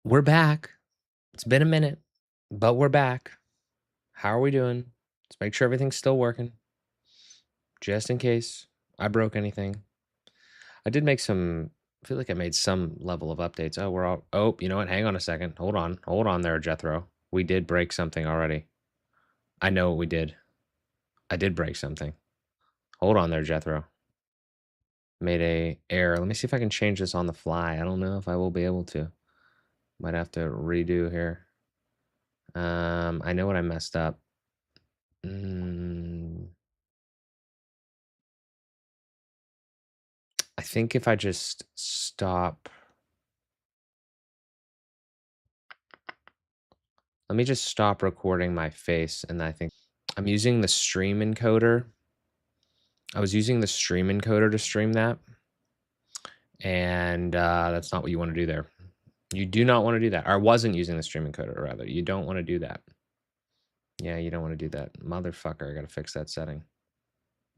We're back. It's been a minute, but we're back. How are we doing? Let's make sure everything's still working, just in case I broke anything. I did make some. I feel like I made some level of updates. Oh, we're all. Oh, you know what? Hang on a second. Hold on there, Jethro. We did break something already. I know what we did. I did break something. Hold on there, Jethro. Made a error. Let me see if I can change this on the fly. I don't know if I will be able to. Might have to redo here. I know what I messed up. I think if I just stop. Let me just stop recording my face, and I think I'm using the stream encoder. I was using the stream encoder to stream that, and that's not what you want to do there. You do not want to do that. Or I wasn't using the stream encoder, rather. You don't want to do that. Yeah, you don't want to do that. Motherfucker, I got to fix that setting.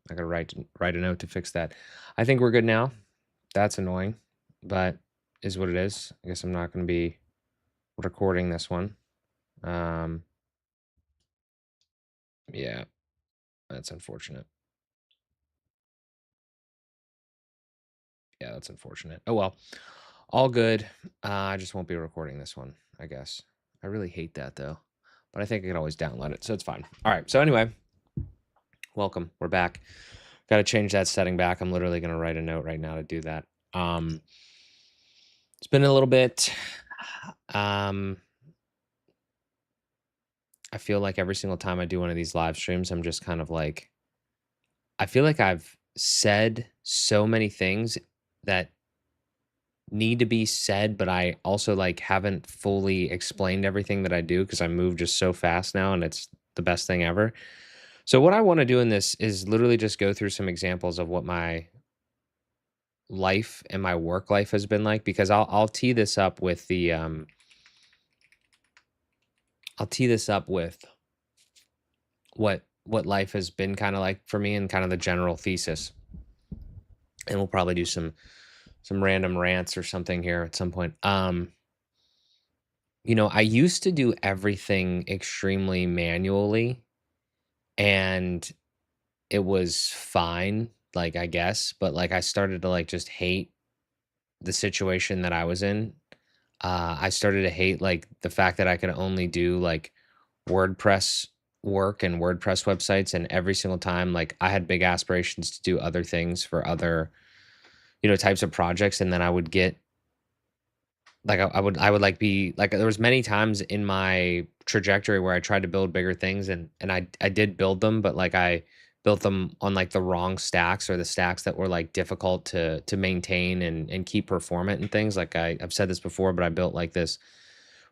I got to write a note to fix that. I think we're good now. That's annoying, but is what it is. I guess I'm not going to be recording this one. Yeah, that's unfortunate. Yeah, that's unfortunate. Oh well, all good. I just won't be recording this one, I guess. I really hate that though, but I think I can always download it, so it's fine. All right, so anyway, welcome. We're back. Got to change that setting back. I'm literally going to write a note right now to do that. It's been a little bit. I feel like every single time I do one of these live streams, I'm just kind of like, I feel like I've said so many things that need to be said, but I also like haven't fully explained everything that I do because I move just so fast now and it's the best thing ever. So what I want to do in this is literally just go through some examples of what my life and my work life has been like, because I'll tee this up with the I'll tee this up with what life has been kind of like for me and kind of the general thesis. And we'll probably do some random rants or something here at some point. You know, I used to do everything extremely manually and it was fine, like I guess, but like I started to like just hate the situation that I was in. I started to hate like the fact that I could only do like WordPress work and WordPress websites, and every single time like I had big aspirations to do other things for other, you know, types of projects, and then I would get like I would like be like there was many times in my trajectory where I tried to build bigger things, and I did build them, but like I built them on like the wrong stacks or the stacks that were like difficult to maintain and keep performant and things. Like I've said this before, but I built like this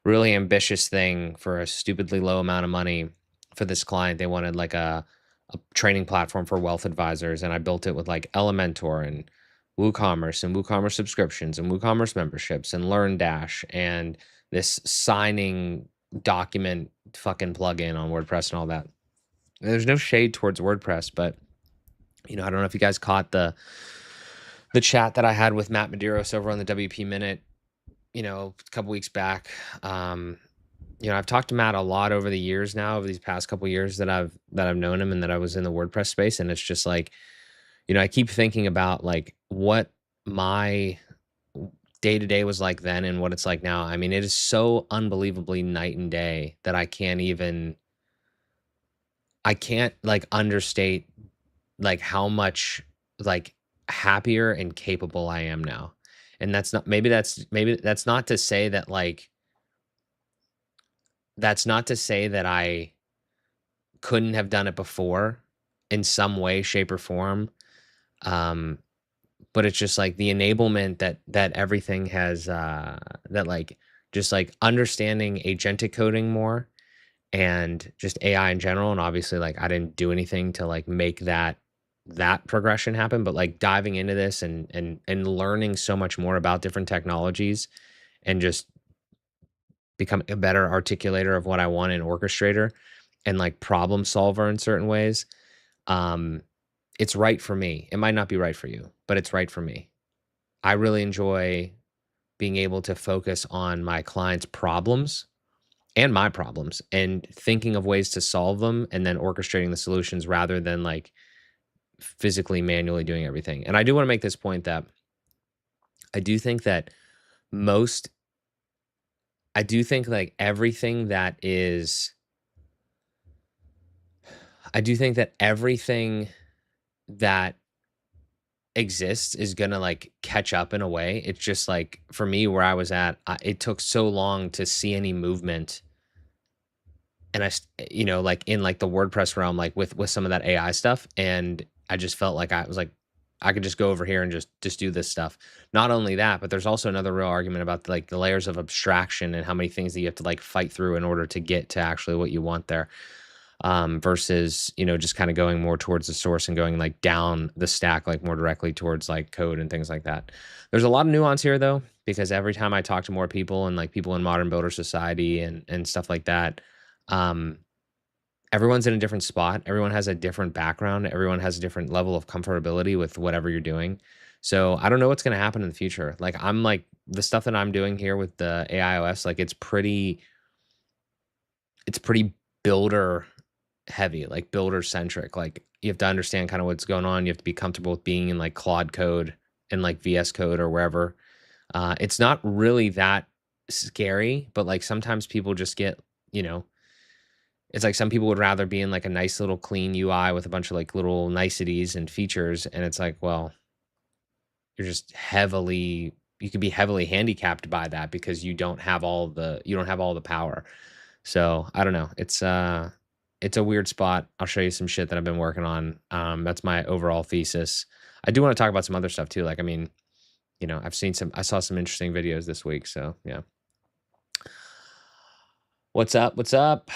really ambitious thing for a stupidly low amount of money for this client. They wanted like a training platform for wealth advisors, and I built it with like Elementor and WooCommerce and WooCommerce subscriptions and WooCommerce memberships and LearnDash and this signing document fucking plugin on WordPress and all that. And there's no shade towards WordPress, but you know, I don't know if you guys caught the chat that I had with Matt Medeiros over on the WP Minute, you know, a couple weeks back. You know, I've talked to Matt a lot over the years now, over these past couple years that I've known him and that I was in the WordPress space, and it's just like, you know, I keep thinking about like what my day to day was like then and what it's like now. I mean, it is so unbelievably night and day that I can't like understate like how much like happier and capable I am now. And that's not, maybe that's not to say that like, that's not to say that I couldn't have done it before in some way, shape, or form. But it's just like the enablement that everything has, that like just like understanding agentic coding more and just AI in general. And obviously, like I didn't do anything to like make that progression happen, but like diving into this and learning so much more about different technologies and just become a better articulator of what I want in orchestrator and like problem solver in certain ways. It's right for me. It might not be right for you, but it's right for me. I really enjoy being able to focus on my clients' problems and my problems and thinking of ways to solve them and then orchestrating the solutions rather than like physically manually doing everything. And I do want to make this point that I do think that most I do think like everything that is I do think that everything that exists is gonna like catch up in a way. It's just like for me where I was at, it took so long to see any movement, and you know, like in like the WordPress realm, like with some of that AI stuff, and I just felt like I was like, I could just go over here and just do this stuff. Not only that, but there's also another real argument about like the layers of abstraction and how many things that you have to like fight through in order to get to actually what you want there. Versus, you know, just kind of going more towards the source and going like down the stack, like more directly towards like code and things like that. There's a lot of nuance here though, because every time I talk to more people and like people in modern builder society and stuff like that, um, everyone's in a different spot. Everyone has a different background. Everyone has a different level of comfortability with whatever you're doing. So I don't know what's going to happen in the future. Like I'm like the stuff that I'm doing here with the AIOS, like it's pretty builder heavy, like builder centric. Like you have to understand kind of what's going on. You have to be comfortable with being in like Claude code and like VS code or wherever. It's not really that scary, but like sometimes people just get, you know, it's like some people would rather be in like a nice little clean UI with a bunch of like little niceties and features. And it's like, well, you're just you could be heavily handicapped by that because you don't have all the power. So I don't know. It's a weird spot. I'll show you some shit that I've been working on. That's my overall thesis. I do want to talk about some other stuff too. Like, I mean, you know, I saw some interesting videos this week. So yeah. What's up? What's up?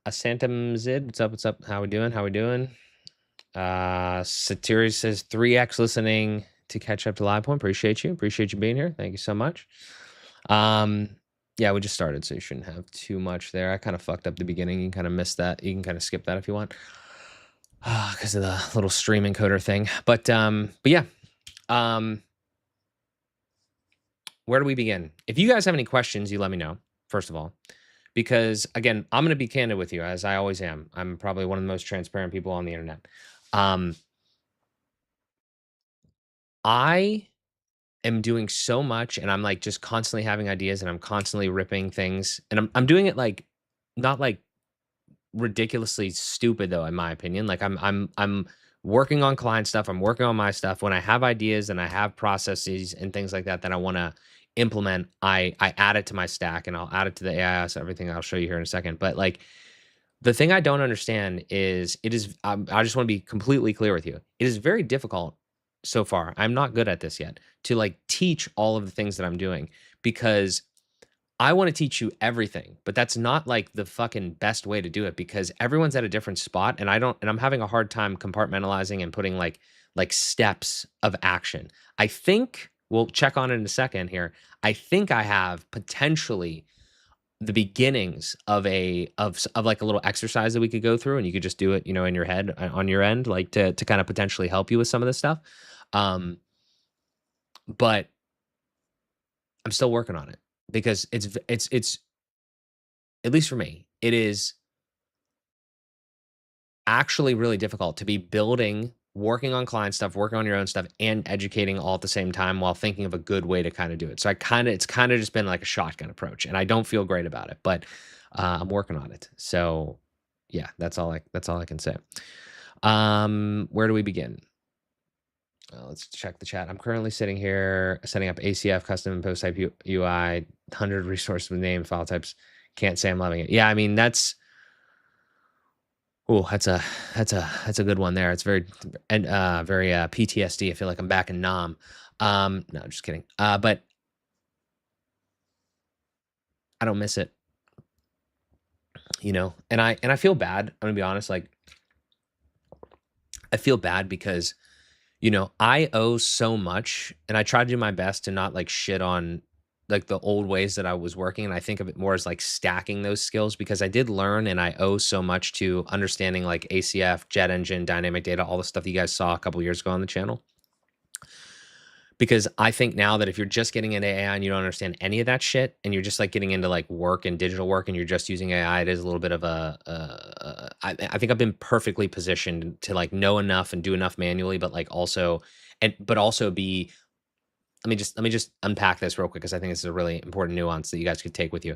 Asantam Zid. What's up? What's up? How we doing? How we doing? Satiri says 3x listening to catch up to live point. Appreciate you. Appreciate you being here. Thank you so much. Yeah, we just started, so you shouldn't have too much there. I kind of fucked up the beginning. You can kind of miss that. You can kind of skip that if you want. Because of the little stream encoder thing. But yeah. Where do we begin? If you guys have any questions, you let me know, first of all. Because again, I'm gonna be candid with you, as I always am. I'm probably one of the most transparent people on the internet. I am doing so much and I'm like just constantly having ideas and I'm constantly ripping things. And I'm doing it like not like ridiculously stupid though, in my opinion. Like I'm working on client stuff, I'm working on my stuff. When I have ideas and I have processes and things like that that I want to implement, I add it to my stack and I'll add it to the AIOS, everything I'll show you here in a second. But like the thing I don't understand is I just want to be completely clear with you. It is very difficult so far. I'm not good at this yet to like teach all of the things that I'm doing because I want to teach you everything, but that's not like the fucking best way to do it because everyone's at a different spot and I'm having a hard time compartmentalizing and putting like steps of action. I think we'll check on it in a second here. I think I have potentially the beginnings of like a little exercise that we could go through and you could just do it, you know, in your head on your end, like to kind of potentially help you with some of this stuff. But I'm still working on it because it's at least for me, it is actually really difficult to be working on client stuff, working on your own stuff, and educating all at the same time while thinking of a good way to kind of do it. So it's kind of just been like a shotgun approach, and I don't feel great about it, but I'm working on it. So yeah, that's all I can say. Where do we begin? Let's check the chat. I'm currently sitting here setting up ACF custom and post type UI, 100 resource with name file types. Can't say I'm loving it. Yeah, I mean that's a good one there. It's very PTSD. I feel like I'm back in Nam. No, just kidding. But I don't miss it. You know, and I feel bad. I'm gonna be honest. Like I feel bad because you know, I owe so much and I try to do my best to not like shit on like the old ways that I was working. And I think of it more as like stacking those skills because I did learn and I owe so much to understanding like ACF, jet engine, dynamic data, all the stuff that you guys saw a couple years ago on the channel. Because I think now that if you're just getting into AI and you don't understand any of that shit, and you're just like getting into like work and digital work, and you're just using AI, it is a little bit of I think I've been perfectly positioned to like know enough and do enough manually, but like also, but also be. Let me just unpack this real quick because I think this is a really important nuance that you guys could take with you.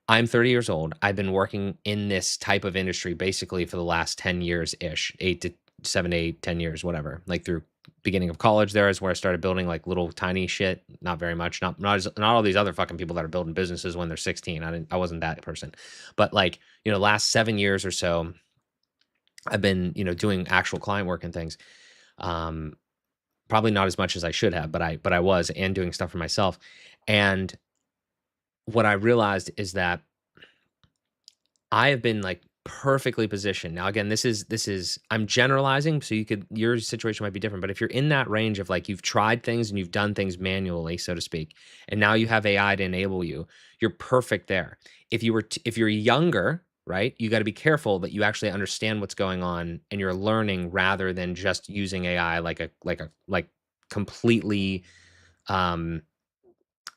I'm 30 years old. I've been working in this type of industry basically for the last 10 years ish, 7 to 8, 10 years, whatever. Like through beginning of college, there is where I started building like little tiny shit. Not very much. Not all these other fucking people that are building businesses when they're 16. I wasn't that person. But like, last 7 years or so, I've been, doing actual client work and things. Um, Probably not as much as I should have, but I was, and doing stuff for myself. And what I realized is that I have been like perfectly positioned. Now, again, this is I'm generalizing, so your situation might be different, but if you're in that range of like you've tried things and you've done things manually, so to speak, and now you have AI to enable you, you're perfect there. If you're younger, right, you got to be careful that you actually understand what's going on and you're learning rather than just using AI like completely um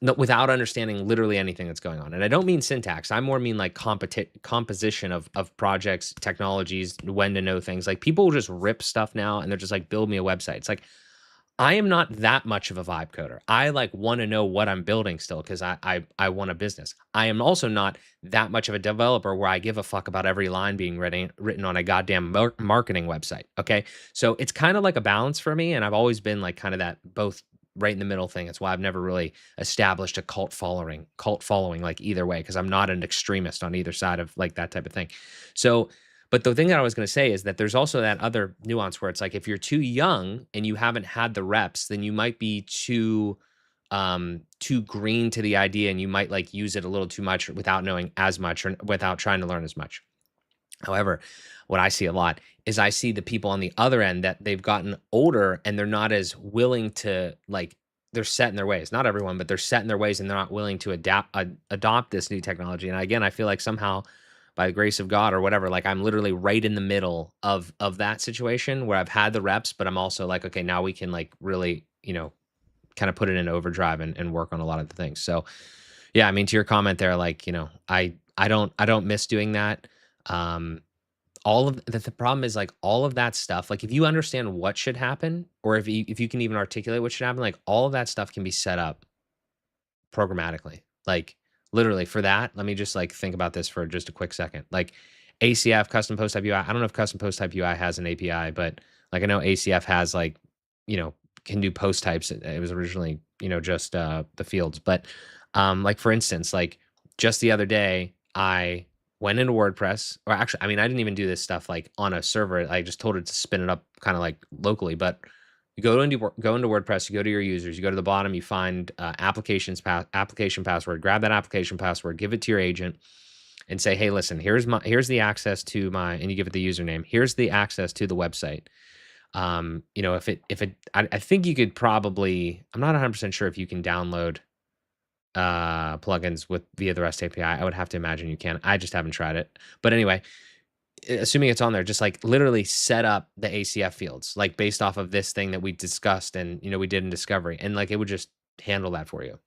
no, without understanding literally anything that's going on. And I don't mean syntax. I more mean like composition of projects, technologies, when to know things. Like people will just rip stuff now and they're just like, build me a website. It's like, I am not that much of a vibe coder. I like want to know what I'm building still because I want a business. I am also not that much of a developer where I give a fuck about every line being written on a goddamn marketing website. Okay, so it's kind of like a balance for me, and I've always been like kind of that both right in the middle thing. It's why I've never really established a cult following like either way because I'm not an extremist on either side of like that type of thing. So but the thing that I was going to say is that there's also that other nuance where it's like if you're too young and you haven't had the reps, then you might be too green to the idea and you might like use it a little too much without knowing as much or without trying to learn as much. However, what I see a lot is I see the people on the other end that they've gotten older and they're not as willing to like they're set in their ways. Not everyone, but they're set in their ways and they're not willing to adopt this new technology. And again, I feel like somehow by the grace of God or whatever, like I'm literally right in the middle of that situation where I've had the reps, but I'm also like, okay, now we can like really, kind of put it in overdrive and work on a lot of the things. So yeah, I mean, to your comment there, like, I don't miss doing that. Um, all of the problem is like all of that stuff, like if you understand what should happen, or if you can even articulate what should happen, like all of that stuff can be set up programmatically. Like literally for that, let me just like think about this for just a quick second. Like ACF custom post type UI. I don't know if custom post type UI has an API, but like I know ACF has like, can do post types. It was originally, just the fields. But like for instance, like just the other day, I went into WordPress, or actually, I mean, I didn't even do this stuff like on a server. I just told it to spin it up kind of like locally, but you go into WordPress, you go to your users, you go to the bottom, you find application password, grab that application password, give it to your agent, and say, hey, listen, here's the access to my, and you give it the username. Here's the access to the website. I think you could probably, I'm not 100% sure if you can download plugins via the REST API. I would have to imagine you can. I just haven't tried it. But anyway, assuming it's on there, just like literally set up the ACF fields, like based off of this thing that we discussed and we did in discovery, and like it would just handle that for you.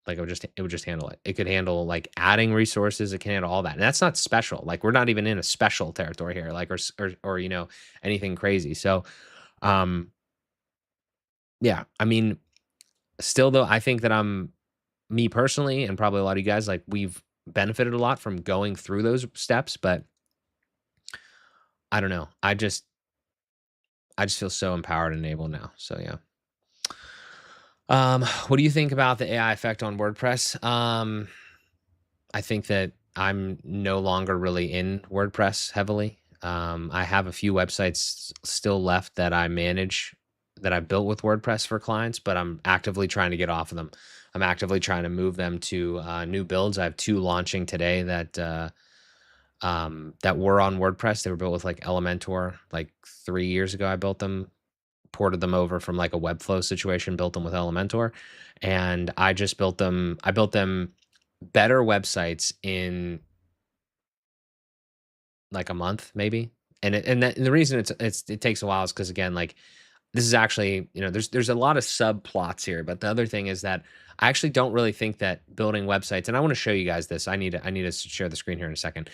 Like it would just handle it. It could handle like adding resources. It can handle all that, and that's not special. Like we're not even in a special territory here, like or anything crazy. So, um, yeah, I mean, still though, I think that me personally, and probably a lot of you guys, like we've benefited a lot from going through those steps, but I don't know. I just feel so empowered and enabled now. So yeah. What do you think about the AI effect on WordPress? I think that I'm no longer really in WordPress heavily. I have a few websites still left that I manage that I built with WordPress for clients, but I'm actively trying to get off of them. I'm actively trying to move them to new builds. I have two launching today that were on WordPress. They were built with like Elementor. Like 3 years ago, I built them, ported them over from like a Webflow situation, built them with Elementor, and I just built them. I built them better websites in like a month, maybe. And the reason it takes a while is because again, like this is actually, there's a lot of subplots here, but the other thing is that I actually don't really think that building websites, and I want to show you guys this. I need to share the screen here in a second.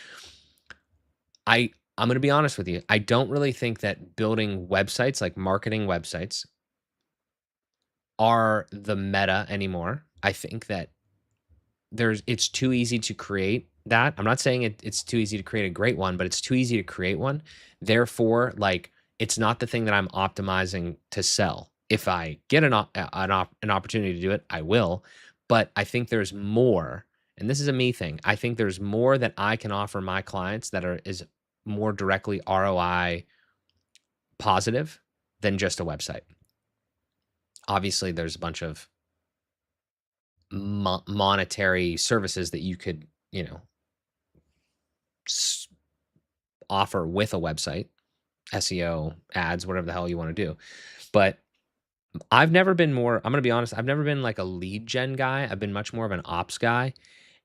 I'm going to be honest with you. I don't really think that building websites, like marketing websites, are the meta anymore. I think that it's too easy to create that. I'm not saying it's too easy to create a great one, but it's too easy to create one. Therefore, like, it's not the thing that I'm optimizing to sell. If I get an opportunity to do it, I will. But I think there's more, and this is a me thing. I think there's more that I can offer my clients that is more directly ROI positive than just a website. Obviously, there's a bunch of monetary services that you could, offer with a website, SEO, ads, whatever the hell you want to do. But I've never been more, I'm going to be honest, I've never been like a lead gen guy. I've been much more of an ops guy.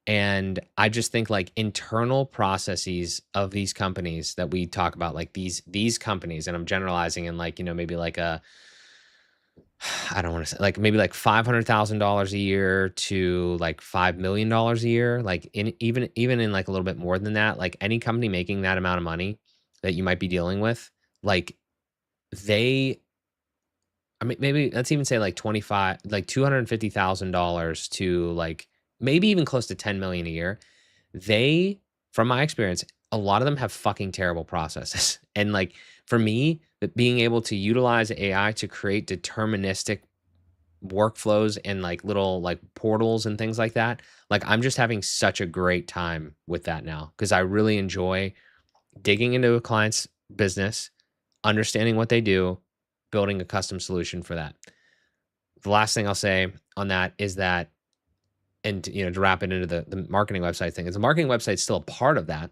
And I just think like internal processes of these companies that we talk about, like these companies, and I'm generalizing in like, maybe like I don't want to say like maybe like $500,000 a year to like $5 million a year, like even in like a little bit more than that, like any company making that amount of money that you might be dealing with, like they, I mean, maybe let's even say like $250,000 to like maybe even close to 10 million a year. They, from my experience, a lot of them have fucking terrible processes. And like for me, being able to utilize AI to create deterministic workflows and like little like portals and things like that, like I'm just having such a great time with that now because I really enjoy digging into a client's business, understanding what they do, building a custom solution for that. The last thing I'll say on that is that, and to wrap it into the marketing website thing, is the marketing website is still a part of that.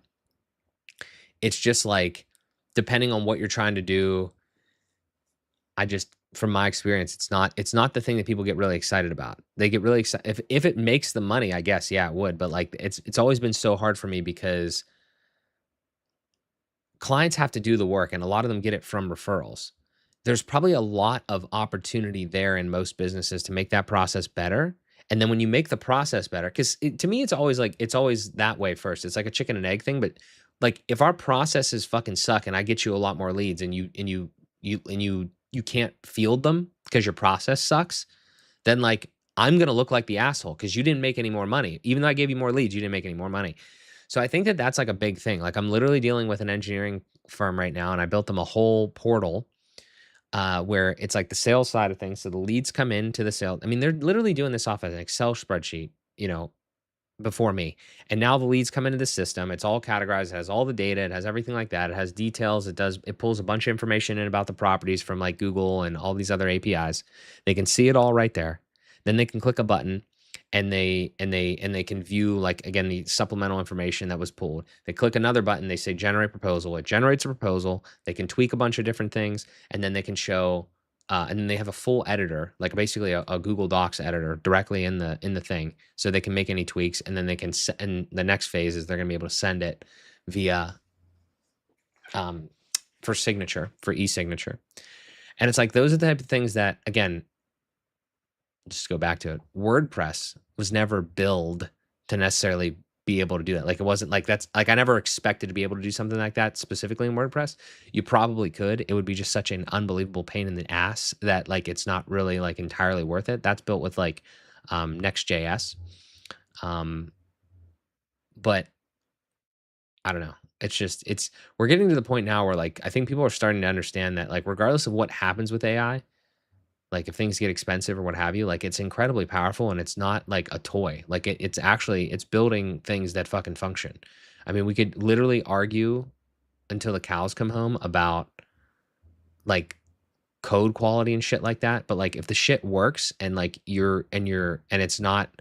It's just like, depending on what you're trying to do, from my experience, it's not the thing that people get really excited about. They get really excited if it makes the money, I guess, yeah, it would. But like it's always been so hard for me because clients have to do the work and a lot of them get it from referrals. There's probably a lot of opportunity there in most businesses to make that process better. And then when you make the process better, because to me, it's always that way first. It's like a chicken and egg thing. But like if our processes fucking suck and I get you a lot more leads and you can't field them because your process sucks, then like I'm gonna look like the asshole because you didn't make any more money. Even though I gave you more leads, you didn't make any more money. So I think that that's like a big thing. Like I'm literally dealing with an engineering firm right now, and I built them a whole portal where it's like the sales side of things. So the leads come into the sale. I mean, they're literally doing this off of an Excel spreadsheet, before me. And now the leads come into the system. It's all categorized. It has all the data. It has everything like that. It has details. It pulls a bunch of information in about the properties from like Google and all these other APIs. They can see it all right there. Then they can click a button and they can view, like, again, the supplemental information that was pulled. They click another button, they say generate proposal. It generates a proposal. They can tweak a bunch of different things, and then they can show and then they have a full editor, like basically a Google Docs editor directly in the thing, so they can make any tweaks, and then they can and the next phase is they're going to be able to send it via for signature, for e-signature. And it's like those are the type of things that, again, just go back to it. WordPress was never built to necessarily be able to do that. Like it wasn't like that's like I never expected to be able to do something like that specifically in WordPress. You probably could. It would be just such an unbelievable pain in the ass that like it's not really like entirely worth it. That's built with like Next.js. But I don't know. We're getting to the point now where like I think people are starting to understand that like regardless of what happens with AI, like if things get expensive or what have you, like it's incredibly powerful and it's not like a toy. Like it's building things that fucking function. I mean, we could literally argue until the cows come home about like code quality and shit like that. But like if the shit works and like and it's not,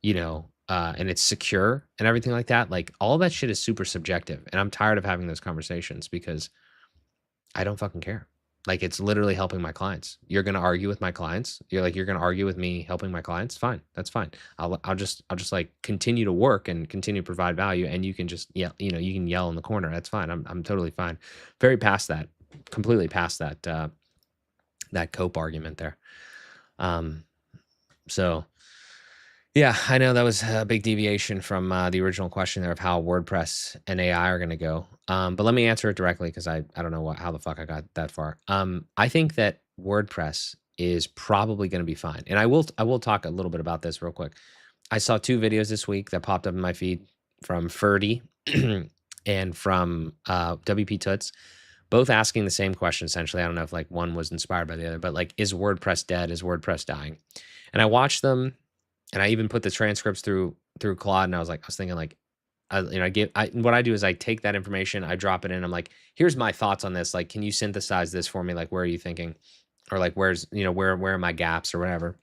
and it's secure and everything like that, like all that shit is super subjective. And I'm tired of having those conversations because I don't fucking care. Like it's literally helping my clients. You're going to argue with my clients. You're going to argue with me helping my clients. Fine. That's fine. I'll just like continue to work and continue to provide value. And you can just, you can yell in the corner. That's fine. I'm totally fine. Very past that, completely past that that cope argument there. So yeah, I know that was a big deviation from the original question there of how WordPress and AI are going to go. But let me answer it directly because I don't know how the fuck I got that far. I think that WordPress is probably going to be fine, and I will talk a little bit about this real quick. I saw two videos this week that popped up in my feed from Ferdy and from WP Toots, both asking the same question essentially. I don't know if like one was inspired by the other, but like, is WordPress dead? Is WordPress dying? And I watched them, and I even put the transcripts through Claude, and I was thinking like, what I do is I take that information, I drop it in. I'm like, here's my thoughts on this. Like, can you synthesize this for me? Like, where are you thinking? Or like, where are my gaps or whatever?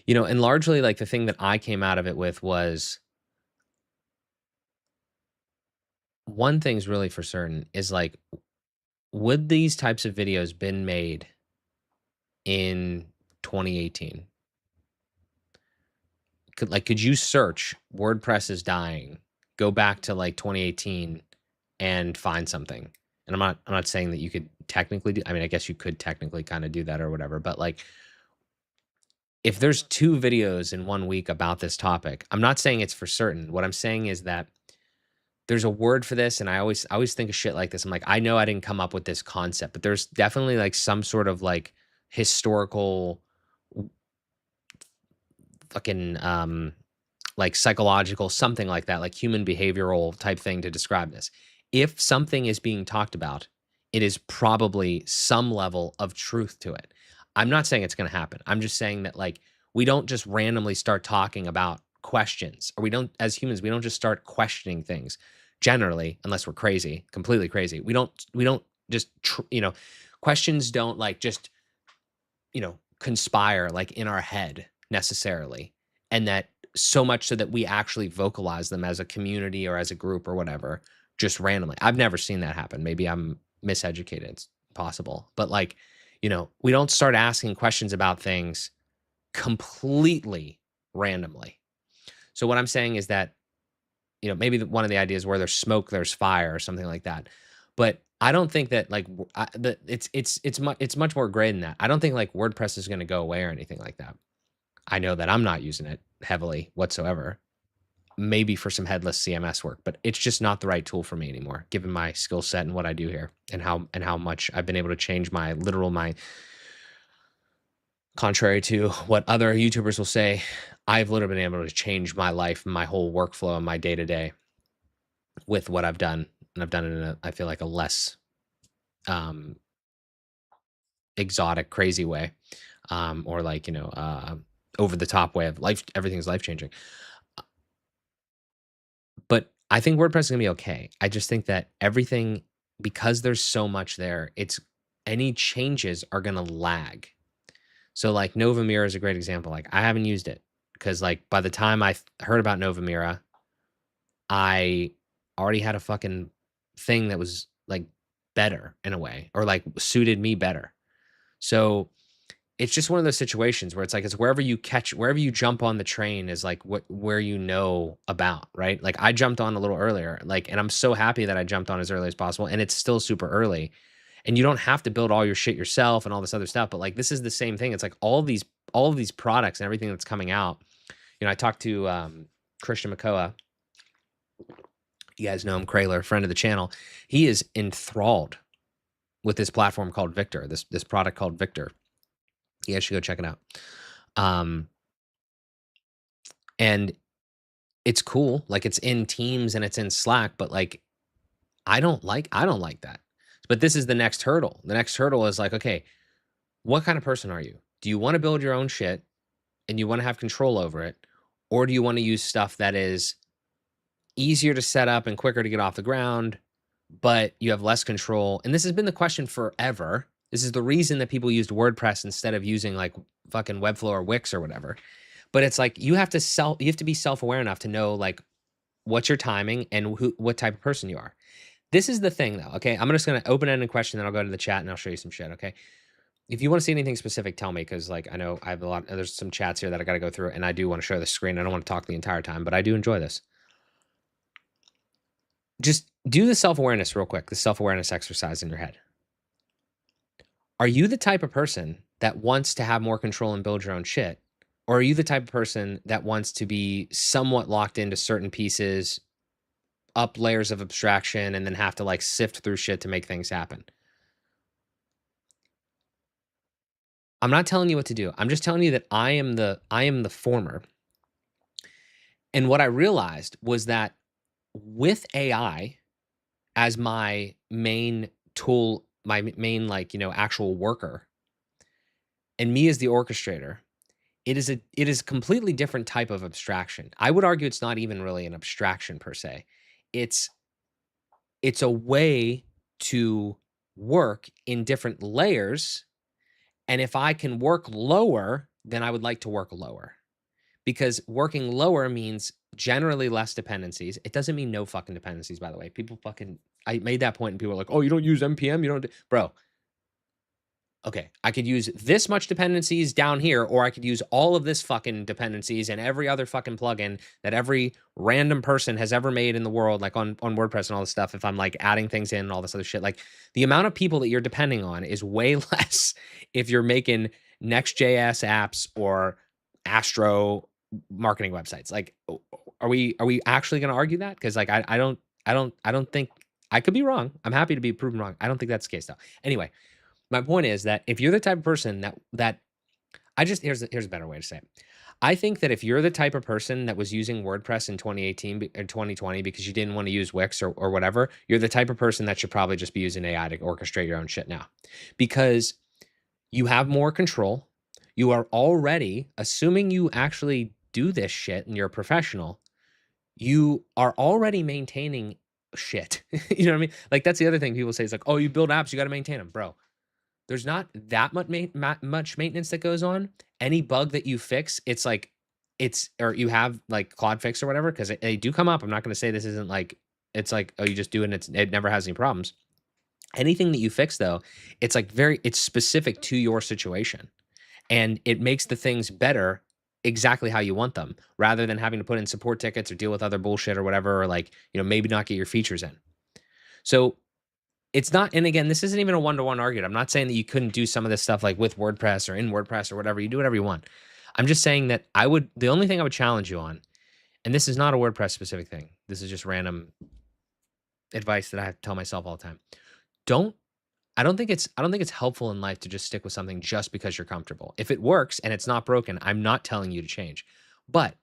And largely like the thing that I came out of it with was one thing's really for certain is like, would these types of videos been made in 2018? Could you search WordPress is dying, go back to like 2018 and find something? And I'm not saying that you could technically do, I mean, I guess you could technically kind of do that or whatever, but like, if there's two videos in 1 week about this topic, I'm not saying it's for certain. What I'm saying is that there's a word for this, and I always think of shit like this. I'm like, I know I didn't come up with this concept, but there's definitely like some sort of like historical fucking like psychological, something like that, like human behavioral type thing to describe this. If something is being talked about, it is probably some level of truth to it. I'm not saying it's going to happen. I'm just saying that like, we don't just randomly start talking about questions, or we don't, as humans, we don't just start questioning things generally, unless we're crazy, completely crazy. We don't just, questions don't like just, conspire like in our head necessarily. And that so much so that we actually vocalize them as a community or as a group or whatever, just randomly. I've never seen that happen. Maybe I'm miseducated. It's possible. But like, we don't start asking questions about things completely randomly. So what I'm saying is that, maybe one of the ideas where there's smoke, there's fire or something like that. But I don't think that like it's much more gray than that. I don't think like WordPress is going to go away or anything like that. I know that I'm not using it heavily whatsoever. Maybe for some headless CMS work, but it's just not the right tool for me anymore, given my skill set and what I do here, and how much I've been able to change my contrary to what other YouTubers will say, I've literally been able to change my life, my whole workflow, and my day to day with what I've done, and I've done it in I feel like a less um, exotic, crazy way, or like over the top way of life. Everything's life changing. But I think WordPress is gonna be okay. I just think that everything, because there's so much there, it's any changes are gonna lag. So like Nova Mira is a great example. Like I haven't used it because like by the time I heard about Nova Mira, I already had a fucking thing that was like better in a way, or like suited me better. So it's just one of those situations where it's like, it's wherever you jump on the train is like where about, right? Like I jumped on a little earlier, like, and I'm so happy that I jumped on as early as possible, and it's still super early. And you don't have to build all your shit yourself and all this other stuff, but like this is the same thing. It's like all of these products and everything that's coming out. I talked to Christian McCoa. You guys know him, Krayler, friend of the channel. He is enthralled with this platform called Victor, this product called Victor. You guys should go check it out. And it's cool. Like it's in Teams and it's in Slack, but like I don't like that. But this is the next hurdle. The next hurdle is like, okay, what kind of person are you? Do you want to build your own shit and you want to have control over it? Or do you want to use stuff that is easier to set up and quicker to get off the ground, but you have less control? And this has been the question forever. This is the reason that people used WordPress instead of using like fucking Webflow or Wix or whatever. But it's like you have to be self-aware enough to know like what's your timing and what type of person you are. This is the thing though, okay? I'm just gonna open-ended question, then I'll go to the chat and I'll show you some shit, okay? If you want to see anything specific, tell me, because like I know I have there's some chats here that I gotta go through, and I do want to share the screen. I don't want to talk the entire time, but I do enjoy this. Just do the self-awareness real quick, the self-awareness exercise in your head. Are you the type of person that wants to have more control and build your own shit? Or are you the type of person that wants to be somewhat locked into certain pieces, up layers of abstraction, and then have to like sift through shit to make things happen? I'm not telling you what to do. I'm just telling you that I am the former. And what I realized was that with AI as my main tool, my main like, actual worker, and me as the orchestrator, it is a completely different type of abstraction. I would argue it's not even really an abstraction per se. It's it's a way to work in different layers, and if I can work lower, then I would like to work lower. Because working lower means generally less dependencies. It doesn't mean no fucking dependencies, by the way. People fucking I made that point and people are like, "Oh, you don't use npm, you don't do—" Bro, okay, I could use this much dependencies down here, or I could use all of this fucking dependencies and every other fucking plugin that every random person has ever made in the world, like on WordPress and all this stuff. If I'm like adding things in and all this other shit, like the amount of people that you're depending on is way less if you're making Next.js apps or Astro marketing websites. Like, are we actually going to argue that? Because like I don't think I could be wrong. I'm happy to be proven wrong. I don't think that's the case though. Anyway, my point is that if you're the type of person that I just here's a better way to say it. I think that if you're the type of person that was using WordPress in 2018 or 2020 because you didn't want to use Wix or whatever, you're the type of person that should probably just be using AI to orchestrate your own shit now. Because you have more control. You are already, assuming you actually do this shit and you're a professional, you are already maintaining shit. You know what I mean? Like that's the other thing people say is like, "Oh, you build apps, you got to maintain them." Bro, there's not that much maintenance that goes on. Any bug that you fix, it's like or you have like Claude fix or whatever, because they do come up. I'm not going to say this isn't like it's like, oh, you just do it and it never has any problems. Anything that you fix though, it's like it's specific to your situation, and it makes the things better exactly how you want them, rather than having to put in support tickets or deal with other bullshit or whatever, or like, maybe not get your features in. So it's not, and again, this isn't even a one-to-one argument. I'm not saying that you couldn't do some of this stuff like with WordPress or in WordPress or whatever. You do whatever you want. I'm just saying that the only thing I would challenge you on, and this is not a WordPress specific thing. This is just random advice that I have to tell myself all the time. Don't, I don't think it's helpful in life to just stick with something just because you're comfortable. If it works and it's not broken, I'm not telling you to change. But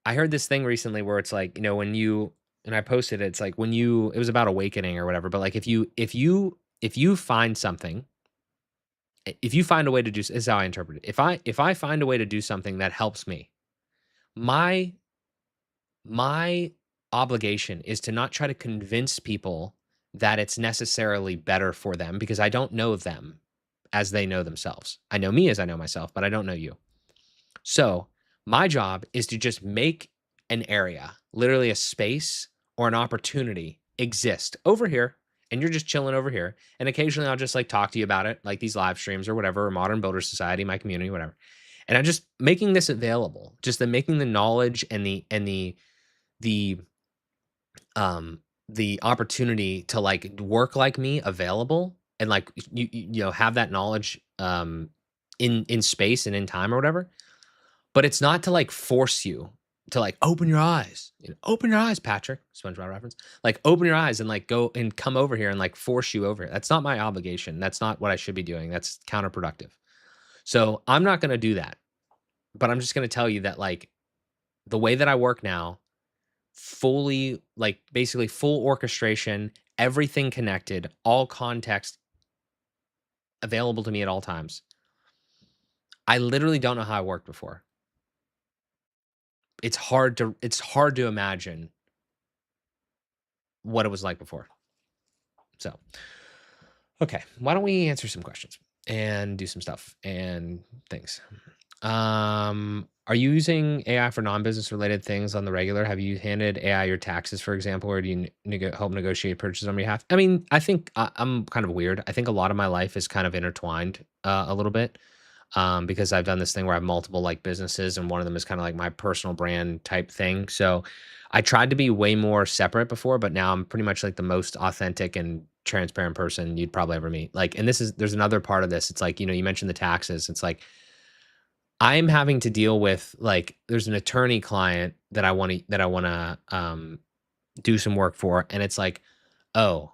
I heard this thing recently where it's like, when you, and I posted it, it's like it was about awakening or whatever, but like if you find something, if you find a way to do, this is how I interpret it. If I find a way to do something that helps me, my my obligation is to not try to convince people that it's necessarily better for them, because I don't know them as they know themselves. I know me as I know myself, but I don't know you. So my job is to just make an area, literally a space or an opportunity exist over here. And you're just chilling over here. And occasionally I'll just like talk to you about it, like these live streams or whatever, or Modern Builder Society, my community, whatever. And I'm just making this available, just the making the knowledge and the the opportunity to like work like me available, and like have that knowledge in space and in time or whatever. But it's not to like force you to like open your eyes. Open your eyes, Patrick. SpongeBob reference. Like open your eyes and like go and come over here and like force you over here. That's not my obligation. That's not what I should be doing. That's counterproductive. So I'm not going to do that. But I'm just going to tell you that like the way that I work now, fully like basically full orchestration, everything connected, all context available to me at all times. I literally don't know how I worked before. It's hard to imagine what it was like before. So, okay, why don't we answer some questions and do some stuff and things. Are you using AI for non-business related things on the regular? Have you handed AI your taxes, for example, or do you help negotiate purchases on behalf? I mean, I think I'm kind of weird. I think a lot of my life is kind of intertwined a little bit. because I've done this thing where I have multiple like businesses, and one of them is kind of like my personal brand type thing. So I tried to be way more separate before, but now I'm pretty much like the most authentic and transparent person you'd probably ever meet. Like, and there's another part of this. It's like, you mentioned the taxes. It's like I'm having to deal with like there's an attorney client that I want to do some work for, and it's like, oh,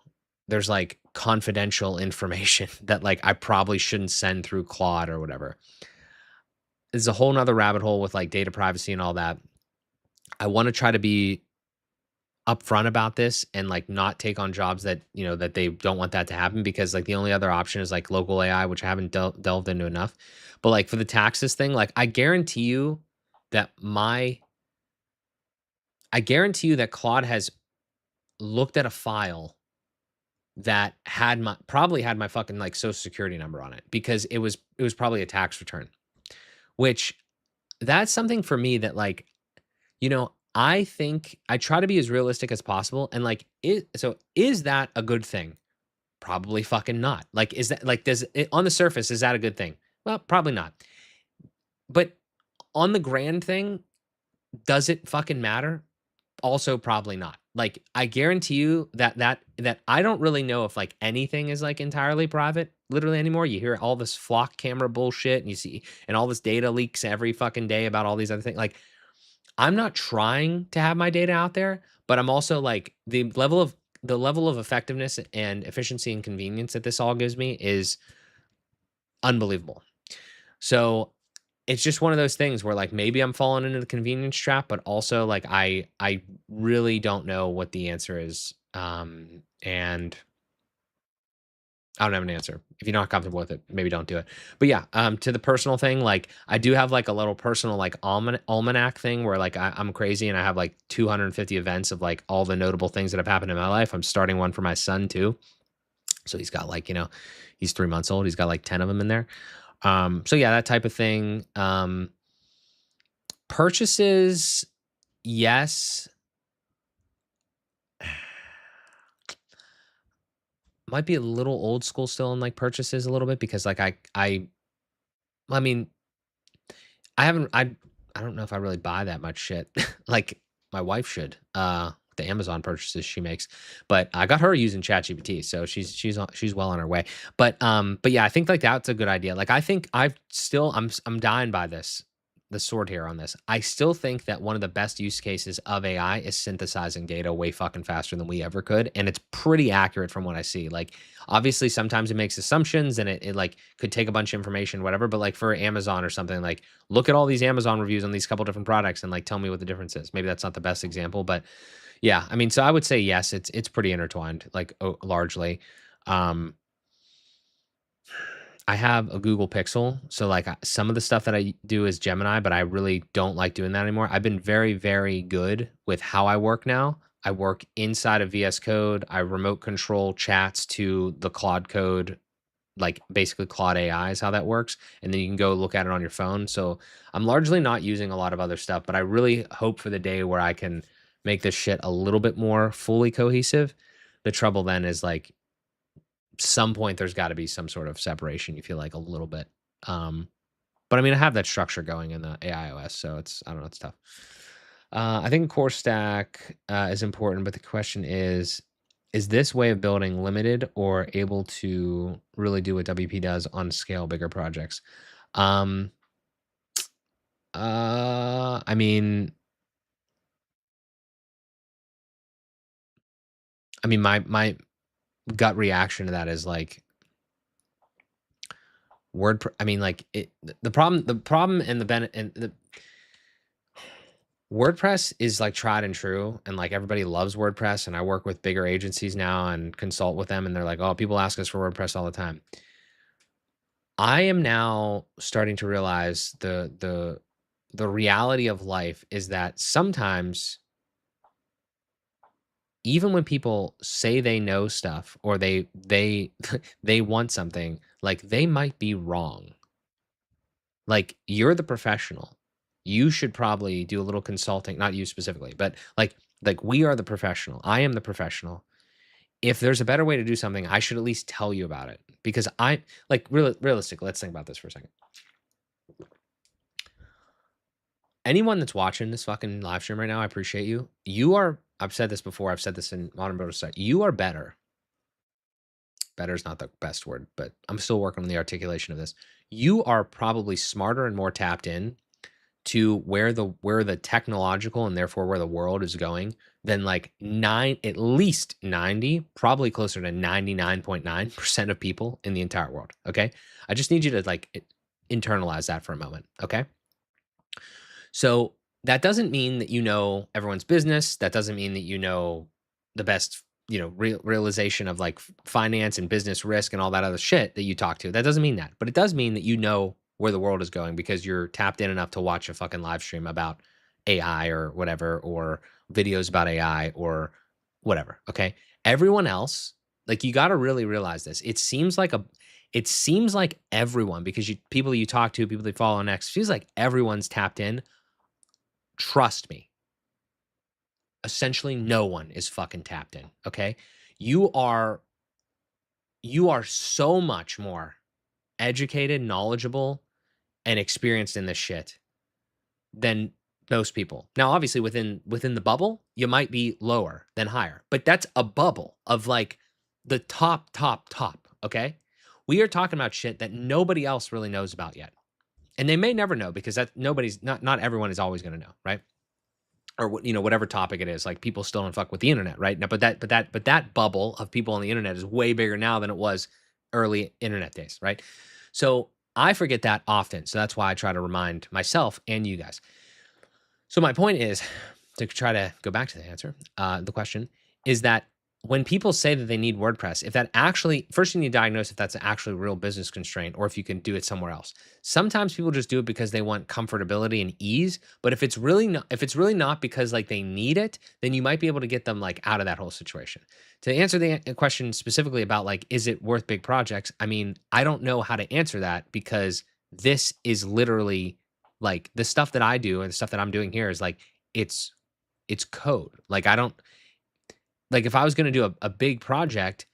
there's like confidential information that like I probably shouldn't send through Claude or whatever. It's a whole nother rabbit hole with like data privacy and all that. I want to try to be upfront about this and like not take on jobs that that they don't want that to happen, because like the only other option is like local AI, which I haven't delved into enough. But like for the taxes thing, like that my I guarantee you that Claude has looked at a file that probably had my fucking like social security number on it, because it was probably a tax return, which that's something for me that like, I think I try to be as realistic as possible, and like is that a good thing? Probably fucking not. Like is that like does it on the surface, is that a good thing? Well, probably not. But on the grand thing, does it fucking matter? Also probably not. Like I guarantee you that I don't really know if like anything is like entirely private literally anymore. You hear all this flock camera bullshit, and you see and all this data leaks every fucking day about all these other things. Like I'm not trying to have my data out there, but I'm also like the level of effectiveness and efficiency and convenience that this all gives me is unbelievable. So it's just one of those things where like maybe I'm falling into the convenience trap, but also like I really don't know what the answer is. And I don't have an answer. If you're not comfortable with it, maybe don't do it. But yeah, to the personal thing, like I do have like a little personal like almanac thing where like I'm crazy and I have like 250 events of like all the notable things that have happened in my life. I'm starting one for my son too. So he's got like, he's 3 months old. He's got like 10 of them in there. So yeah, that type of thing. Purchases, yes. Might be a little old school still in like purchases a little bit, because like I mean, I haven't I don't know if I really buy that much shit. Like my wife should. The Amazon purchases she makes. But I got her using ChatGPT, so she's well on her way. But yeah, I think like that's a good idea. Like I think I'm dying by the sword here on this. I still think that one of the best use cases of AI is synthesizing data way fucking faster than we ever could. And it's pretty accurate from what I see. Like obviously sometimes it makes assumptions, and it like could take a bunch of information, whatever. But like for Amazon or something, like look at all these Amazon reviews on these couple different products and like tell me what the difference is. Maybe that's not the best example, but yeah, I mean, so I would say yes, it's pretty intertwined, like largely. Um, I have a Google Pixel, so like some of the stuff that I do is Gemini, but I really don't like doing that anymore. I've been very, very good with how I work now. I work inside of VS Code. I remote control chats to the Claude Code, like basically Claude AI is how that works, and then you can go look at it on your phone. So I'm largely not using a lot of other stuff, but I really hope for the day where I can make this shit a little bit more fully cohesive. The trouble then is like some point there's got to be some sort of separation. You feel like a little bit. Um, but I mean, I have that structure going in the AIOS, so I don't know, it's tough. I think core stack is important, but the question is this way of building limited or able to really do what WP does on scale bigger projects? Um, I mean, my gut reaction to that is like I mean, like the problem and the benefit and the WordPress is like tried and true, and like everybody loves WordPress. And I work with bigger agencies now and consult with them, and they're like, "Oh, people ask us for WordPress all the time." I am now starting to realize the reality of life is that sometimes even when people say they know stuff, or they they want something, like they might be wrong. Like you're the professional. You should probably do a little consulting, not you specifically, but like we are the professional. I am the professional. If there's a better way to do something, I should at least tell you about it, because I like realistic. Let's think about this for a second. anyone that's watching this fucking live stream right now, I appreciate you. You are, I've said this before, I've said this in Modern Builder site. You are better. Better is not the best word, but I'm still working on the articulation of this. You are probably smarter and more tapped in to where the technological and therefore where the world is going than like at least 90, probably closer to 99.9% of people in the entire world. Okay. I just need you to like internalize that for a moment. Okay. So that doesn't mean that you know everyone's business. That doesn't mean that you know the best, realization of like finance and business risk and all that other shit that you talk to. That doesn't mean that, but it does mean that you know where the world is going because you're tapped in enough to watch a fucking live stream about AI or whatever, or videos about AI or whatever. Okay. Everyone else, like you got to really realize this. It seems like everyone, because people you talk to, people that follow on X, feels like everyone's tapped in. Trust me. Essentially, no one is fucking tapped in. Okay. You are so much more educated, knowledgeable, and experienced in this shit than most people. Now, obviously, within the bubble, you might be lower than higher, but that's a bubble of like the top. Okay. We are talking about shit that nobody else really knows about yet. And they may never know because not everyone is always going to know, right? Or whatever topic it is, like people still don't fuck with the internet, right? Now, but that bubble of people on the internet is way bigger now than it was early internet days, right? So I forget that often. So that's why I try to remind myself and you guys. So my point is, to try to go back to the answer, the question is that when people say that they need WordPress, if that actually, first you need to diagnose if that's actually a real business constraint or if you can do it somewhere else. Sometimes people just do it because they want comfortability and ease. But if it's really not because like they need it, then you might be able to get them like out of that whole situation. To answer the question specifically about like, is it worth big projects? I mean, I don't know how to answer that because this is literally like the stuff that I do and the stuff that I'm doing here is like, it's code. Like I don't, like if I was going to do a big project,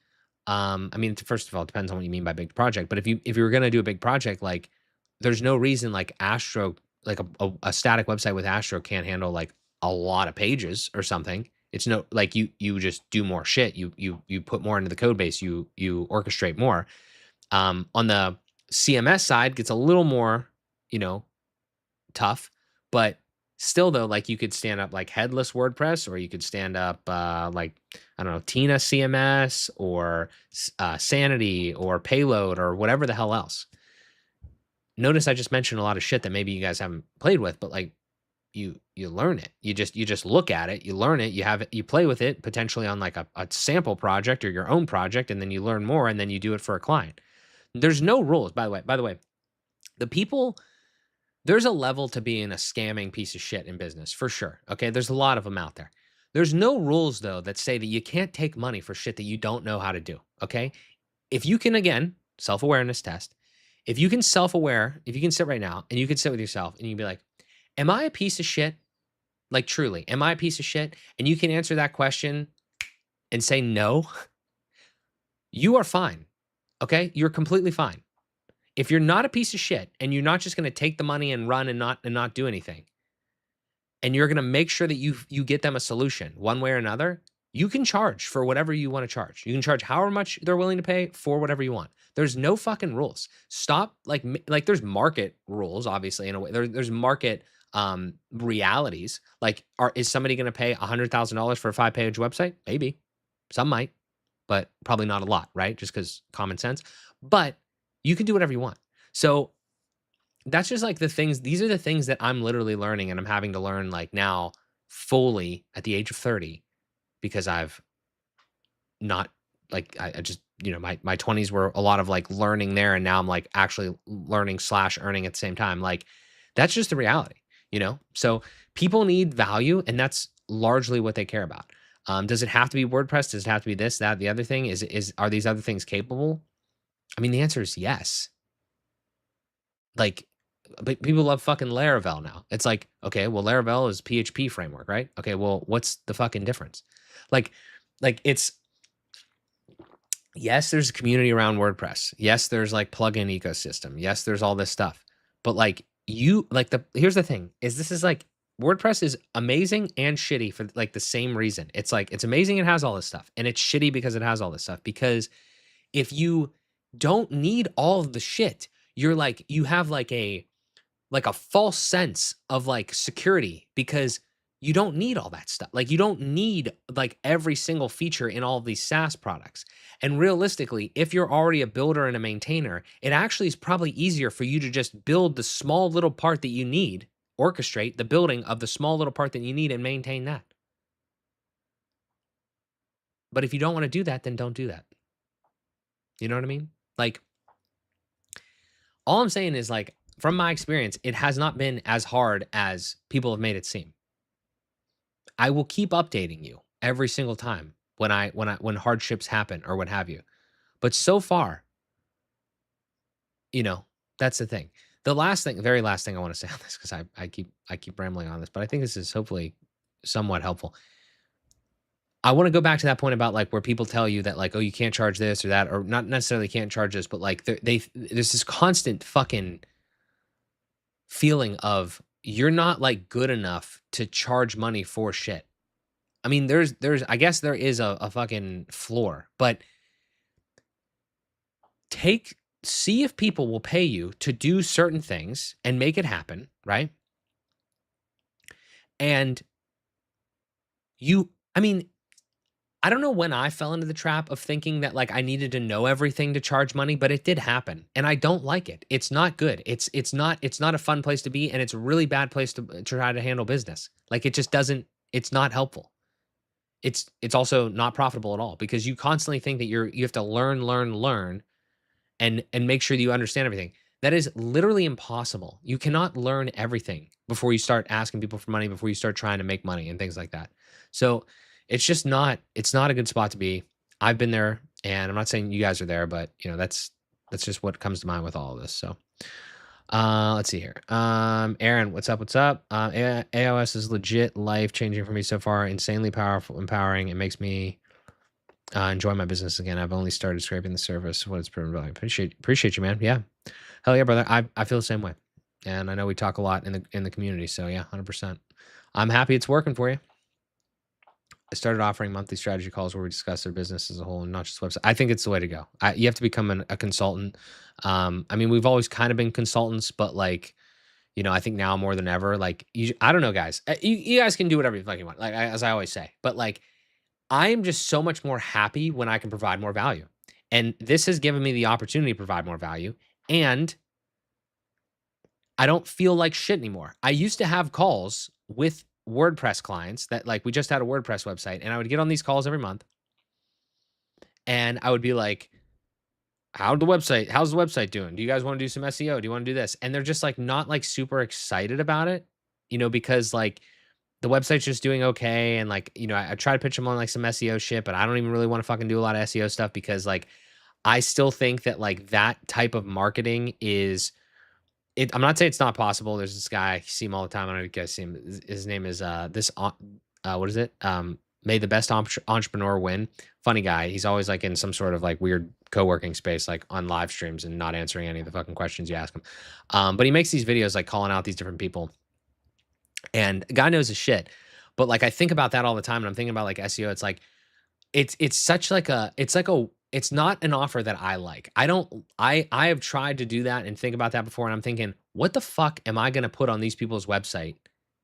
I mean, first of all, it depends on what you mean by big project. But if you were going to do a big project, like there's no reason like Astro, like a static website with Astro can't handle like a lot of pages or something. It's no like you just do more shit. You put more into the code base. You orchestrate more. On the CMS side, gets a little more, tough, but still though, like you could stand up like headless WordPress, or you could stand up like I don't know, Tina CMS or Sanity or Payload or whatever the hell else. Notice I just mentioned a lot of shit that maybe you guys haven't played with, but like you learn it. You just look at it, you learn it, you play with it potentially on like a sample project or your own project, and then you learn more, and then you do it for a client. There's no rules, by the way. The people There's a level to being a scamming piece of shit in business, for sure. Okay, there's a lot of them out there. There's no rules though that say that you can't take money for shit that you don't know how to do. Okay, if you can, again, self-awareness test. If you can if you can sit right now and you can sit with yourself and you can be like, "Am I a piece of shit? Like truly, am I a piece of shit?" And you can answer that question and say no. You are fine. Okay, you're completely fine. If you're not a piece of shit and you're not just going to take the money and run and not do anything, and you're going to make sure that you get them a solution one way or another, you can charge for whatever you want to charge. You can charge however much they're willing to pay for whatever you want. There's no fucking rules. Stop like there's market rules, obviously, in a way. There's market realities. Like, is somebody going to pay $100,000 for a 5-page website? Maybe. Some might, but probably not a lot, right? Just because common sense. But you can do whatever you want. So that's just like the things. These are the things that I'm literally learning, and I'm having to learn like now fully at the age of 30, because I've not like I just my 20s were a lot of like learning there, and now I'm like actually learning / earning at the same time. Like that's just the reality. So people need value, and that's largely what they care about. Does it have to be WordPress? Does it have to be this, that, the other thing? Are these other things capable? I mean, the answer is yes. Like, but people love fucking Laravel now. It's like, okay, well, Laravel is PHP framework, right? Okay, well, what's the fucking difference? Like it's, yes, there's a community around WordPress. Yes, there's like plugin ecosystem. Yes, there's all this stuff. But like you like here's the thing is this is like WordPress is amazing and shitty for like the same reason. It's like it's amazing it has all this stuff and it's shitty because it has all this stuff because if you don't need all of the shit, you're like you have like a false sense of like security because you don't need all that stuff. Like you don't need like every single feature in all of these SaaS products. And realistically, if you're already a builder and a maintainer, it actually is probably easier for you to just build the small little part that you need, orchestrate the building of the small little part that you need and maintain that. But if you don't want to do that, then don't do that. You know what I mean? Like all I'm saying is like from my experience, it has not been as hard as people have made it seem. I will keep updating you every single time when hardships happen or what have you. But so far, you know, that's the thing. The last thing, very last thing I want to say on this, because I keep rambling on this, but I think this is hopefully somewhat helpful. I want to go back to that point about like where people tell you that like, oh, you can't charge this or that, or not necessarily can't charge this, but like there's this constant fucking feeling of you're not like good enough to charge money for shit. I mean, there's I guess there is a fucking floor, but see if people will pay you to do certain things and make it happen, right? And I mean, I don't know when I fell into the trap of thinking that like I needed to know everything to charge money, but it did happen. And I don't like it. It's not good. It's not a fun place to be, and it's a really bad place to try to handle business. Like it just doesn't, it's not helpful. It's also not profitable at all because you constantly think that you have to learn and make sure that you understand everything. That is literally impossible. You cannot learn everything before you start asking people for money, before you start trying to make money and things like that. So it's just not a good spot to be. I've been there, and I'm not saying you guys are there, but you know, that's just what comes to mind with all of this. So let's see here. Aaron, what's up? AIOS is legit life changing for me so far. Insanely powerful, empowering. It makes me enjoy my business again. I've only started scraping the surface. What it's proven value. Appreciate you, man. Yeah, hell yeah, brother. I feel the same way, and I know we talk a lot in the community. So yeah, 100%. I'm happy it's working for you. I started offering monthly strategy calls where we discuss their business as a whole and not just website. I think it's the way to go. You have to become a consultant. I mean, we've always kind of been consultants, but like, you know, I think now more than ever, like, I don't know, guys. You guys can do whatever you fucking want, like as I always say. But like, I am just so much more happy when I can provide more value, and this has given me the opportunity to provide more value, and I don't feel like shit anymore. I used to have calls with WordPress clients that like we just had a WordPress website, and I would get on these calls every month, and I would be like, how's the website doing? Do you guys want to do some SEO? Do you want to do this? And they're just like not like super excited about it, you know, because like the website's just doing okay. And like, you know, I try to pitch them on like some SEO shit, but I don't even really want to fucking do a lot of SEO stuff because like I still think that like that type of marketing is it. I'm not saying it's not possible. There's this guy, I see him all the time. I don't know if you guys see him. His name is what is it? May the best entrepreneur win. Funny guy. He's always like in some sort of like weird co-working space, like on live streams and not answering any of the fucking questions you ask him. But he makes these videos like calling out these different people, and God knows his shit. But like I think about that all the time, and I'm thinking about like SEO. It's like it's such like it's not an offer that I like. I have tried to do that and think about that before, and I'm thinking, what the fuck am I gonna put on these people's website?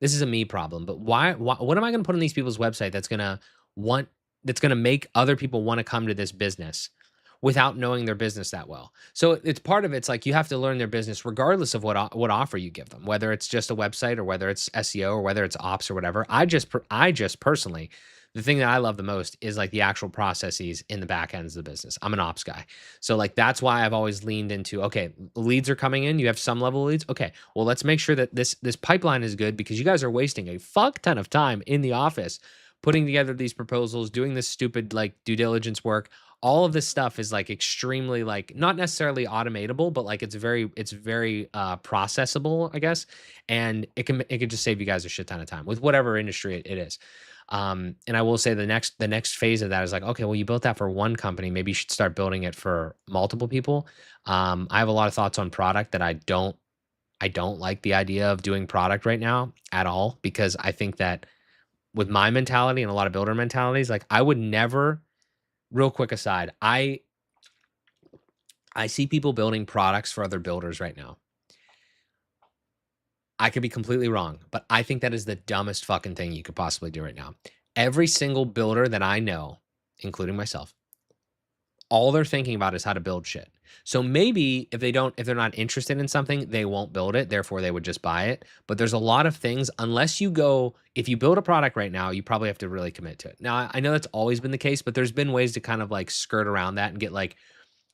This is a me problem, but why what am I gonna put on these people's website that's gonna make other people want to come to this business without knowing their business that well? So it's part of it's like you have to learn their business regardless of what offer you give them, whether it's just a website or whether it's SEO or whether it's ops or whatever. I just personally, the thing that I love the most is like the actual processes in the back ends of the business. I'm an ops guy. So like that's why I've always leaned into, okay, leads are coming in, you have some level of leads. Okay, well, let's make sure that this pipeline is good because you guys are wasting a fuck ton of time in the office putting together these proposals, doing this stupid like due diligence work. All of this stuff is like extremely like not necessarily automatable, but like it's very processable, I guess. And it can just save you guys a shit ton of time with whatever industry it is. And I will say the next phase of that is like, okay, well, you built that for one company. Maybe you should start building it for multiple people. I have a lot of thoughts on product that I don't I don't like the idea of doing product right now at all, because I think that with my mentality and a lot of builder mentalities, like I would never, real quick aside, I see people building products for other builders right now. I could be completely wrong, but I think that is the dumbest fucking thing you could possibly do right now. Every single builder that I know, including myself, all they're thinking about is how to build shit. So maybe if they're not interested in something, they won't build it. Therefore, they would just buy it. But there's a lot of things, if you build a product right now, you probably have to really commit to it. Now, I know that's always been the case, but there's been ways to kind of like skirt around that and get like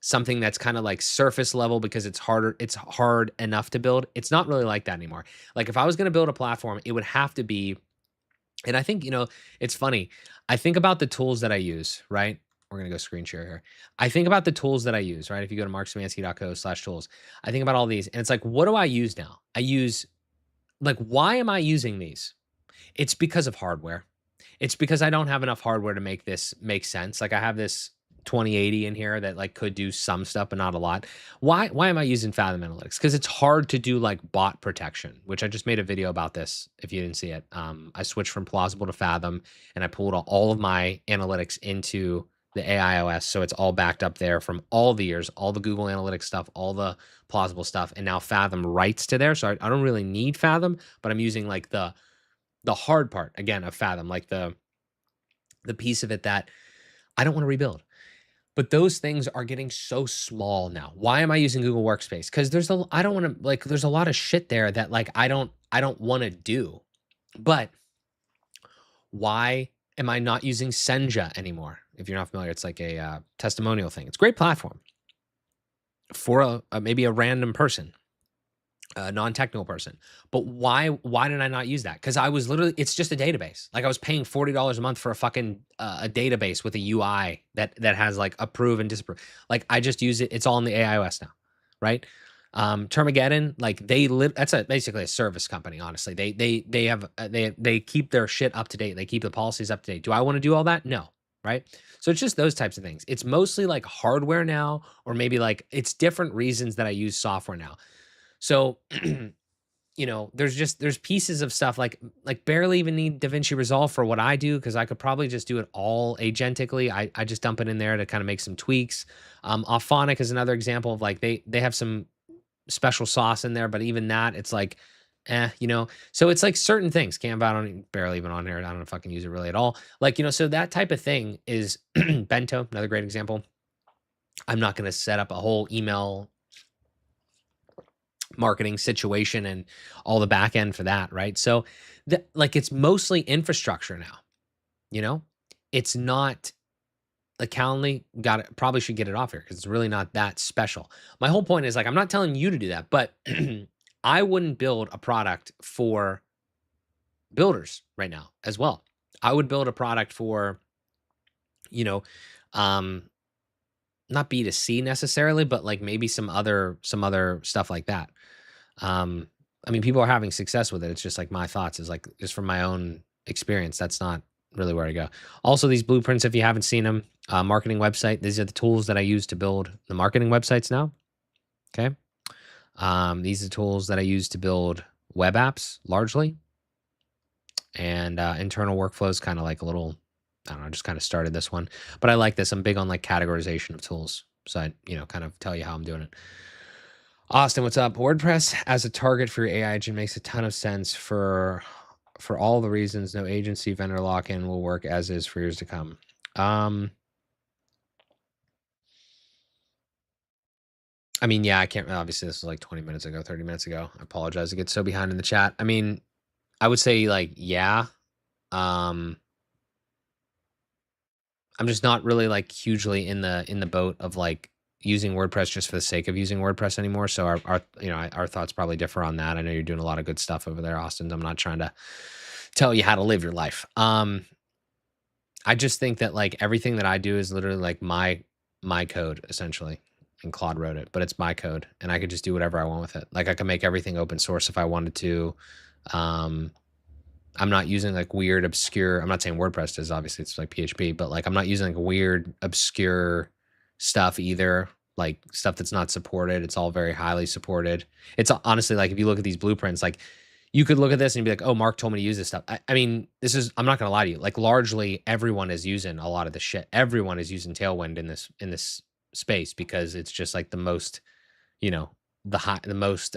something that's kind of like surface level because it's hard enough to build. It's not really like that anymore. Like if I was going to build a platform, it would have to be, and I think, it's funny. I think about the tools that I use, right? We're going to go screen share here. I think about the tools that I use, right? If you go to marksmansky.co/tools, I think about all these and it's like, what do I use now? Why am I using these? It's because of hardware. It's because I don't have enough hardware to make this make sense. Like I have this 2080 in here that like could do some stuff, but not a lot. Why am I using Fathom Analytics? Because it's hard to do like bot protection, which I just made a video about this if you didn't see it. I switched from Plausible to Fathom and I pulled all of my analytics into the AIOS. So it's all backed up there from all the years, all the Google Analytics stuff, all the Plausible stuff. And now Fathom writes to there. So I don't really need Fathom, but I'm using like the hard part again of Fathom, like the piece of it that I don't want to rebuild. But those things are getting so small now. Why am I using Google Workspace? Because there's a lot of shit there that like I don't want to do. But why am I not using Senja anymore? If you're not familiar, it's like a testimonial thing. It's a great platform for maybe a random person, a non-technical person. But why did I not use that? Because I was literally, it's just a database. Like I was paying $40 a month for a fucking a database with a UI that has like approve and disapprove. Like I just use it. It's all in the AIOS now, right? Termageddon, like that's basically a service company. Honestly, they keep their shit up to date. They keep the policies up to date. Do I want to do all that? No, right? So it's just those types of things. It's mostly like hardware now, or maybe like it's different reasons that I use software now. So, there's pieces of stuff like barely even need DaVinci Resolve for what I do, because I could probably just do it all agentically. I just dump it in there to kind of make some tweaks. Auphonic is another example of like they have some special sauce in there, but even that, it's like, So it's like certain things. Canva, I don't barely even on here. I don't know if I can use it really at all. Like, so that type of thing is Bento, another great example. I'm not going to set up a whole email marketing situation and all the back end for that, right? So it's mostly infrastructure now, it's not like Calendly probably should get it off here because it's really not that special. My whole point is like, I'm not telling you to do that, but I wouldn't build a product for builders right now as well. I would build a product for, not B2C necessarily, but like maybe some other stuff like that. I mean, people are having success with it. It's just like my thoughts is like, just from my own experience, that's not really where to go. Also, these blueprints, if you haven't seen them, marketing website, these are the tools that I use to build the marketing websites now. Okay. These are tools that I use to build web apps largely, and internal workflows, kind of like a little, I don't know, just kind of started this one, but I like this. I'm big on like categorization of tools. So I, kind of tell you how I'm doing it. Austin, what's up? WordPress as a target for your AI agent makes a ton of sense for all the reasons. No agency vendor lock-in will work as is for years to come. I mean, yeah, I can't, obviously this was like 20 minutes ago, 30 minutes ago. I apologize. I get so behind in the chat. I mean, I would say like, yeah. I'm just not really like hugely in the boat of like using WordPress just for the sake of using WordPress anymore. So our thoughts probably differ on that. I know you're doing a lot of good stuff over there, Austin. I'm not trying to tell you how to live your life. I just think that like everything that I do is literally like my code essentially, and Claude wrote it, but it's my code and I could just do whatever I want with it. Like I can make everything open source if I wanted to. I'm not using like weird, obscure, I'm not saying WordPress does, obviously it's like PHP, but like I'm not using like weird, obscure stuff either. like stuff that's not supported. It's all very highly supported. It's honestly like if you look at these blueprints, like you could look at this and be like, oh, Mark told me to use this stuff. I mean, this is, I'm not gonna lie to you, like largely everyone is using a lot of the shit. Everyone is using Tailwind in this space because it's just like the most, you know, the most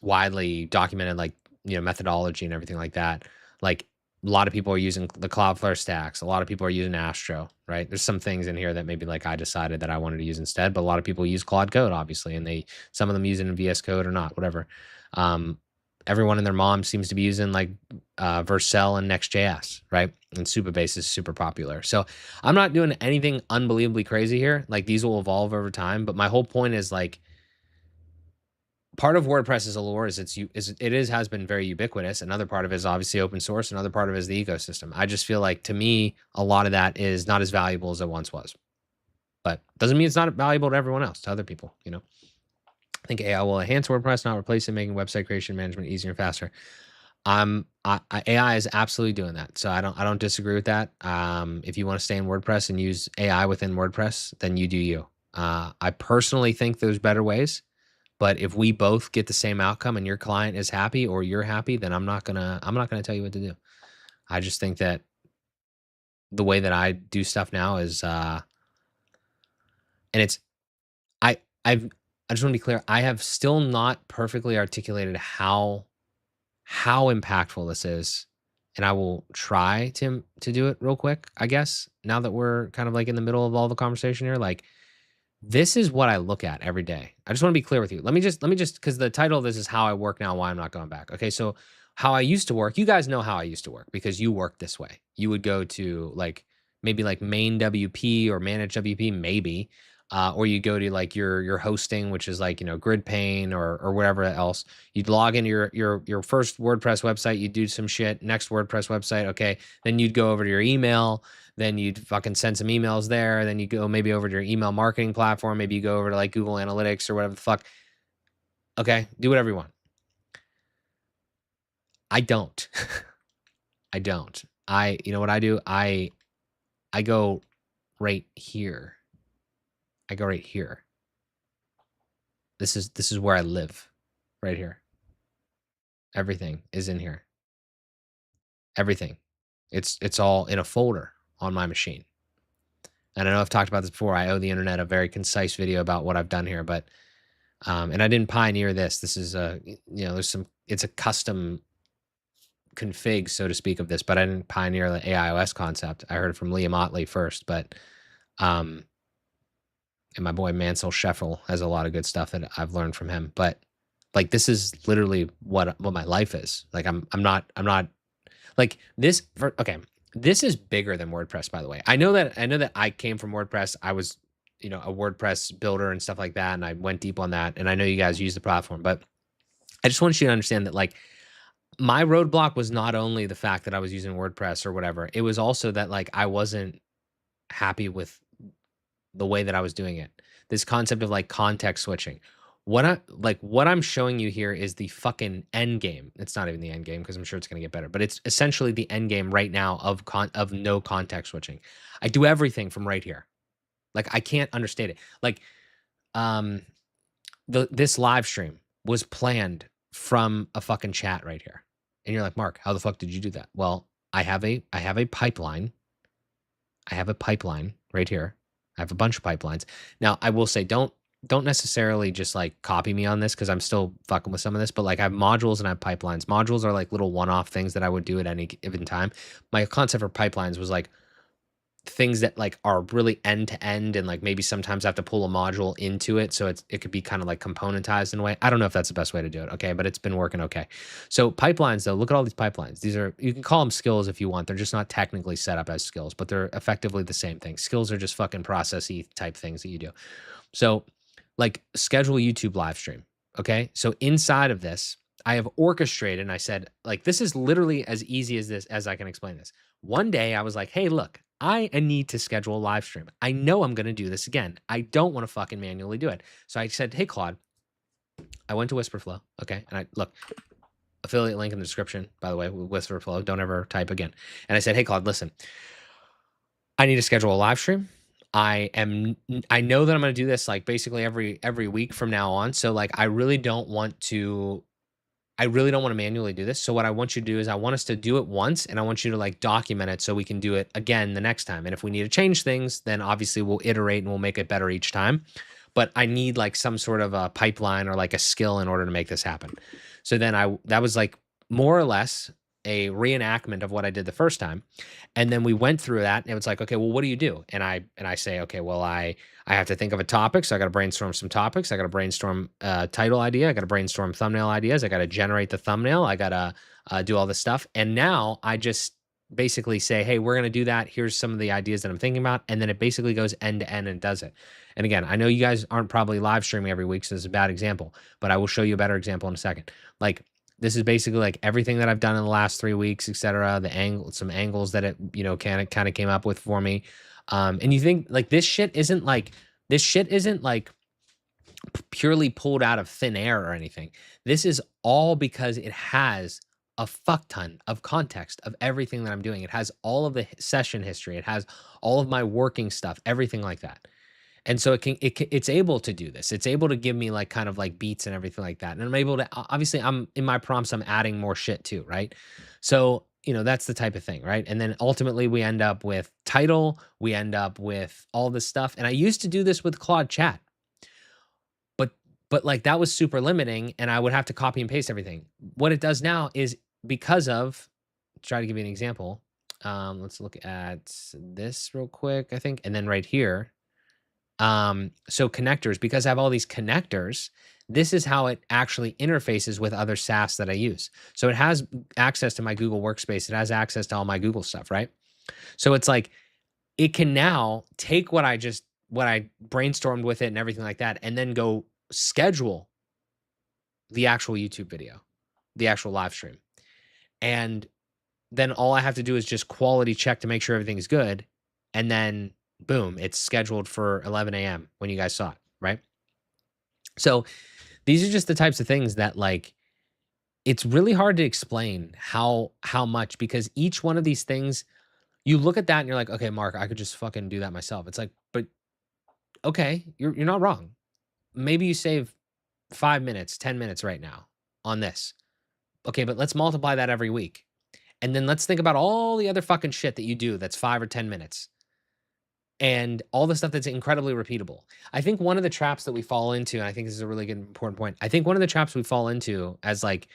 widely documented, like, you know, methodology and everything like that. Like a lot of people are using the Cloudflare stacks. A lot of people are using Astro, right? There's some things in here that maybe like I decided that I wanted to use instead, but a lot of people use Claude Code, obviously, and some of them use it in VS Code or not, whatever. Everyone and their mom seems to be using like Vercel and Next.js, right? And Supabase is super popular. So I'm not doing anything unbelievably crazy here. Like these will evolve over time, but my whole point is like, part of WordPress's allure is has been very ubiquitous. Another part of it is obviously open source. Another part of it is the ecosystem. I just feel like, to me, a lot of that is not as valuable as it once was. But doesn't mean it's not valuable to everyone else, to other people, you know. I think AI will enhance WordPress, not replace it, making website creation management easier and faster. AI is absolutely doing that. So I don't disagree with that. If you want to stay in WordPress and use AI within WordPress, then you do you. I personally think there's better ways. But if we both get the same outcome and your client is happy or you're happy, then I'm not gonna tell you what to do. I just think that the way that I do stuff now is and it's I just want to be clear, I have still not perfectly articulated how impactful this is. And I will try to do it real quick, I guess, now that we're kind of like in the middle of all the conversation here. Like, this is what I look at every day. I just want to be clear with you. Let me just, because the title of this is How I Work Now, Why I'm Not Going Back. Okay, so how I used to work, you guys know how I used to work because you work this way. You would go to like maybe like main WP or manage WP, maybe, or you go to like your hosting, which is like, you know, GridPane or whatever else. You'd log into your first WordPress website, you'd do some shit. Next WordPress website, okay, then you'd go over to your email. Then you'd fucking send some emails there. Then you go maybe over to your email marketing platform. Maybe you go over to like Google Analytics or whatever the fuck. Okay, do whatever you want. I don't. I don't. You know what I do? I go right here. I go right here. This is where I live. Right here. Everything is in here. Everything. It's all in a folder on my machine. And I know I've talked about this before. I owe the internet a very concise video about what I've done here, but and I didn't pioneer this. This is it's a custom config, so to speak, of this, but I didn't pioneer the AIOS concept. I heard it from Liam Otley first, but and my boy Mansell Scheffel has a lot of good stuff that I've learned from him. But like, this is literally what my life is. Like, I'm not like this. Okay, this is bigger than WordPress, by the way. I know that I came from WordPress. I was, you know, a WordPress builder and stuff like that, and I went deep on that. And I know you guys use the platform, but I just want you to understand that, like, my roadblock was not only the fact that I was using WordPress or whatever. It was also that, like, I wasn't happy with the way that I was doing it. This concept of like context switching. What I'm showing you here is the fucking end game. It's not even the end game because I'm sure it's going to get better, but it's essentially the end game right now of no context switching. I do everything from right here. Like, I can't understate it. Like, this live stream was planned from a fucking chat right here. And you're like, Mark, how the fuck did you do that? Well, I have a pipeline. I have a pipeline right here. I have a bunch of pipelines. Now, I will say, don't necessarily just like copy me on this because I'm still fucking with some of this, but like, I have modules and I have pipelines. Modules are like little one-off things that I would do at any given time. My concept for pipelines was like things that like are really end to end, and like maybe sometimes I have to pull a module into it, so it could be kind of like componentized in a way. I don't know if that's the best way to do it, okay, but it's been working okay. So pipelines, though, look at all these pipelines. These are, you can call them skills if you want. They're just not technically set up as skills, but they're effectively the same thing. Skills are just fucking processy type things that you do. So like, schedule YouTube live stream, okay? So inside of this, I have orchestrated, and I said, like, this is literally as easy as I can explain this. One day I was like, hey, look, I need to schedule a live stream. I know I'm going to do this again. I don't want to fucking manually do it. So I said, hey, Claude, I went to Whisperflow, okay? And look, affiliate link in the description, by the way, with Whisperflow. Don't ever type again. And I said, hey, Claude, listen, I need to schedule a live stream. I know that I'm going to do this like basically every week from now on. So like I really don't want to manually do this. So what I want you to do is I want us to do it once, and I want you to like document it so we can do it again the next time. And if we need to change things, then obviously we'll iterate and we'll make it better each time. But I need like some sort of a pipeline or like a skill in order to make this happen. So then that was like more or less a reenactment of what I did the first time. And then we went through that, and it was like, okay, well, what do you do? And I say, okay, well, I have to think of a topic. So I got to brainstorm some topics. I got to brainstorm a title idea. I got to brainstorm thumbnail ideas. I got to generate the thumbnail. I got to do all this stuff. And now I just basically say, hey, we're going to do that. Here's some of the ideas that I'm thinking about. And then it basically goes end to end and does it. And again, I know you guys aren't probably live streaming every week, so this is a bad example, but I will show you a better example in a second. Like, this is basically like everything that I've done in the last 3 weeks, etc. Some angles that it, kind of came up with for me. And you think like this shit isn't like purely pulled out of thin air or anything. This is all because it has a fuck ton of context of everything that I'm doing. It has all of the session history. It has all of my working stuff, everything like that. And so it's able to do this. It's able to give me like kind of like beats and everything like that. And I'm able to, obviously I'm in my prompts, I'm adding more shit too, right? So, that's the type of thing, right? And then ultimately we end up with title, we end up with all this stuff. And I used to do this with Claude Chat, but like that was super limiting, and I would have to copy and paste everything. What it does now is because of, try to give you an example. Let's look at this real quick, I think. And then right here, so connectors, because I have all these connectors, this is how it actually interfaces with other SaaS that I use. So it has access to my Google Workspace. It has access to all my Google stuff, right? So it's like, it can now take what I brainstormed with it and everything like that, and then go schedule the actual YouTube video, the actual live stream. And then all I have to do is just quality check to make sure everything's good. And then boom, it's scheduled for 11 a.m. when you guys saw it, right? So these are just the types of things that like, it's really hard to explain how much, because each one of these things, you look at that and you're like, okay, Mark, I could just fucking do that myself. It's like, but okay, you're not wrong. Maybe you save 5 minutes, 10 minutes right now on this. Okay, but let's multiply that every week. And then let's think about all the other fucking shit that you do that's 5 or 10 minutes. And all the stuff that's incredibly repeatable. I think one of the traps that we fall into, and I think this is a really good, important point. I think one of the traps we fall into as like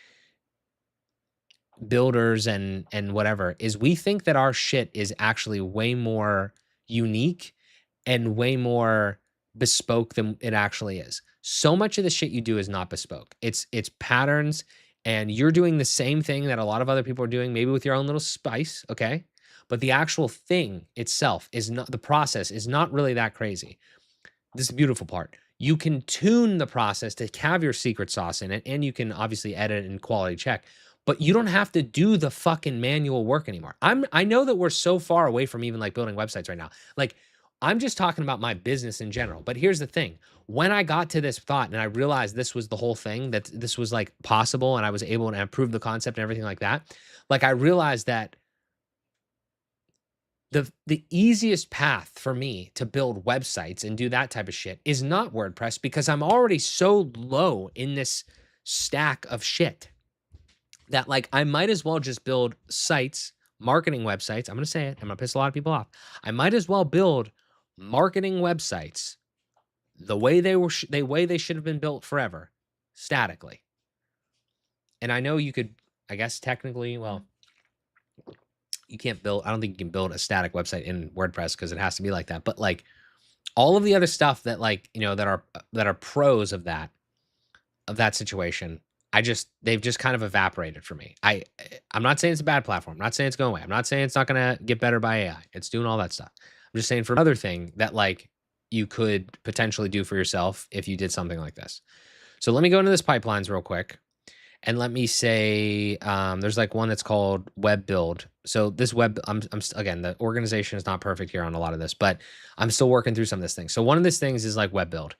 builders and whatever is we think that our shit is actually way more unique and way more bespoke than it actually is. So much of the shit you do is not bespoke. It's patterns, and you're doing the same thing that a lot of other people are doing, maybe with your own little spice, okay? But the actual thing itself is not, the process is not really that crazy. This is the beautiful part. You can tune the process to have your secret sauce in it, and you can obviously edit and quality check, but you don't have to do the fucking manual work anymore. I know that we're so far away from even like building websites right now. Like, I'm just talking about my business in general. But here's the thing. When I got to this thought and I realized this was the whole thing, that this was like possible, and I was able to improve the concept and everything like that, like I realized that the easiest path for me to build websites and do that type of shit is not WordPress, because I'm already so low in this stack of shit that like I might as well just build sites, marketing websites. I'm going to say it. I'm going to piss a lot of people off. I might as well build marketing websites the way they were, the way they should have been built forever, statically. And I know you could, I guess technically, well, you can't build, I don't think you can build a static website in WordPress because it has to be like that. But like all of the other stuff that like, that are pros of that situation, they've just kind of evaporated for me. I'm not saying it's a bad platform. I'm not saying it's going away. I'm not saying it's not going to get better by AI. It's doing all that stuff. I'm just saying for another thing that like you could potentially do for yourself if you did something like this. So let me go into this pipelines real quick. And let me say, there's like one that's called web build. So this web, again, the organization is not perfect here on a lot of this, but I'm still working through some of this thing. So one of these things is like web build.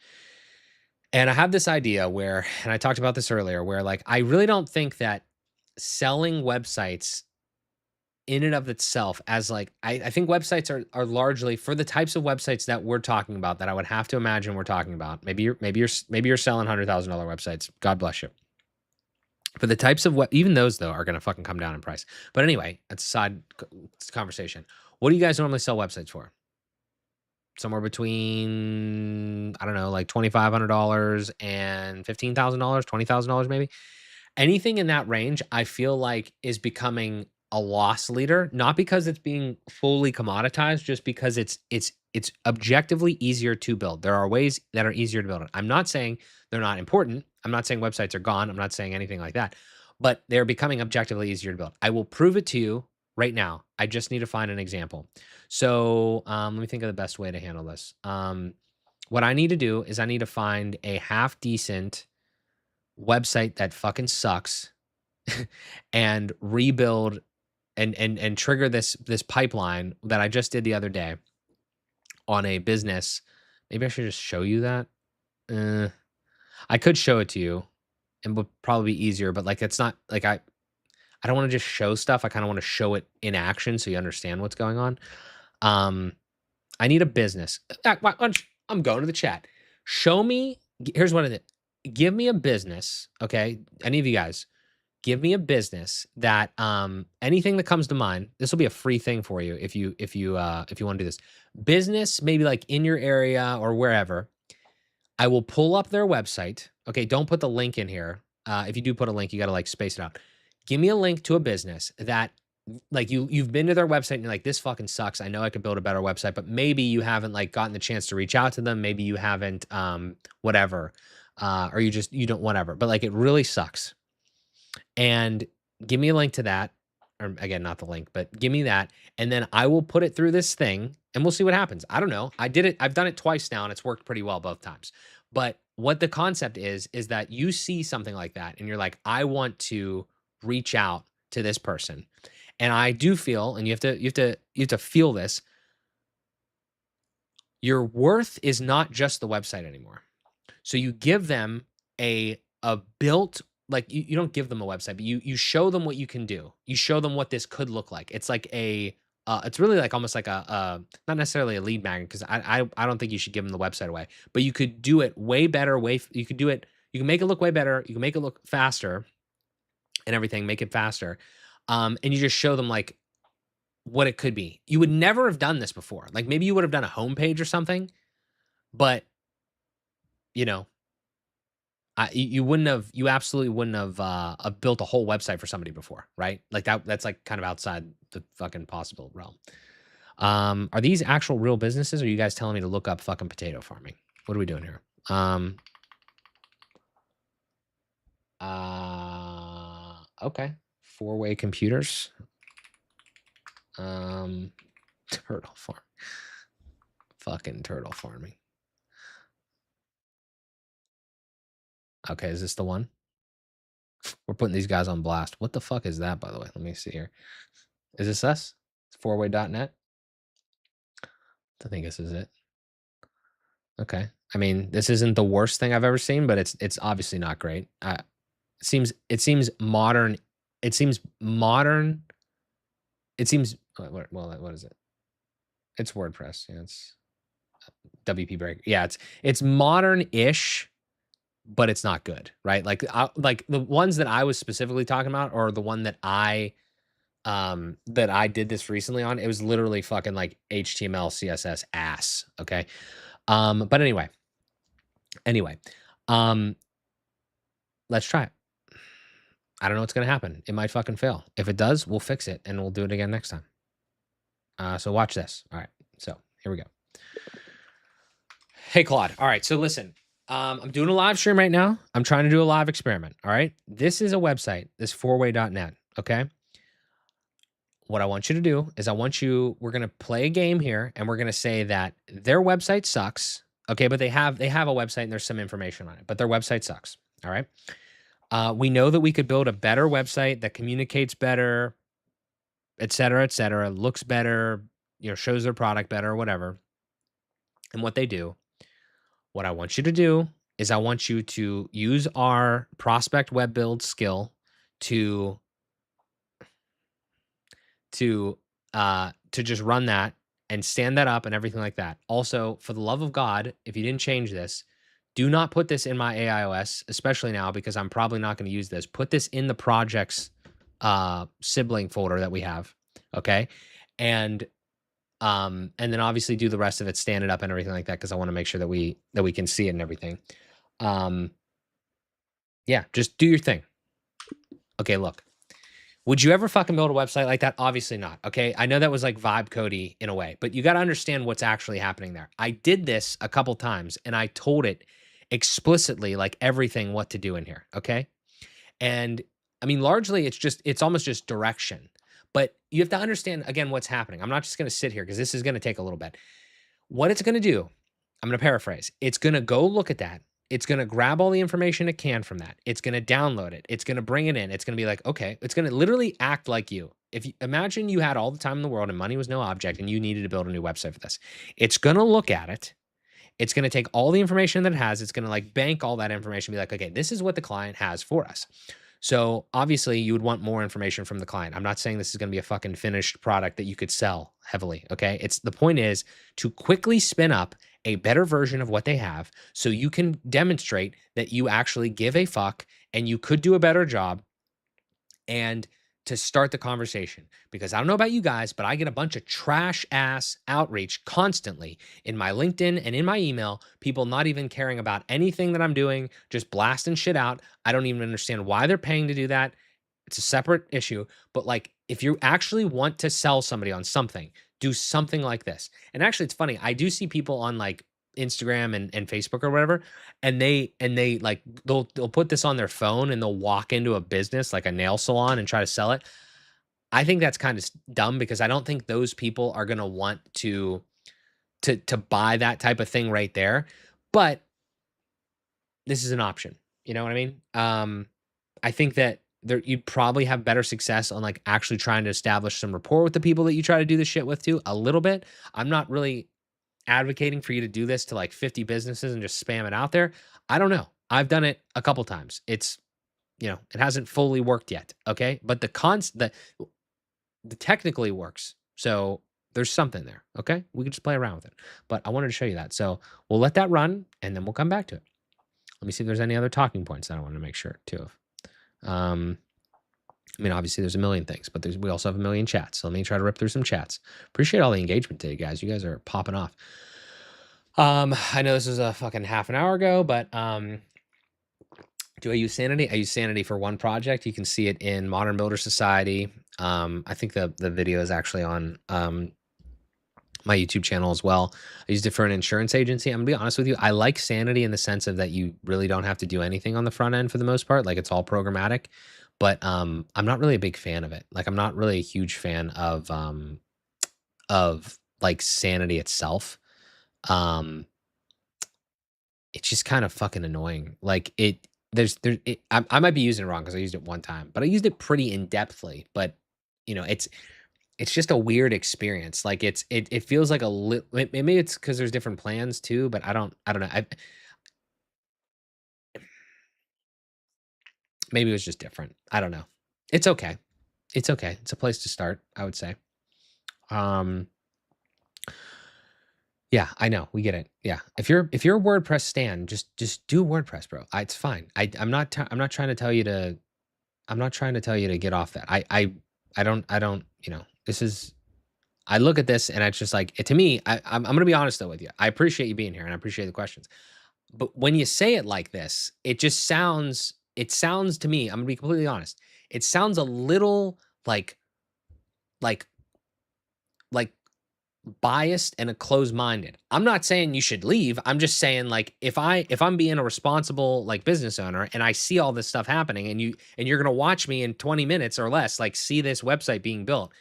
And I have this idea where, and I talked about this earlier, where like, I really don't think that selling websites in and of itself as like I think websites are largely for the types of websites that we're talking about that I would have to imagine we're talking about. Maybe you're selling $100,000 websites. God bless you. For the types of even those though are gonna fucking come down in price. But anyway, that's a side conversation. What do you guys normally sell websites for? Somewhere between, I don't know, like $2,500 and $15,000, $20,000 maybe. Anything in that range, I feel like is becoming a loss leader, not because it's being fully commoditized, just because it's objectively easier to build. There are ways that are easier to build it. I'm not saying they're not important. I'm not saying websites are gone. I'm not saying anything like that, but they're becoming objectively easier to build. I will prove it to you right now. I just need to find an example. So let me think of the best way to handle this. What I need to do is I need to find a half decent website that fucking sucks and rebuild and trigger this pipeline that I just did the other day on a business. Maybe I should just show you that. I could show it to you and would probably be easier, but like it's not like I don't want to just show stuff. I kind of want to show it in action so you understand what's going on. I need a business. I'm going to the chat. Show me. Here's what it is. Give me a business. Okay. Any of you guys, give me a business that anything that comes to mind. This will be a free thing for you if you want to do this. Business, maybe like in your area or wherever. I will pull up their website. Okay, don't put the link in here. If you do put a link, you got to like space it out. Give me a link to a business that like you've been to their website and you're like, this fucking sucks. I know I could build a better website, but maybe you haven't like gotten the chance to reach out to them. Maybe you haven't whatever. Or you don't whatever. But like it really sucks. And give me a link to that. Or again, not the link, but give me that. And then I will put it through this thing and we'll see what happens. I don't know. I did it. I've done it twice now and it's worked pretty well both times. But what the concept is that you see something like that and you're like, I want to reach out to this person. And I do feel, and you have to feel this, your worth is not just the website anymore. So you give them a built, like you don't give them a website, but you show them what you can do. You show them what this could look like. It's like it's really like almost like a not necessarily a lead magnet because I don't think you should give them the website away, but you could do it way better. You could do it. You can make it look way better. You can make it look faster, and everything. Make it faster, and you just show them like what it could be. You would never have done this before. Like maybe you would have done a homepage or something, but you know, you absolutely wouldn't have built a whole website for somebody before, right? Like that's like kind of outside the fucking possible realm. Are these actual real businesses or are you guys telling me to look up fucking potato farming? What are we doing here? Okay. 4-way computers. Turtle farm. Fucking turtle farming. Okay, is this the one? We're putting these guys on blast. What the fuck is that, by the way? Let me see here. Is this us? It's 4way.net? I think this is it. Okay. I mean, this isn't the worst thing I've ever seen, but it's obviously not great. It seems modern. It seems modern. It seems well. What is it? It's WordPress. Yeah, it's WP Break. Yeah, it's modern-ish, but it's not good, right? Like the ones that I was specifically talking about, or the one that I did this recently on. It was literally fucking like HTML, CSS ass. Okay. But anyway, let's try it. I don't know what's gonna happen. It might fucking fail. If it does, we'll fix it and we'll do it again next time. So watch this. All right. So here we go. Hey, Claude. All right. So listen, I'm doing a live stream right now. I'm trying to do a live experiment. All right. This is a website, this 4way.net. Okay. What I want you to do is we're going to play a game here and we're going to say that their website sucks. Okay. But they have a website and there's some information on it, but their website sucks. All right. We know that we could build a better website that communicates better, et cetera, looks better, shows their product better, whatever. And what I want you to do is I want you to use our prospect web build skill to to just run that and stand that up and everything like that. Also, for the love of God, if you didn't change this, do not put this in my AIOS, especially now because I'm probably not going to use this. Put this in the projects sibling folder that we have, okay? And then obviously do the rest of it, stand it up and everything like that, because I want to make sure that we can see it and everything. Yeah, just do your thing. Okay, look. Would you ever fucking build a website like that? Obviously not. Okay. I know that was like vibe codey in a way, but you got to understand what's actually happening there. I did this a couple times and I told it explicitly, like everything, what to do in here. Okay. And I mean, largely it's almost just direction, but you have to understand again what's happening. I'm not just going to sit here because this is going to take a little bit. What it's going to do, I'm going to paraphrase. It's going to go look at that. It's going to grab all the information it can from that. It's going to download it. It's going to bring it in. It's going to be like, okay, it's going to literally act like you. If you imagine you had all the time in the world and money was no object and you needed to build a new website for this, it's going to look at it. It's going to take all the information that it has. It's going to like bank all that information, be like, okay, this is what the client has for us. So obviously you would want more information from the client. I'm not saying this is going to be a fucking finished product that you could sell heavily. Okay. The point is to quickly spin up a better version of what they have so you can demonstrate that you actually give a fuck and you could do a better job, and to start the conversation. Because I don't know about you guys, but I get a bunch of trash ass outreach constantly in my LinkedIn and in my email, people not even caring about anything that I'm doing, just blasting shit out. I don't even understand why they're paying to do that. It's a separate issue, but like if you actually want to sell somebody on something, do something like this. And actually it's funny, I do see people on like Instagram and Facebook or whatever, and they like they'll put this on their phone and they'll walk into a business like a nail salon and try to sell it. I think that's kind of dumb because I don't think those people are going to want to buy that type of thing right there. But this is an option. You know what I mean? I think that you'd probably have better success on like actually trying to establish some rapport with the people that you try to do this shit with too, a little bit. I'm not really advocating for you to do this to like 50 businesses and just spam it out there. I don't know. I've done it a couple times. It's, it hasn't fully worked yet. Okay. But the technically works. So there's something there. Okay. We can just play around with it, but I wanted to show you that. So we'll let that run and then we'll come back to it. Let me see if there's any other talking points that I want to make sure too of. I mean, obviously there's a million things, but we also have a million chats. So let me try to rip through some chats. Appreciate all the engagement today, guys. You guys are popping off. I know this was a fucking half an hour ago, but do I use Sanity? I use Sanity for one project. You can see it in Modern Builder Society. I think the video is actually on my YouTube channel as well. I used it for an insurance agency. I'm gonna be honest with you. I like Sanity in the sense of that you really don't have to do anything on the front end for the most part. Like it's all programmatic. But I'm not really a big fan of it. Like I'm not really a huge fan of like Sanity itself. It's just kind of fucking annoying. Like I might be using it wrong because I used it one time, but I used it pretty in-depthly. But it's just a weird experience. Like it feels like maybe it's because there's different plans too, but I don't know. Maybe it was just different. I don't know. It's okay. It's okay. It's a place to start, I would say. Yeah, I know. We get it. Yeah. If you're a WordPress stan, just do WordPress, bro. It's fine. I'm not trying to tell you to get off that. I don't, this is, I look at this and it's just like, to me, I'm going to be honest though with you. I appreciate you being here and I appreciate the questions. But when you say it like this, it sounds to me, I'm gonna be completely honest. It sounds a little like biased and a closed-minded. I'm not saying you should leave. I'm just saying like if I'm being a responsible like business owner and I see all this stuff happening and you're gonna watch me in 20 minutes or less, like see this website being built,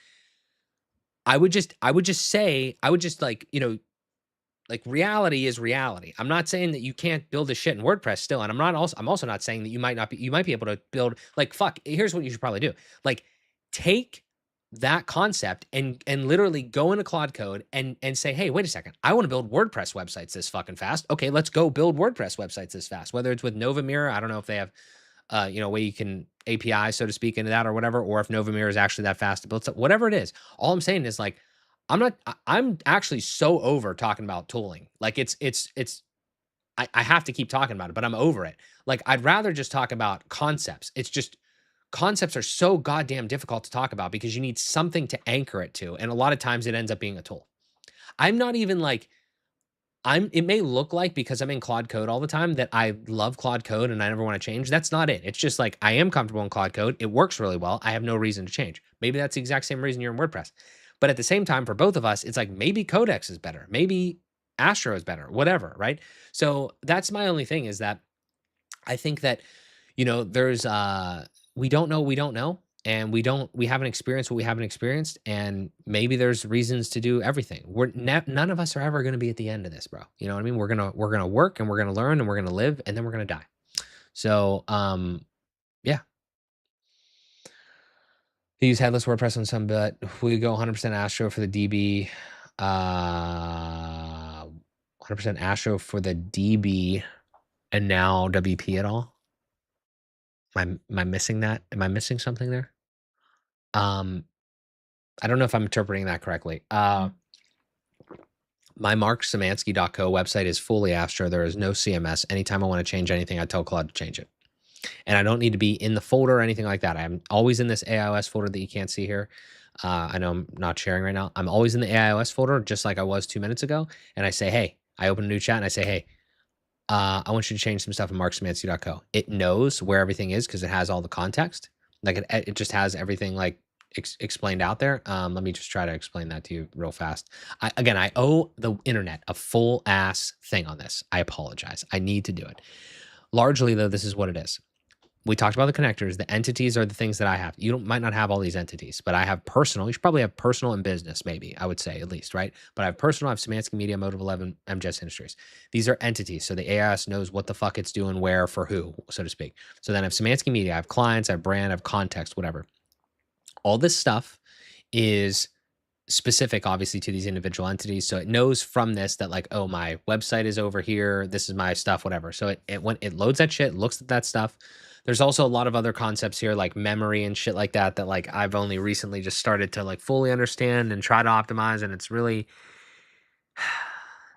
I would just like, like reality is reality. I'm not saying that you can't build this shit in WordPress still. And I'm also not saying that you might be able to build like, fuck, here's what you should probably do. Like take that concept and literally go into Claude Code and say, hey, wait a second. I want to build WordPress websites this fucking fast. Okay, let's go build WordPress websites this fast. Whether it's with Nova Mirror, I don't know if they have you know, way you can API, so to speak, into that or whatever, or if Novamir is actually that fast to build stuff, whatever it is. All I'm saying is like, I'm actually so over talking about tooling. Like I have to keep talking about it, but I'm over it. Like I'd rather just talk about concepts. It's just concepts are so goddamn difficult to talk about because you need something to anchor it to. And a lot of times it ends up being a tool. I'm not even like, it may look like because I'm in Claude Code all the time that I love Claude Code and I never want to change. That's not it. It's just like I am comfortable in Claude Code. It works really well. I have no reason to change. Maybe that's the exact same reason you're in WordPress. But at the same time, for both of us, it's like maybe Codex is better. Maybe Astro is better, whatever, right? So that's my only thing is that I think that, you know, there's we don't know, we don't know. And we haven't experienced what we haven't experienced. And maybe there's reasons to do everything. None of us are ever going to be at the end of this, bro. You know what I mean? We're gonna work and we're gonna learn and we're gonna live and then we're gonna die. So yeah. We use headless WordPress on some, but we go 100% Astro for the DB. 100% Astro for the DB and now WP at all. Am I missing that? Am I missing something there? I don't know if I'm interpreting that correctly. My marksemansky.co website is fully Astro. There is no CMS. Anytime I want to change anything, I tell Claude to change it. And I don't need to be in the folder or anything like that. I'm always in this AIOS folder that you can't see here. I know I'm not sharing right now. I'm always in the AIOS folder, just like I was 2 minutes ago. And I say, hey, I open a new chat and I say, hey, I want you to change some stuff in marksemansky.co. It knows where everything is because it has all the context. Like it just has everything like explained out there. Let me just try to explain that to you real fast. Again, I owe the internet a full ass thing on this. I apologize. I need to do it. Largely though, this is what it is. We talked about the connectors. The entities are the things that I have. You might not have all these entities, but I have personal. You should probably have personal and business, maybe, I would say at least, right? But I have personal, I have Szymanski Media, Motive 11, MJS Industries. These are entities. So the AIOS knows what the fuck it's doing, where, for who, so to speak. So then I have Szymanski Media, I have clients, I have brand, I have context, whatever. All this stuff is specific, obviously, to these individual entities. So it knows from this that like, oh, my website is over here. This is my stuff, whatever. So when it loads that shit, looks at that stuff. There's also a lot of other concepts here like memory and shit like that, that like I've only recently just started to like fully understand and try to optimize. And it's really,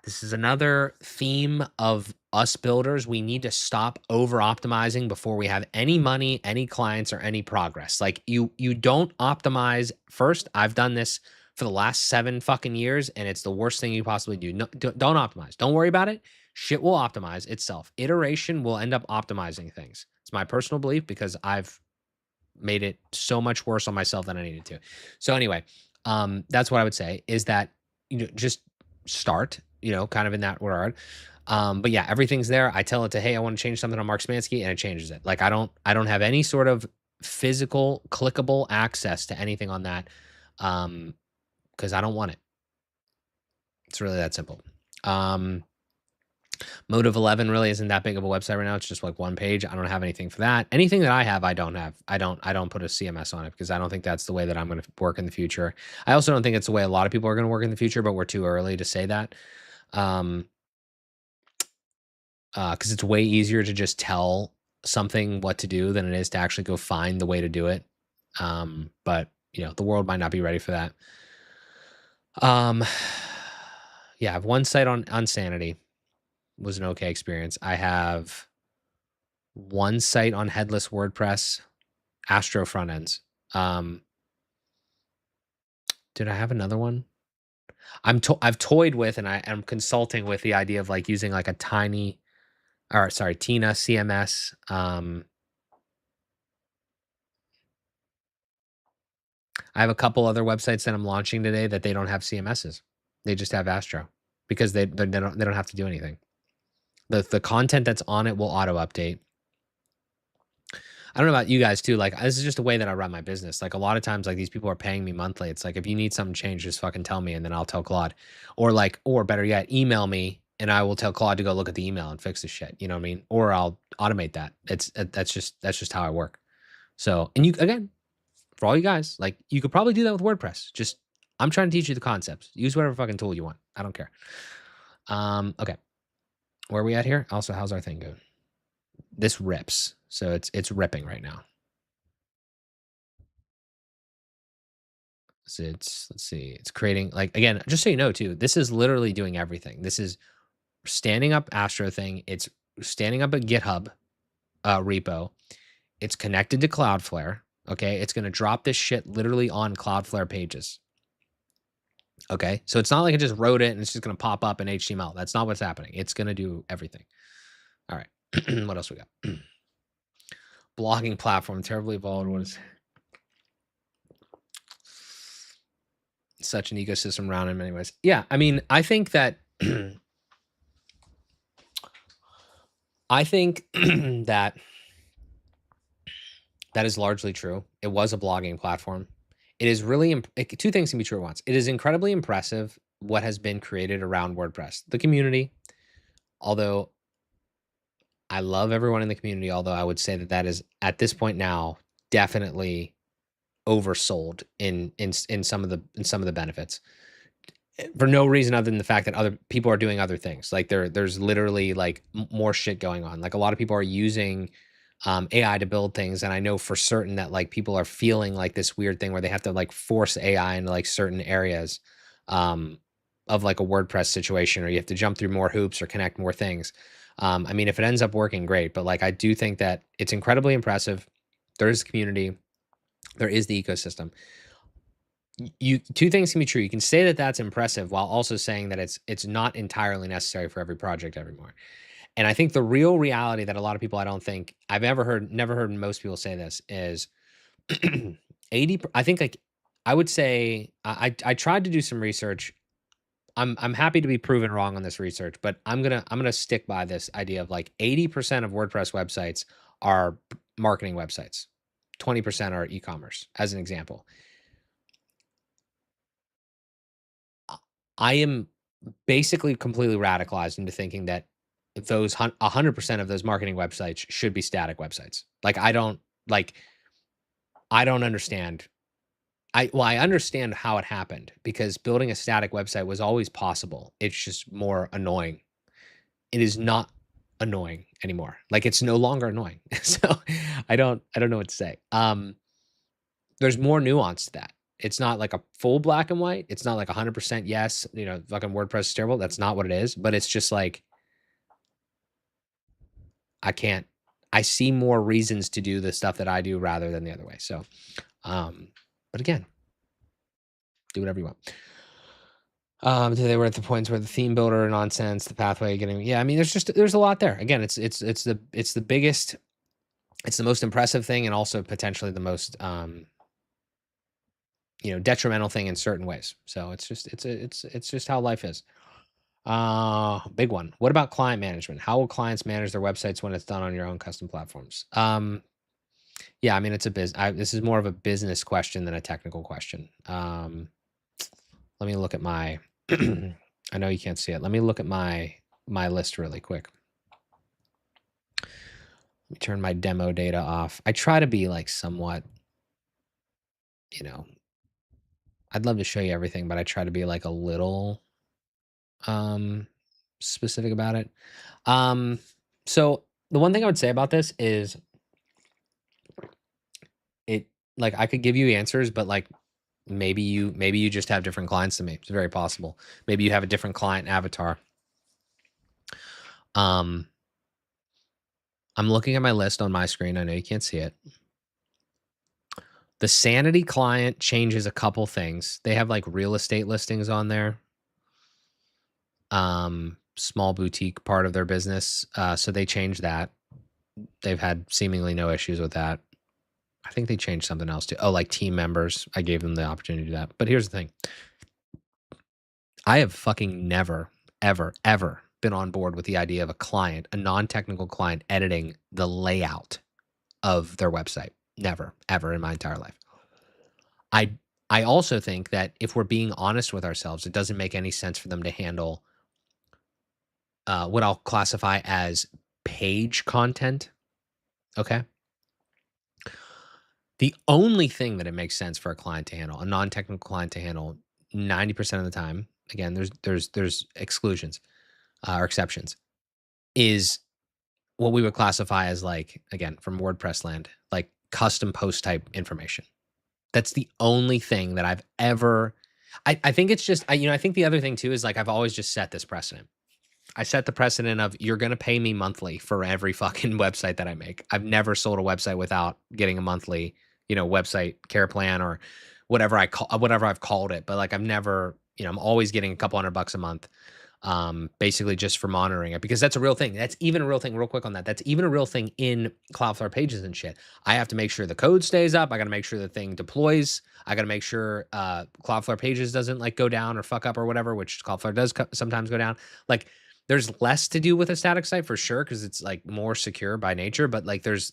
this is another theme of us builders. We need to stop over optimizing before we have any money, any clients, or any progress. Like you don't optimize first. I've done this for the last 7 fucking years, and it's the worst thing you possibly do. No, don't optimize. Don't worry about it. Shit will optimize itself. Iteration will end up optimizing things. It's my personal belief because I've made it so much worse on myself than I needed to. So anyway, that's what I would say is that, you know, just start, you know, kind of in that regard. But yeah, everything's there. I tell it to, hey, I want to change something on Mark Szymanski, and it changes it. Like I don't have any sort of physical clickable access to anything on that. Because I don't want it. It's really that simple. Motive 11 really isn't that big of a website right now. It's just like one page. I don't have anything for that. Anything that I have, I don't have. I don't put a CMS on it because I don't think that's the way that I'm going to work in the future. I also don't think it's the way a lot of people are going to work in the future, but we're too early to say that. Because it's way easier to just tell something what to do than it is to actually go find the way to do it. But you know, the world might not be ready for that. Yeah, I have one site on Sanity. Was an okay experience. I have one site on headless WordPress, Astro front ends. Did I have another one? I've toyed with, and I am consulting with the idea of like using like a Tina CMS. I have a couple other websites that I'm launching today that they don't have CMSs. They just have Astro because they don't have to do anything. The content that's on it will auto update. I don't know about you guys too. Like this is just a way that I run my business. Like a lot of times, like these people are paying me monthly. It's like, if you need something changed, just fucking tell me and then I'll tell Claude, or better yet, email me and I will tell Claude to go look at the email and fix the shit. You know what I mean? Or I'll automate that. That's just how I work. So, and you, again, for all you guys, like you could probably do that with WordPress. Just, I'm trying to teach you the concepts. Use whatever fucking tool you want. I don't care. Okay. Where are we at here? Also, how's our thing going? this rips. So it's ripping right now. So let's see, it's creating, like, again, just so you know too, this is literally doing everything. This is standing up Astro thing. It's standing up a GitHub repo. It's connected to Cloudflare. Okay. It's going to drop this shit literally on Cloudflare pages. Okay. So it's not like it just wrote it and it's just going to pop up in HTML. That's not what's happening. It's going to do everything. All right. What else we got? Blogging platform, terribly evolved. What is such an ecosystem around in many ways? Yeah. I mean, I think that, I think that is largely true. It was a blogging platform. It is really, two things can be true at once. It is incredibly impressive what has been created around WordPress, the community. Although I love everyone in the community, although I would say that that is at this point now definitely oversold in some of the benefits, for no reason other than the fact that other people are doing other things. Like there's literally like more shit going on. Like a lot of people are using AI to build things, and I know for certain that like people are feeling like this weird thing where they have to like force AI into like certain areas of like a WordPress situation, or you have to jump through more hoops or connect more things. I mean, if it ends up working, great, but like I do think that it's incredibly impressive. There is a community, there is the ecosystem. Two things can be true. You can say that that's impressive while also saying that it's not entirely necessary for every project evermore. And I think the real reality that a lot of people, I don't think I've never heard most people say this is 80. I think like I would say I tried to do some research. I'm happy to be proven wrong on this research, but I'm gonna stick by this idea of like 80% of WordPress websites are marketing websites, 20% are e-commerce, as an example. I am basically completely radicalized into thinking that those 100% of those marketing websites should be static websites. Like I don't understand. I understand how it happened because building a static website was always possible. It's just more annoying. It is not annoying anymore. Like it's no longer annoying. So I don't know what to say. There's more nuance to that. It's not like a full black and white. It's not like 100% yes, fucking WordPress is terrible. That's not what it is. But it's just like, I see more reasons to do the stuff that I do rather than the other way. So, but again, do whatever you want. They were at the points where the theme builder nonsense, the pathway getting, yeah, I mean, there's a lot there. Again, it's the biggest, it's the most impressive thing and also potentially the most, detrimental thing in certain ways. So it's just how life is. Big one. What about client management? How will clients manage their websites when it's done on your own custom platforms? Yeah, I mean, it's this is more of a business question than a technical question. Let me look at my, I know you can't see it. Let me look at my list really quick. Let me turn my demo data off. I try to be like somewhat, I'd love to show you everything, but I try to be like a little specific about it. So the one thing I would say about this is like I could give you answers, but like maybe you just have different clients than me. It's very possible. Maybe you have a different client avatar. I'm looking at my list on my screen. I know you can't see it. The Sanity client changes a couple things. They have like real estate listings on there. Small boutique part of their business. So they changed that. They've had seemingly no issues with that. I think they changed something else too. Oh, like team members. I gave them the opportunity to do that. But here's the thing. I have fucking never, ever, ever been on board with the idea of a client, a non-technical client, editing the layout of their website. Never, ever in my entire life. I also think that if we're being honest with ourselves, it doesn't make any sense for them to handle what I'll classify as page content. Okay. The only thing that it makes sense for a client to handle, a non-technical client to handle 90% of the time, again, there's exclusions or exceptions, is what we would classify as like, again, from WordPress land, like custom post type information. That's the only thing that I've ever. I think it's just I think the other thing too is like I've always just set this precedent. I set the precedent of you're gonna pay me monthly for every fucking website that I make. I've never sold a website without getting a monthly, website care plan or whatever I've called it. But like I've never, I'm always getting a couple $100 a month, basically just for monitoring it because that's a real thing. That's even a real thing. Real quick on that. That's even a real thing in Cloudflare pages and shit. I have to make sure the code stays up. I got to make sure the thing deploys. I got to make sure Cloudflare pages doesn't like go down or fuck up or whatever, which Cloudflare does sometimes go down. Like there's less to do with a static site for sure because it's like more secure by nature, but like there's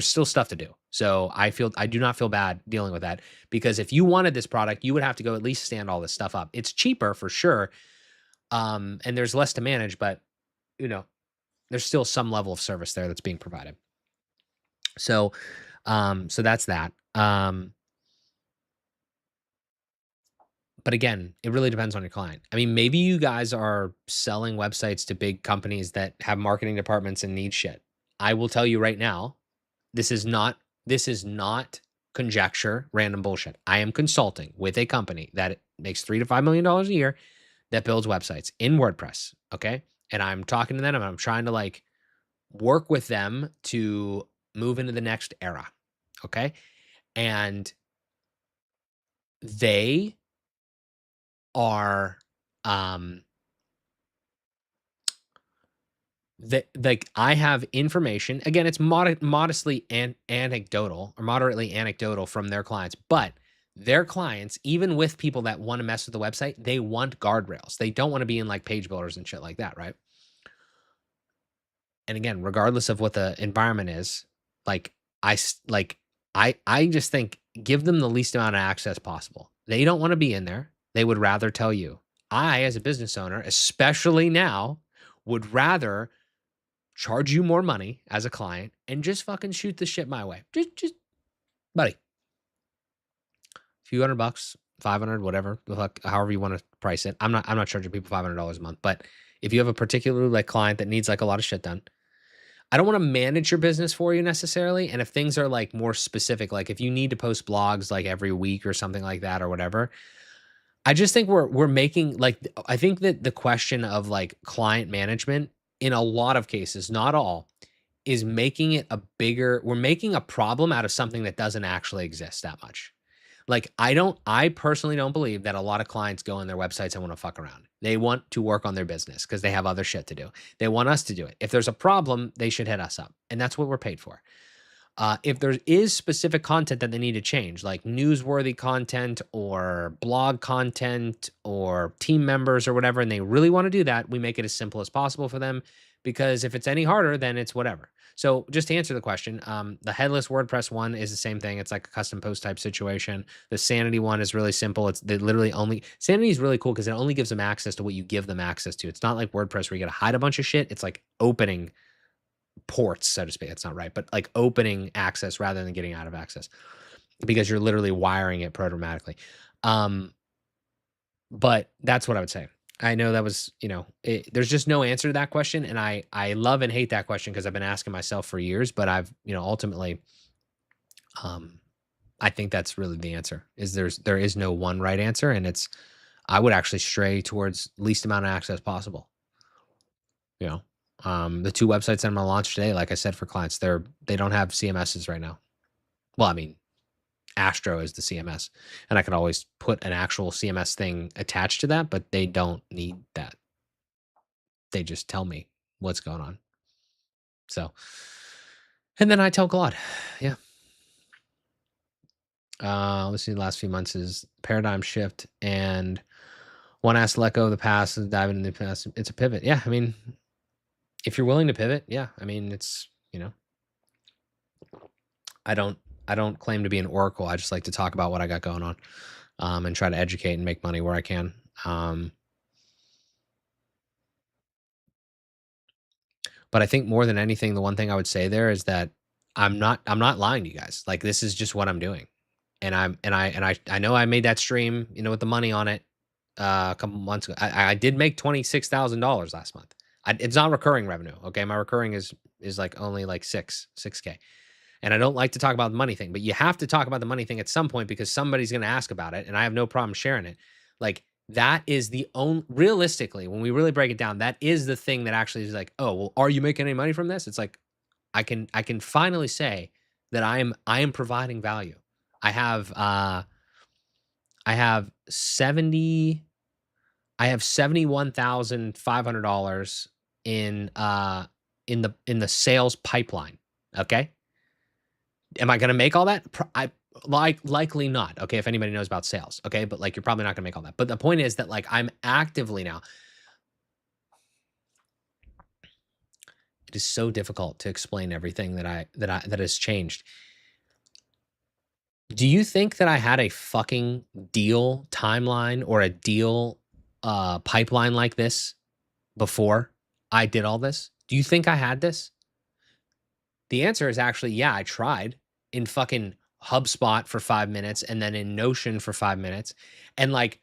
still stuff to do. So I do not feel bad dealing with that because if you wanted this product, you would have to go at least stand all this stuff up. It's cheaper for sure, and there's less to manage, but you know, there's still some level of service there that's being provided. So, so that's that. But again, it really depends on your client. I mean, maybe you guys are selling websites to big companies that have marketing departments and need shit. I will tell you right now, this is not conjecture, random bullshit. I am consulting with a company that makes $3 to $5 million a year that builds websites in WordPress. Okay. And I'm talking to them and I'm trying to like work with them to move into the next era. Okay. And they are, um, that like I have information. Again, it's modestly and anecdotal or moderately anecdotal from their clients, but their clients, even with people that want to mess with the website, they want guardrails. They don't want to be in like page builders and shit like that, right? And again, regardless of what the environment is, like like I just think give them the least amount of access possible. They don't want to be in there. They would rather tell you. I, as a business owner, especially now, would rather charge you more money as a client and just fucking shoot the shit my way. Just buddy, a few $100, 500, whatever the fuck, however you want to price it. I'm not charging people $500 a month, but if you have a particular like client that needs like a lot of shit done, I don't want to manage your business for you necessarily. And if things are like more specific, like if you need to post blogs like every week or something like that or whatever, I just think we're making like I think that the question of like client management in a lot of cases, not all, is making it a bigger we're making a problem out of something that doesn't actually exist that much. Like, I personally don't believe that a lot of clients go on their websites and want to fuck around. They want to work on their business because they have other shit to do. They want us to do it. If there's a problem, they should hit us up. And that's what we're paid for. If there is specific content that they need to change, like newsworthy content or blog content or team members or whatever, and they really want to do that, we make it as simple as possible for them because if it's any harder, then it's whatever. So just to answer the question, the headless WordPress one is the same thing. It's like a custom post type situation. The Sanity one is really simple. They literally only Sanity is really cool because it only gives them access to what you give them access to. It's not like WordPress where you got to hide a bunch of shit. It's like opening ports, so to speak. That's not right, but like opening access rather than getting out of access because you're literally wiring it programmatically. But that's what I would say. I know that was, there's just no answer to that question. And I love and hate that question because I've been asking myself for years, but I've, ultimately, um, I think that's really the answer is there is no one right answer. And I would actually stray towards least amount of access possible. You know, the two websites I'm going to launch today, like I said, for clients, they don't have CMSs right now. Well, I mean, Astro is the CMS, and I could always put an actual CMS thing attached to that, but they don't need that. They just tell me what's going on. So, and then I tell Claude, yeah. Let's see, the last few months is paradigm shift, and one has to let go of the past and dive into the past. It's a pivot. Yeah, I mean, if you're willing to pivot, yeah, I mean, it's I don't claim to be an oracle. I just like to talk about what I got going on, and try to educate and make money where I can. But I think more than anything, the one thing I would say there is that I'm not lying to you guys. Like this is just what I'm doing. And I know I made that stream, with the money on it a couple months ago. I did make $26,000 last month. It's not recurring revenue. Okay. My recurring is is like only like 6K. And I don't like to talk about the money thing, but you have to talk about the money thing at some point because somebody's going to ask about it. And I have no problem sharing it. Like that is the only, realistically, when we really break it down, that is the thing that actually is like, oh, well, are you making any money from this? It's like, I can finally say that I am providing value. I have 70, I have $71,500 in the sales pipeline. Okay. Am I going to make all that? Likely not. Okay. If anybody knows about sales. Okay. But like, you're probably not going to make all that. But the point is that like, I'm actively now, it is so difficult to explain everything that has changed. Do you think that I had a fucking deal timeline or a deal pipeline like this before I did all this? Do you think I had this? The answer is actually, yeah, I tried in fucking HubSpot for 5 minutes and then in Notion for 5 minutes. And like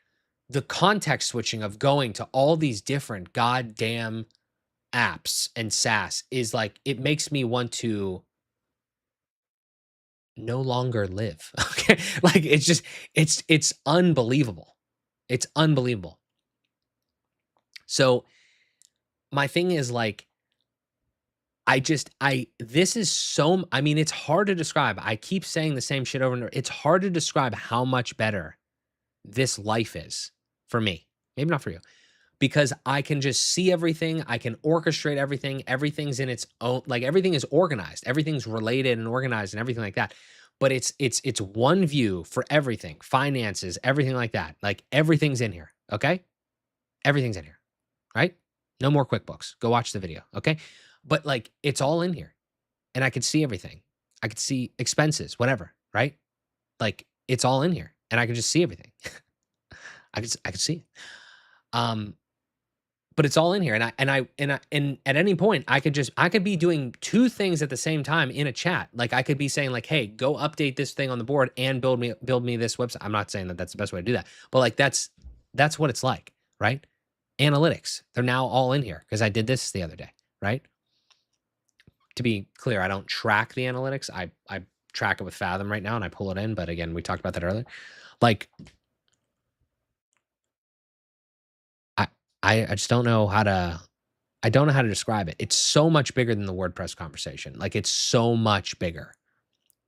the context switching of going to all these different goddamn apps and SaaS is like, it makes me want to no longer live. Okay. Like it's just, it's unbelievable. It's unbelievable. So my thing is like, this is so, I mean, it's hard to describe. I keep saying the same shit over and over. It's hard to describe how much better this life is for me. Maybe not for you, because I can just see everything. I can orchestrate everything. Everything's in its own, like everything is organized. Everything's related and organized and everything like that. But it's one view for everything, finances, everything like that. Like everything's in here. Okay. Everything's in here. Right. No more QuickBooks. Go watch the video. Okay. But like, it's all in here and I could see everything. I could see expenses, whatever. Right. Like it's all in here and I could just see everything. I could see it. But it's all in here. And at any point I could be doing two things at the same time in a chat. Like I could be saying like, hey, go update this thing on the board and build me this website. I'm not saying that that's the best way to do that, but like, that's what it's like, right? Analytics, they're now all in here because I did this the other day, right? To be clear, I don't track the analytics. I track it with Fathom right now and I pull it in. But again, we talked about that earlier. Like, I just don't know how to, I don't know how to describe it. It's so much bigger than the WordPress conversation. Like it's so much bigger.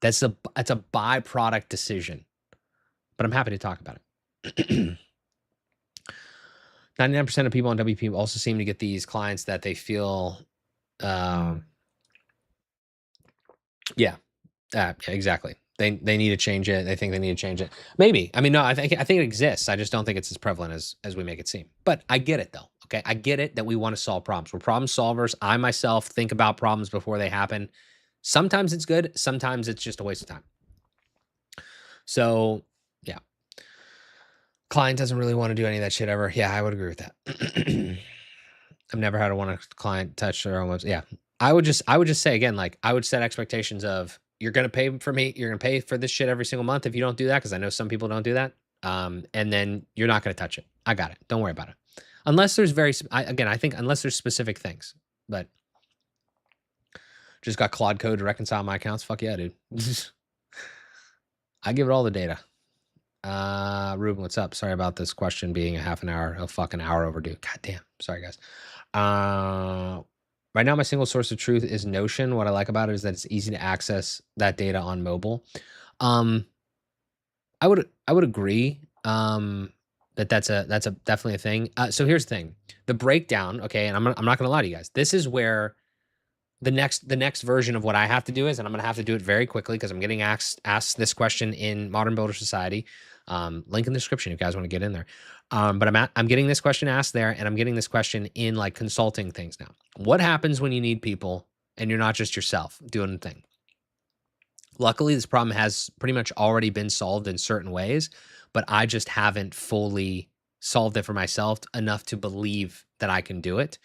That's a byproduct decision, but I'm happy to talk about it. 99% of people on WP also seem to get these clients that they feel, yeah, exactly. They need to change it. They think they need to change it. Maybe. I mean, no, I think it exists. I just don't think it's as prevalent as we make it seem. But I get it though. Okay, I get it that we want to solve problems. We're problem solvers. I myself think about problems before they happen. Sometimes it's good. Sometimes it's just a waste of time. So yeah, client doesn't really want to do any of that shit ever. Yeah, I would agree with that. I've never had a client touch their own website. Yeah, I would just say again, like I would set expectations of you're going to pay for me. You're going to pay for this shit every single month if you don't do that, because I know some people don't do that. And then you're not going to touch it. I got it. Don't worry about it. Unless there's I think unless there's specific things, but just got Claude Code to reconcile my accounts. Fuck yeah, dude. I give it all the data. Ruben, what's up? Sorry about this question being a fucking hour overdue. God damn. Sorry, guys. Right now, my single source of truth is Notion. What I like about it is that it's easy to access that data on mobile. I would agree. That's definitely a thing. So here's the thing, the breakdown. Okay. And I'm not going to lie to you guys. This is where the next version of what I have to do is, and I'm going to have to do it very quickly because I'm getting asked this question in Modern Builder Society. Link in the description if you guys want to get in there. But I'm getting this question asked there, and I'm getting this question in like consulting things now. What happens when you need people and you're not just yourself doing the thing? Luckily, this problem has pretty much already been solved in certain ways, but I just haven't fully solved it for myself enough to believe that I can do it.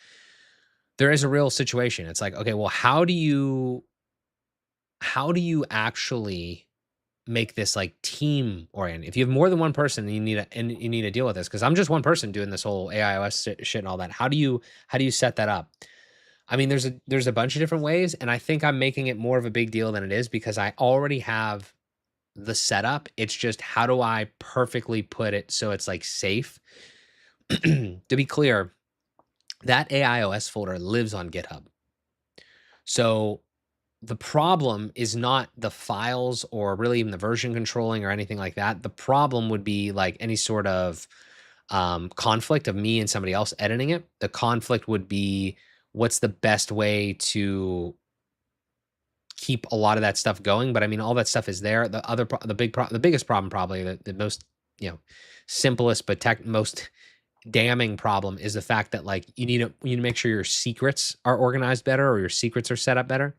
There is a real situation. It's like, okay, well, how do you actually make this like team oriented? If you have more than one person, you need to deal with this, because I'm just one person doing this whole AIOS shit and all that. How do you set that up? I mean, there's a bunch of different ways, and I think I'm making it more of a big deal than it is because I already have the setup. It's just how do I perfectly put it so it's like safe? To be clear, that AIOS folder lives on GitHub. So the problem is not the files or really even the version controlling or anything like that. The problem would be like any sort of conflict of me and somebody else editing it. The conflict would be what's the best way to keep a lot of that stuff going. But I mean, all that stuff is there. The biggest problem, probably the most, you know, simplest but most damning problem is the fact that like you need to make sure your secrets are organized better or your secrets are set up better.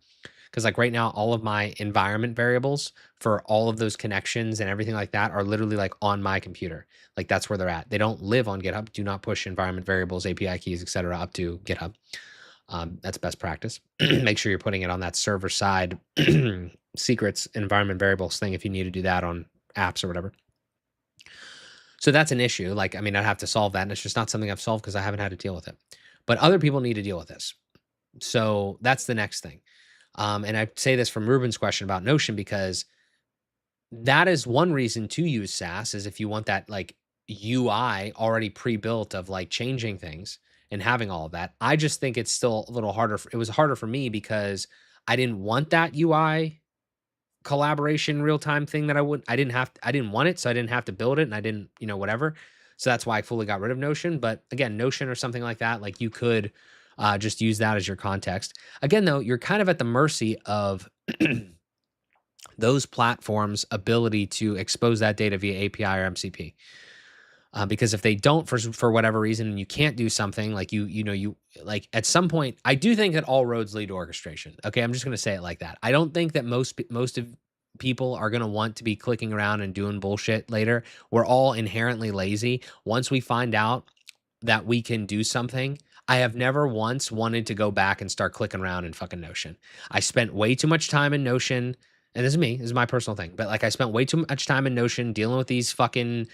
Because like right now, all of my environment variables for all of those connections and everything like that are literally like on my computer. Like that's where they're at. They don't live on GitHub. Do not push environment variables, API keys, etc., up to GitHub. That's best practice. Make sure you're putting it on that server side secrets environment variables thing if you need to do that on apps or whatever. So that's an issue. Like, I mean, I'd have to solve that, and it's just not something I've solved because I haven't had to deal with it. But other people need to deal with this. So that's the next thing. And I say this from Ruben's question about Notion because that is one reason to use SaaS is if you want that like UI already pre-built of like changing things and having all of that. I just think it's still a little harder. It was harder for me because I didn't want that UI collaboration real time thing that I didn't want it, so I didn't have to build it and I didn't, whatever. So that's why I fully got rid of Notion. But again, Notion or something like that, like you could just use that as your context. Again, though, you're kind of at the mercy of those platforms' ability to expose that data via API or MCP. Because if they don't for whatever reason and you can't do something like you like at some point, I do think that all roads lead to orchestration. Okay, I'm just going to say it like that. I don't think that most of people are going to want to be clicking around and doing bullshit later. We're all inherently lazy. Once we find out that we can do something, I have never once wanted to go back and start clicking around in fucking Notion. I spent way too much time in Notion, and this is me, this is my personal thing, but like I spent way too much time in Notion dealing with these fucking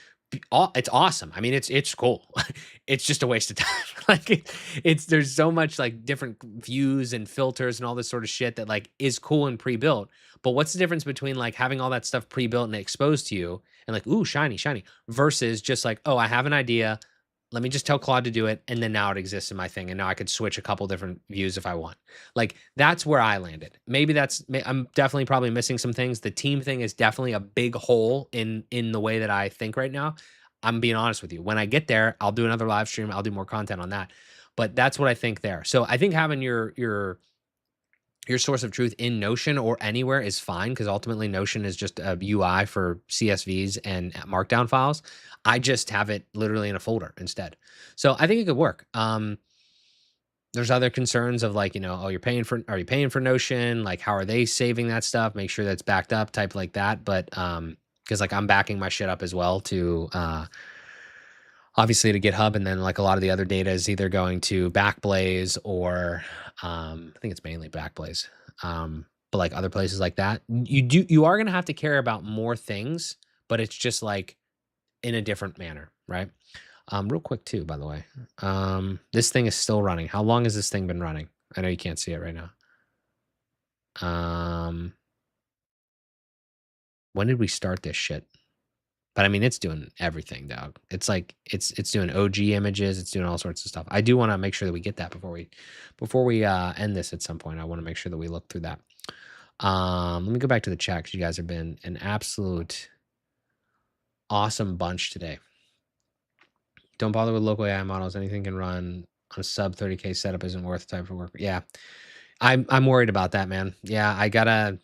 it's awesome. I mean, it's cool. It's just a waste of time. Like it's there's so much like different views and filters and all this sort of shit that like is cool and pre-built. But what's the difference between like having all that stuff pre-built and exposed to you and like, ooh, shiny, shiny, versus just like, oh, I have an idea. Let me just tell Claude to do it, and then now it exists in my thing, and now I could switch a couple different views if I want. Like that's where I landed. Maybe I'm definitely probably missing some things. The team thing is definitely a big hole in the way that I think right now. I'm being honest with you. When I get there, I'll do another live stream. I'll do more content on that. But that's what I think there. So I think having your source of truth in Notion or anywhere is fine because ultimately Notion is just a UI for CSVs and markdown files. I just have it literally in a folder instead. So I think it could work. There's other concerns of like, oh, are you paying for Notion? Like, how are they saving that stuff? Make sure that's backed up, type like that. But because like I'm backing my shit up as well to obviously to GitHub, and then like a lot of the other data is either going to Backblaze or I think it's mainly Backblaze, but like other places like that. You are going to have to care about more things, but it's just like in a different manner, right? Real quick too, by the way, this thing is still running. How long has this thing been running? I know you can't see it right now. When did we start this shit? But I mean, it's doing everything, dog. It's like it's doing OG images. It's doing all sorts of stuff. I do want to make sure that we get that before we end this at some point. I want to make sure that we look through that. Let me go back to the chat because you guys have been an absolute awesome bunch today. Don't bother with local AI models. Anything can run on a sub 30K setup isn't worth the type of work. Yeah, I'm worried about that, man. Yeah, I gotta.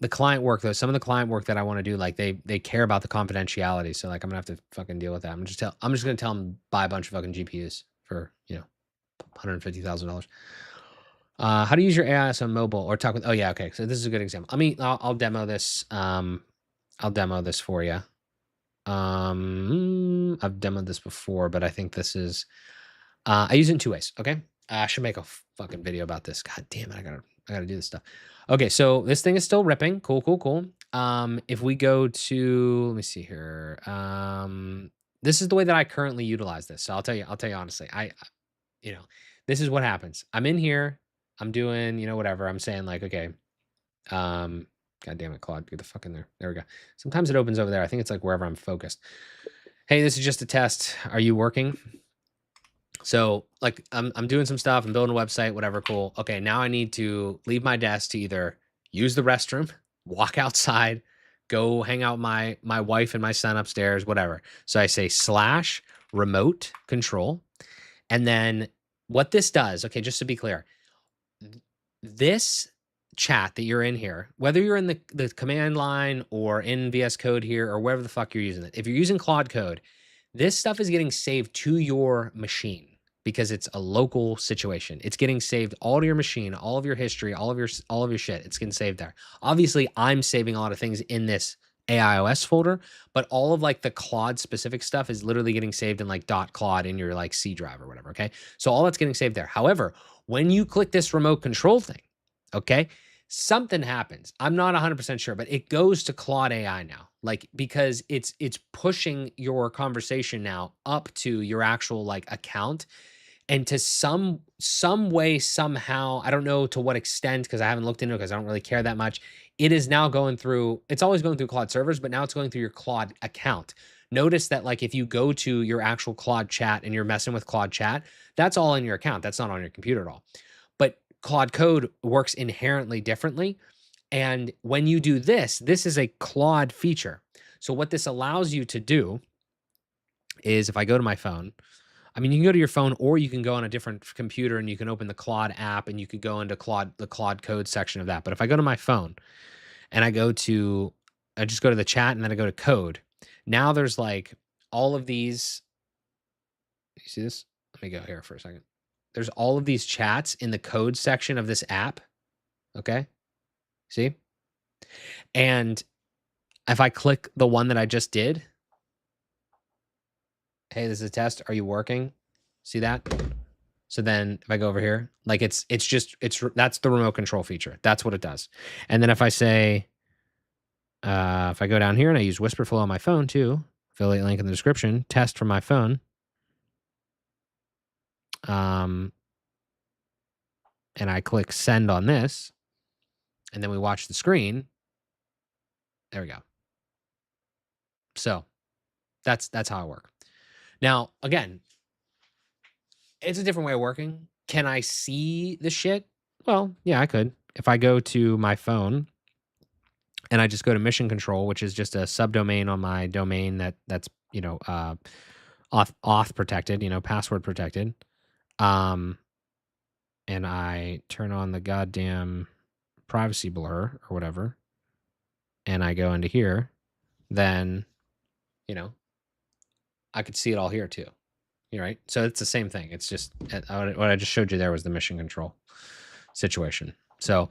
The client work though, some of the client work that I want to do, like they care about the confidentiality. So like I'm gonna have to fucking deal with that. I'm just gonna tell them buy a bunch of fucking GPUs for $150,000. How to use your AIOS on mobile or talk with? Oh yeah, okay. So this is a good example. I'll demo this. I'll demo this for you. I've demoed this before, but I think this is. I use it in two ways. Okay, I should make a fucking video about this. God damn it, I gotta do this stuff. Okay, so this thing is still ripping. Cool, cool, cool. If we go to, let me see here. This is the way that I currently utilize this. So I'll tell you honestly, this is what happens. I'm in here. I'm doing, whatever. I'm saying like, okay, God damn it, Claude, get the fuck in there. There we go. Sometimes it opens over there. I think it's like wherever I'm focused. Hey, this is just a test. Are you working? So like I'm doing some stuff, I'm building a website, whatever, cool. Okay, now I need to leave my desk to either use the restroom, walk outside, go hang out with my wife and my son upstairs, whatever. So I say / remote control. And then what this does, okay, just to be clear, this chat that you're in here, whether you're in the command line or in VS Code here or wherever the fuck you're using it, if you're using Claude Code, this stuff is getting saved to your machine because it's a local situation. It's getting saved all to your machine, all of your history, all of your shit. It's getting saved there. Obviously, I'm saving a lot of things in this AIOS folder, but all of like the Claude specific stuff is literally getting saved in like .claude in your like C drive or whatever, okay? So all that's getting saved there. However, when you click this remote control thing, okay, something happens. I'm not 100% sure, but it goes to Claude AI now, like because it's pushing your conversation now up to your actual like account, and to some way, somehow, I don't know to what extent because I haven't looked into it because I don't really care that much. It is now going through. It's always going through Claude servers, but now it's going through your Claude account. Notice that like if you go to your actual Claude chat and you're messing with Claude chat, that's all in your account. That's not on your computer at all. But Claude Code works inherently differently. And when you do this, this is a Claude feature. So what this allows you to do is if I go to my phone, I mean, you can go to your phone or you can go on a different computer and you can open the Claude app and you could go into the Claude Code section of that. But if I go to my phone and I just go to the chat and then I go to code, now there's like all of these. You see this? Let me go here for a second. There's all of these chats in the code section of this app. Okay. See? And if I click the one that I just did, hey, this is a test. Are you working? See that? So then if I go over here, like that's the remote control feature. That's what it does. And then if I say, if I go down here and I use Whisperflow on my phone too, affiliate link in the description, test from my phone. And I click send on this, and then we watch the screen. There we go. So that's how I work. Now, again, it's a different way of working. Can I see the shit? Well, yeah, I could. If I go to my phone and I just go to mission control, which is just a subdomain on my domain that's auth protected, password protected. And I turn on the goddamn privacy blur or whatever, and I go into here, then I could see it all here too. You're right. So it's the same thing. It's just what I just showed you there was the mission control situation. So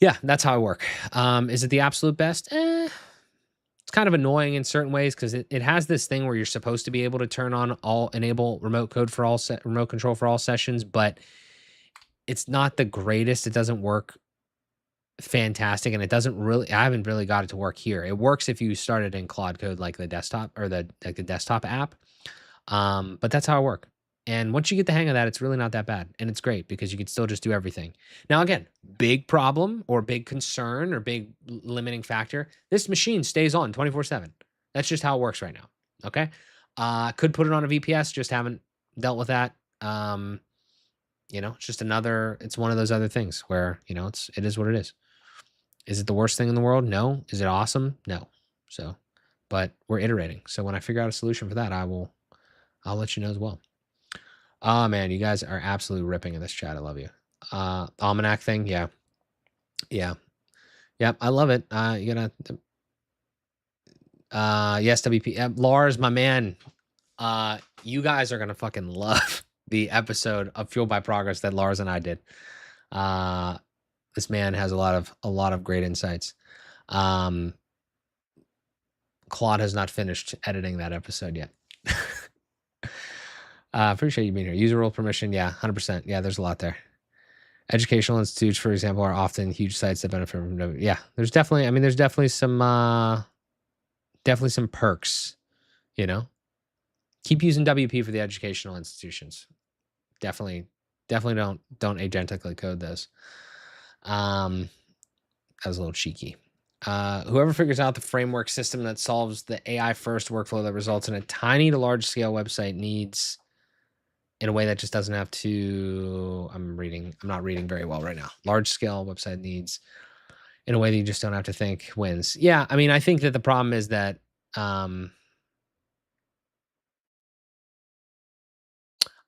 yeah, that's how I work. Is it the absolute best? It's kind of annoying in certain ways because it has this thing where you're supposed to be able to enable remote control for all sessions, but it's not the greatest. It doesn't work fantastic, and I haven't really got it to work here. It works if you start it in Claude Code, like the desktop or the desktop app. But that's how I work. And once you get the hang of that, it's really not that bad. And it's great because you can still just do everything. Now, again, big problem or big concern or big limiting factor, this machine stays on 24/7. That's just how it works right now. Okay. Could put it on a VPS, just haven't dealt with that. It's just it's one of those other things where, it is what it is. Is it the worst thing in the world? No. Is it awesome? No. So, but we're iterating. So when I figure out a solution for that, I'll let you know as well. Oh man, you guys are absolutely ripping in this chat. I love you. Almanac thing. Yeah. Yep. I love it. You gotta, yes, WP. Lars, my man. You guys are gonna fucking love the episode of Fueled by Progress that Lars and I did. This man has a lot of great insights. Claude has not finished editing that episode yet. Appreciate you being here. User role permission. Yeah, 100%. Yeah, there's a lot there. Educational institutes, for example, are often huge sites that benefit from. Yeah, there's definitely some perks. Keep using WP for the educational institutions. Definitely Definitely don't agentically code this. That was a little cheeky. Whoever figures out the framework system that solves the AI first workflow that results in a tiny to large scale website needs in a way that just doesn't have to. I'm not reading very well right now. Large scale website needs in a way that you just don't have to think wins. Yeah, I mean, I think that the problem is that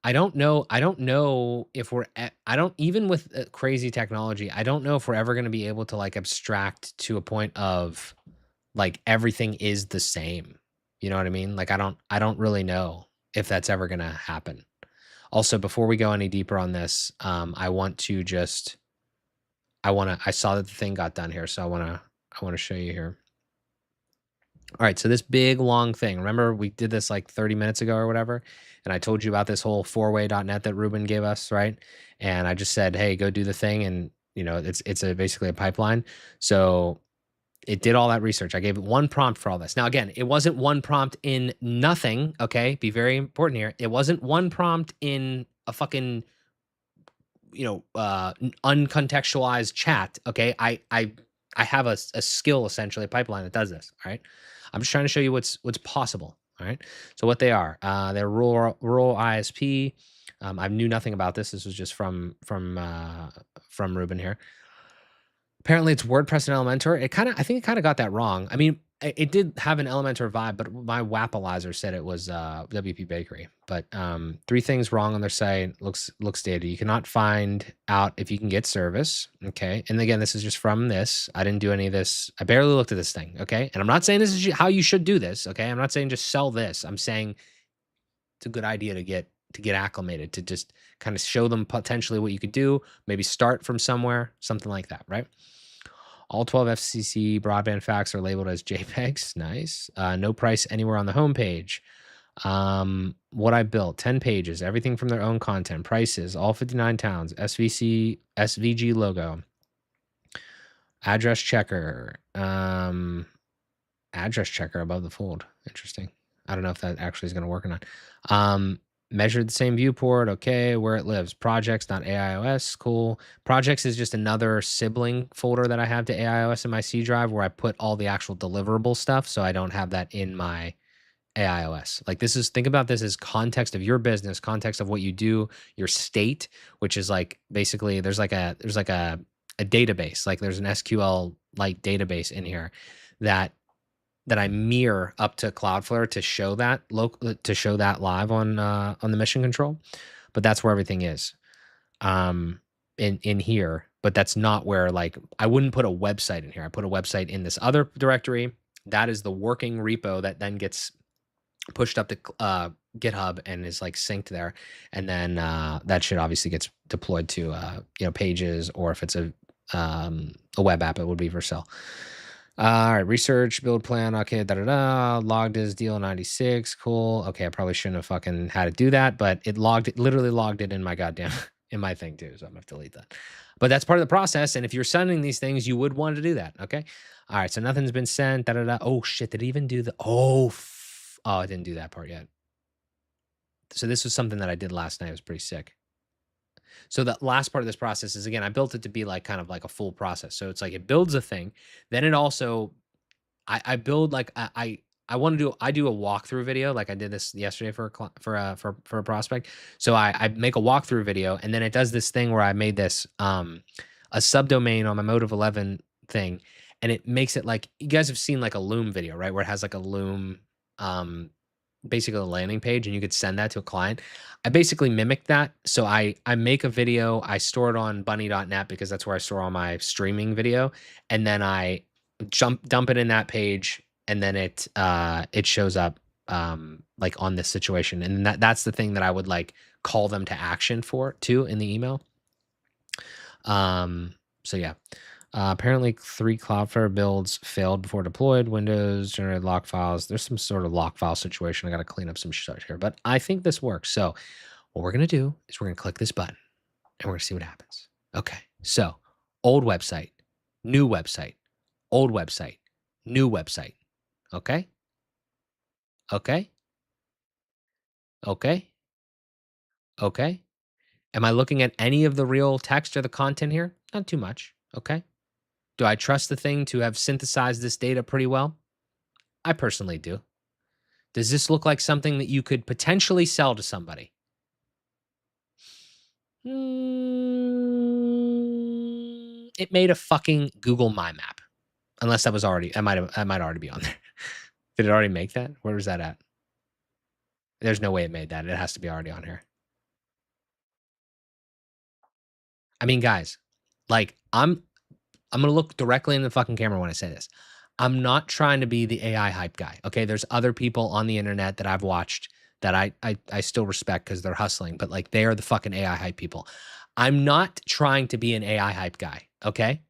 I don't know. I don't know if I don't even with crazy technology. I don't know if we're ever going to be able to like abstract to a point of like everything is the same. You know what I mean? Like I don't really know if that's ever going to happen. Also, before we go any deeper on this, I want to just I saw that the thing got done here, so I want to show you here. All right, so this big long thing. Remember we did this like 30 minutes ago or whatever, and I told you about this whole four-way.net that Ruben gave us, right? And I just said, "Hey, go do the thing," and you know, it's basically a pipeline. So it did all that research. I gave it one prompt for all this. Now, again, it wasn't one prompt in nothing. Okay, be very important here. It wasn't one prompt in a fucking uncontextualized chat. Okay, I have a skill essentially a pipeline that does this. All right, I'm just trying to show you what's possible. All right, so what they are, they're rural ISP. I knew nothing about this. This was just from Ruben here. Apparently it's WordPress and Elementor. I think it kind of got that wrong. I mean, it did have an Elementor vibe, but my Wappalizer said it was WP Bakery. But three things wrong on their site. Looks dated. You cannot find out if you can get service. Okay. And again, this is just from this. I didn't do any of this. I barely looked at this thing. Okay. And I'm not saying this is how you should do this. Okay. I'm not saying just sell this. I'm saying it's a good idea to get acclimated, to just kind of show them potentially what you could do, maybe start from somewhere, something like that, right? All 12 FCC broadband fax are labeled as JPEGs. Nice. No price anywhere on the homepage. What I built, 10 pages, everything from their own content, prices, all 59 towns, SVG logo, address checker, address checker above the fold. Interesting. I don't know if that actually is going to work or not. Measured the same viewport. Okay. Where it lives. Projects, not AIOS. Cool. Projects is just another sibling folder that I have to AIOS in my C drive where I put all the actual deliverable stuff. So I don't have that in my AIOS. Like think about this as context of your business, context of what you do, your state, which is like basically there's like a database, like there's an SQL like database in here that I mirror up to Cloudflare to show that live on the mission control. But that's where everything is in here. But that's not where, like, I wouldn't put a website in here. I put a website in this other directory. That is the working repo that then gets pushed up to GitHub and is like synced there. And then that shit obviously gets deployed to Pages, or if it's a web app, it would be Vercel. All right, research, build plan, okay, logged as deal 96, cool. Okay, I probably shouldn't have fucking had to do that, but it literally logged it in my goddamn, in my thing too, so I'm gonna have to delete that. But that's part of the process, and if you're sending these things, you would want to do that, okay? All right, so nothing's been sent, Oh, shit, did it even do the, oh, I didn't do that part yet. So this was something that I did last night. It was pretty sick. So the last part of this process is, again, I built it to be like kind of like a full process. So it's like it builds a thing. Then it also, I build like I want to do, I do a walkthrough video. Like I did this yesterday for a prospect. So I make a walkthrough video, and then it does this thing where I made this a subdomain on my Motive 11 thing, and it makes it like, you guys have seen like a Loom video, right? Where it has like a Loom basically a landing page, and you could send that to a client. I basically mimic that. So I make a video, I store it on bunny.net because that's where I store all my streaming video. And then I dump it in that page, and then it shows up like on this situation. And that's the thing that I would like call them to action for too in the email. So yeah. Apparently 3 Cloudflare builds failed before deployed. Windows generated lock files. There's some sort of lock file situation. I got to clean up some shit here, but I think this works. So what we're going to do is we're going to click this button, and we're going to see what happens. Okay. So old website, new website, old website, new website. Okay. Okay. Okay. Okay. Am I looking at any of the real text or the content here? Not too much. Okay. Do I trust the thing to have synthesized this data pretty well? I personally do. Does this look like something that you could potentially sell to somebody? It made a fucking Google My Map. Unless that was already, I might already be on there. Did it already make that? Where was that at? There's no way it made that. It has to be already on here. I mean, guys, like I'm gonna look directly in the fucking camera when I say this. I'm not trying to be the AI hype guy. Okay. There's other people on the internet that I've watched that I still respect because they're hustling, but like they are the fucking AI hype people. I'm not trying to be an AI hype guy. Okay.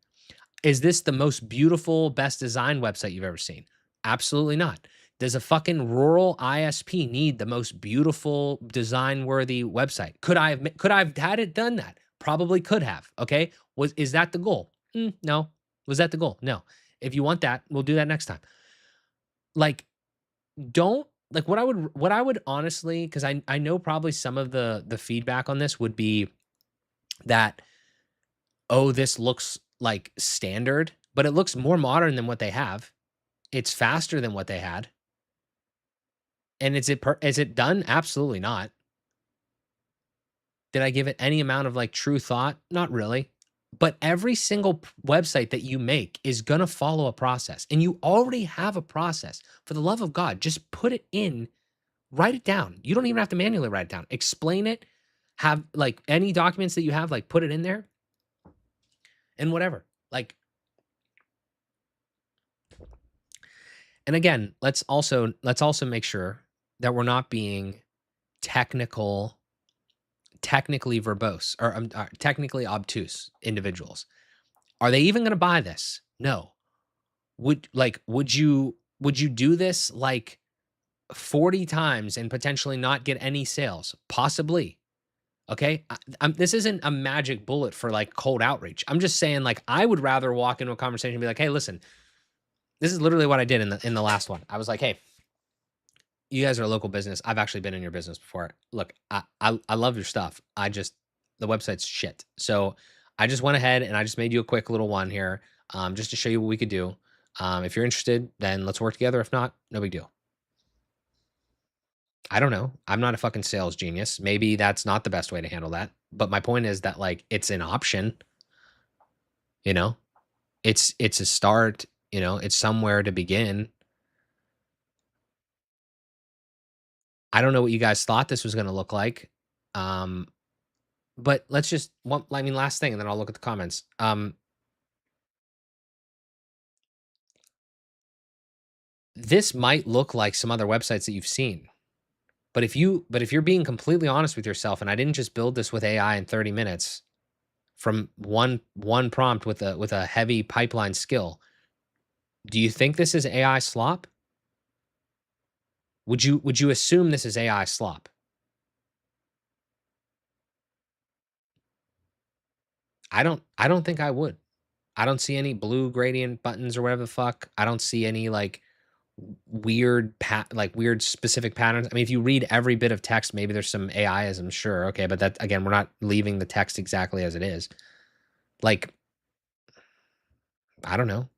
Is this the most beautiful, best designed website you've ever seen? Absolutely not. Does a fucking rural ISP need the most beautiful, design worthy website? Could I have had it done that? Probably could have. Okay. Is that the goal? No. Was that the goal? No. If you want that, we'll do that next time. Like, don't like what I would honestly, because I know probably some of the feedback on this would be that, oh, this looks like standard, but it looks more modern than what they have. It's faster than what they had. And is it done? Absolutely not. Did I give it any amount of like true thought? Not really. But every single website that you make is going to follow a process. And you already have a process. For the love of God, just put it in, write it down. You don't even have to manually write it down. Explain it. Have like any documents that you have, like put it in there and whatever. Like, and again, let's also make sure that we're not being technical technically verbose or technically obtuse individuals. Are they even going to buy this? No. Would you do this like 40 times and potentially not get any sales? Possibly. Okay. This isn't a magic bullet for like cold outreach. I'm just saying, like, I would rather walk into a conversation and be like, hey, listen, this is literally what I did in the last one. I was like, hey, you guys are a local business. I've actually been in your business before. Look, I love your stuff. The website's shit. So I just went ahead and I just made you a quick little one here, just to show you what we could do. If you're interested, then let's work together. If not, no big deal. I don't know. I'm not a fucking sales genius. Maybe that's not the best way to handle that. But my point is that like it's an option, you know. It's a start, it's somewhere to begin. I don't know what you guys thought this was going to look like. Um, but let's just one I mean last thing and then I'll look at the comments. This might look like some other websites that you've seen. But if you're being completely honest with yourself, and I didn't just build this with AI in 30 minutes from one prompt with a heavy pipeline skill, do you think this is AI slop? Would you assume this is AI slop? I don't think I would. I don't see any blue gradient buttons or whatever the fuck. I don't see any like weird specific patterns. I mean, if you read every bit of text, maybe there's some AIism, sure, okay, but that again, we're not leaving the text exactly as it is. Like, I don't know.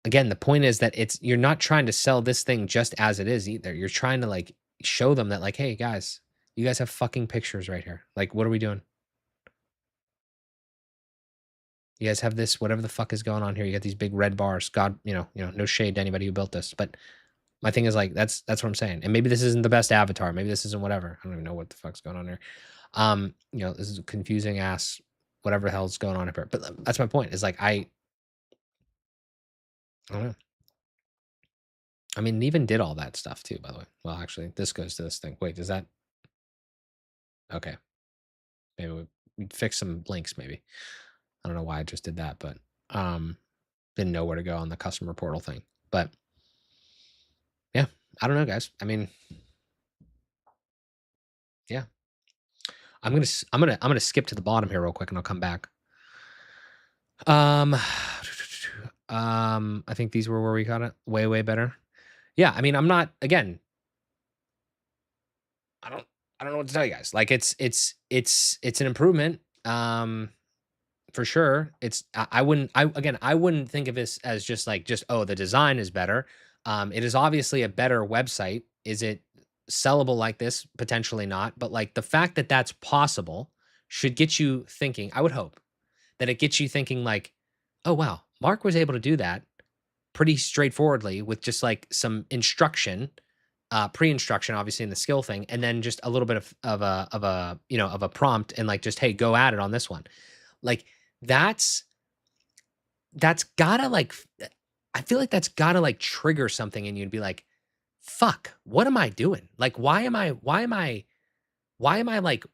Again, the point is that you're not trying to sell this thing just as it is either. You're trying to like show them that like, hey guys, you guys have fucking pictures right here. Like, what are we doing? You guys have this, whatever the fuck is going on here. You got these big red bars. God, no shade to anybody who built this, but my thing is like that's what I'm saying. And maybe this isn't the best avatar. Maybe this isn't whatever. I don't even know what the fuck's going on here. This is a confusing ass whatever the hell's going on here. But that's my point. Is like I don't know. I mean, it even did all that stuff too, by the way. Well, actually, this goes to this thing. Wait, does that okay. Maybe we fix some links, maybe. I don't know why I just did that, but um didn't know where to go on the customer portal thing. But yeah, I don't know, guys. I mean, yeah. I'm gonna skip to the bottom here real quick and I'll come back. Um, I think these were where we got it way, way better. Yeah, I mean, I'm not again. I don't. I don't know what to tell you guys. Like it's an improvement. For sure. I wouldn't I wouldn't think of this as just oh, the design is better. It is obviously a better website. Is it sellable like this? Potentially not. But like the fact that that's possible should get you thinking. I would hope that it gets you thinking like, oh wow, Mark was able to do that pretty straightforwardly with just like some instruction, pre-instruction, obviously in the skill thing, and then just a little bit of a of a prompt and like just hey, go at it on this one. Like that's that's gotta I feel like that's gotta like trigger something in you and be like, fuck, what am I doing? Like, why am I like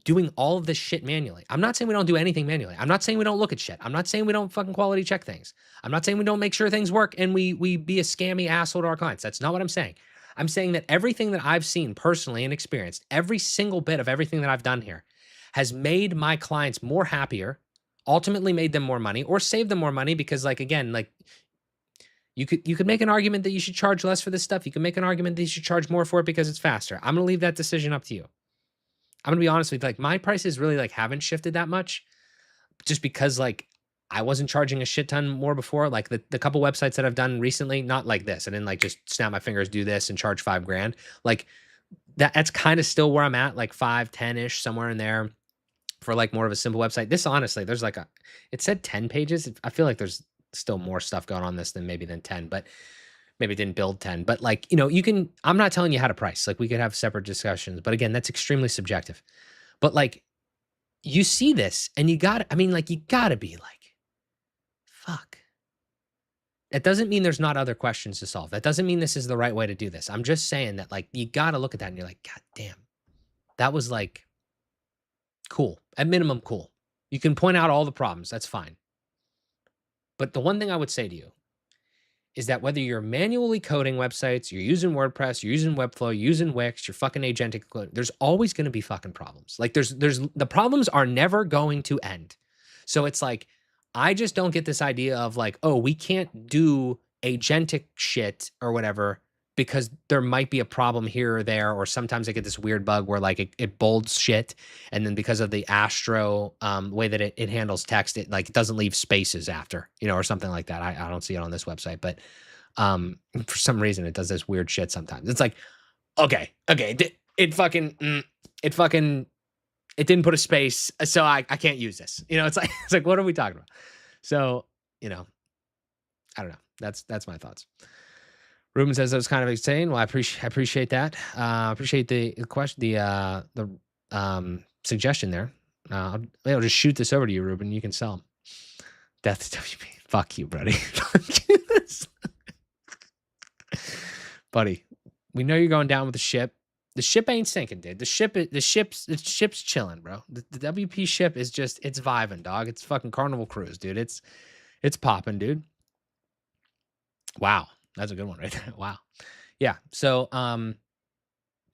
doing all of this shit manually? I'm not saying we don't do anything manually. I'm not saying we don't look at shit. I'm not saying we don't fucking quality check things. I'm not saying we don't make sure things work and we be a scammy asshole to our clients. That's not what I'm saying. I'm saying that everything that I've seen personally and experienced, every single bit of everything that I've done here has made my clients more happier, ultimately made them more money or saved them more money because like again, like you could make an argument that you should charge less for this stuff. You can make an argument that you should charge more for it because it's faster. I'm going to leave that decision up to you. I'm gonna be honest with you, like my prices really like haven't shifted that much just because like I wasn't charging a shit ton more before. Like the couple websites that I've done recently, not like this. I didn't like just snap my fingers, do this and charge 5 grand. Like that's kind of still where I'm at, like 5, 10-ish, somewhere in there for like more of a simple website. This honestly, there's like it said 10 pages. I feel like there's still more stuff going on this than 10, but maybe it didn't build 10, but like, I'm not telling you how to price. Like we could have separate discussions, but again, that's extremely subjective. But like you see this and you gotta be like, fuck. That doesn't mean there's not other questions to solve. That doesn't mean this is the right way to do this. I'm just saying that like you gotta look at that and you're like, God damn, that was like cool. At minimum, cool. You can point out all the problems. That's fine. But the one thing I would say to you is that whether you're manually coding websites, you're using WordPress, you're using Webflow, you're using Wix, you're fucking agentic coding, there's always going to be fucking problems. Like there's the problems are never going to end. So it's like, I just don't get this idea of like, oh, we can't do agentic shit or whatever because there might be a problem here or there, or sometimes I get this weird bug where like it bolds shit, and then because of the Astro way that it handles text, it like it doesn't leave spaces after, or something like that. I don't see it on this website, but for some reason it does this weird shit sometimes. It's like, okay, it didn't put a space, so I can't use this. It's like what are we talking about? So, I don't know. That's my thoughts. Ruben says that was kind of insane. Well, I appreciate that. Appreciate the question, the suggestion there. I'll just shoot this over to you, Ruben. You can sell them. Death to WP. Fuck you, buddy. Buddy, we know you're going down with the ship. The ship ain't sinking, dude. The ship's chilling, bro. The WP ship is it's vibing, dog. It's fucking Carnival Cruise, dude. It's popping, dude. Wow. That's a good one right there. Wow. Yeah. So,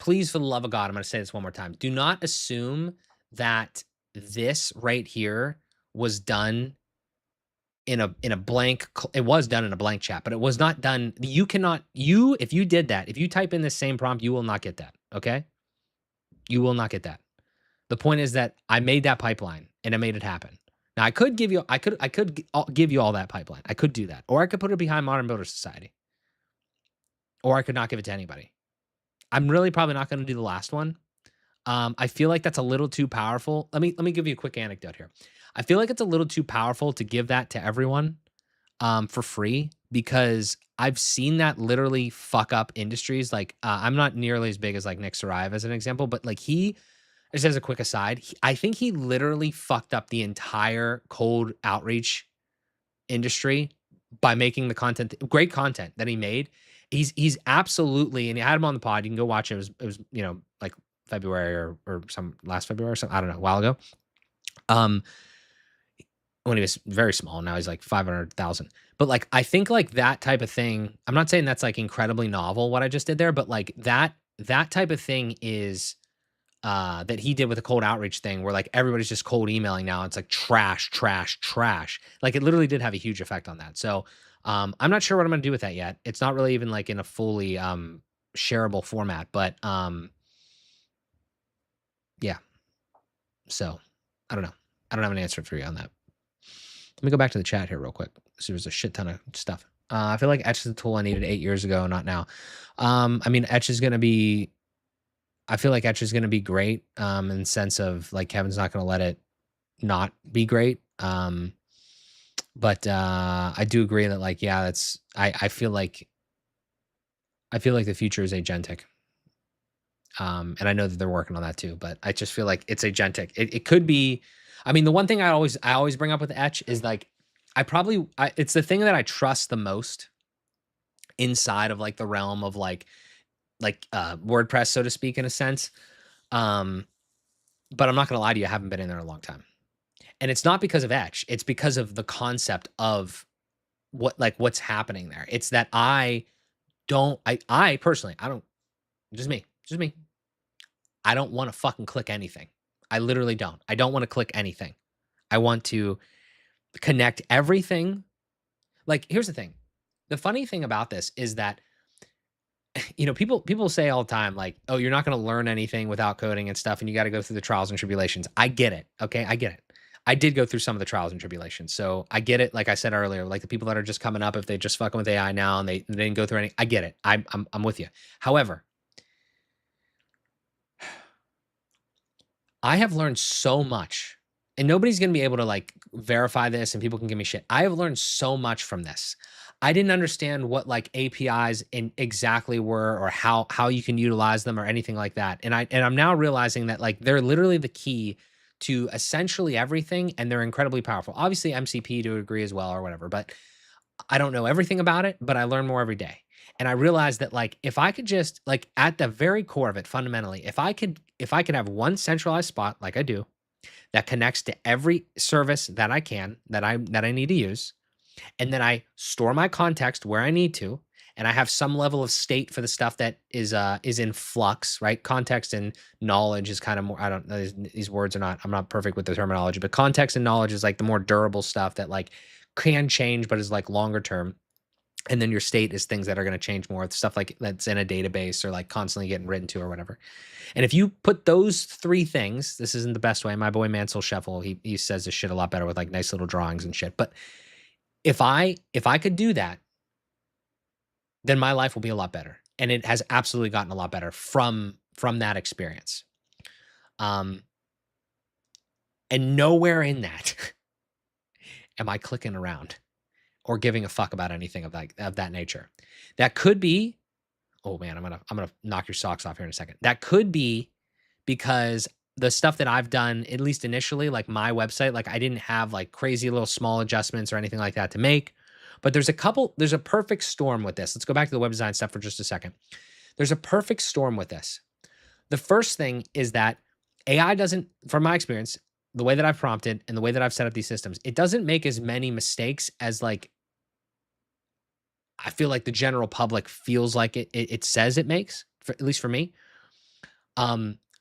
please, for the love of God, I'm going to say this one more time. Do not assume that this right here was done in a blank. It was done in a blank chat, but it was not done. If you did that, if you type in the same prompt, you will not get that. Okay. You will not get that. The point is that I made that pipeline and I made it happen. Now I could give you all that pipeline. I could do that, or I could put it behind Modern Builder Society. Or I could not give it to anybody. I'm really probably not going to do the last one. I feel like that's a little too powerful. Let me give you a quick anecdote here. I feel like it's a little too powerful to give that to everyone for free, because I've seen that literally fuck up industries. Like I'm not nearly as big as like Nick Sarive as an example, but like just as a quick aside, I think he literally fucked up the entire cold outreach industry by making the great content that he made. He's absolutely, and I had him on the pod. You can go watch it. It was like February or some last February or something. I don't know, a while ago. When he was very small, now he's like 500,000. But like I think like that type of thing. I'm not saying that's like incredibly novel what I just did there, but like that type of thing is that he did with the cold outreach thing, where like everybody's just cold emailing now. It's like trash. Like it literally did have a huge effect on that. So I'm not sure what I'm going to do with that yet. It's not really even like in a fully shareable format, but So I don't know. I don't have an answer for you on that. Let me go back to the chat here real quick. So there's a shit ton of stuff. I feel like Etch is a tool I needed 8 years ago, not now. I mean, Etch is going to be, I feel like Etch is going to be great in the sense of like Kevin's not going to let it not be great. But I do agree that like, yeah, that's, I feel like the future is agentic. And I know that they're working on that too, but I just feel like it's agentic. It could be, I mean, the one thing I always bring up with Etch is like, it's the thing that I trust the most inside of like the realm of like WordPress, so to speak, in a sense. But I'm not gonna lie to you, I haven't been in there in a long time. And it's not because of Etch, it's because of the concept of what's happening there. It's that I personally, I don't, just me. I don't want to fucking click anything. I literally don't. I don't want to click anything. I want to connect everything. Like, here's the thing. The funny thing about this is that, you know, people say all the time, like, oh, you're not going to learn anything without coding and stuff, and you got to go through the trials and tribulations. I get it. Okay. I get it. I did go through some of the trials and tribulations. So I get it. Like I said earlier, like the people that are just coming up, if they just fucking with AI now and they didn't go through any, I get it. I'm with you. However, I have learned so much, and nobody's going to be able to like verify this, and people can give me shit. I have learned so much from this. I didn't understand what like APIs exactly were, or how you can utilize them, or anything like that. And I'm now realizing that like they're literally the key to essentially everything, and they're incredibly powerful. Obviously, MCP to a degree as well, or whatever. But I don't know everything about it, but I learn more every day. And I realized that like if I could just like at the very core of it, fundamentally, if I could have one centralized spot like I do that connects to every service that I can that I need to use, and then I store my context where I need to, and I have some level of state for the stuff that is in flux, right? Context and knowledge is kind of more, I don't know, these words are not, I'm not perfect with the terminology, but context and knowledge is like the more durable stuff that like can change but is like longer term. And then your state is things that are going to change more, stuff like that's in a database or like constantly getting written to or whatever. And if you put those three things, this isn't the best way. My boy Mansell Scheffel, he says this shit a lot better with like nice little drawings and shit. But if I could do that, then my life will be a lot better. And it has absolutely gotten a lot better from that experience. And nowhere in that am I clicking around or giving a fuck about anything of that nature. That could be, oh man, I'm gonna knock your socks off here in a second. That could be because the stuff that I've done, at least initially, like my website, like I didn't have like crazy little small adjustments or anything like that to make. But there's a perfect storm with this. Let's go back to the web design stuff for just a second. There's a perfect storm with this. The first thing is that AI doesn't, from my experience, the way that I've prompted and the way that I've set up these systems, it doesn't make as many mistakes as like I feel like the general public feels like it says it makes, at least for me.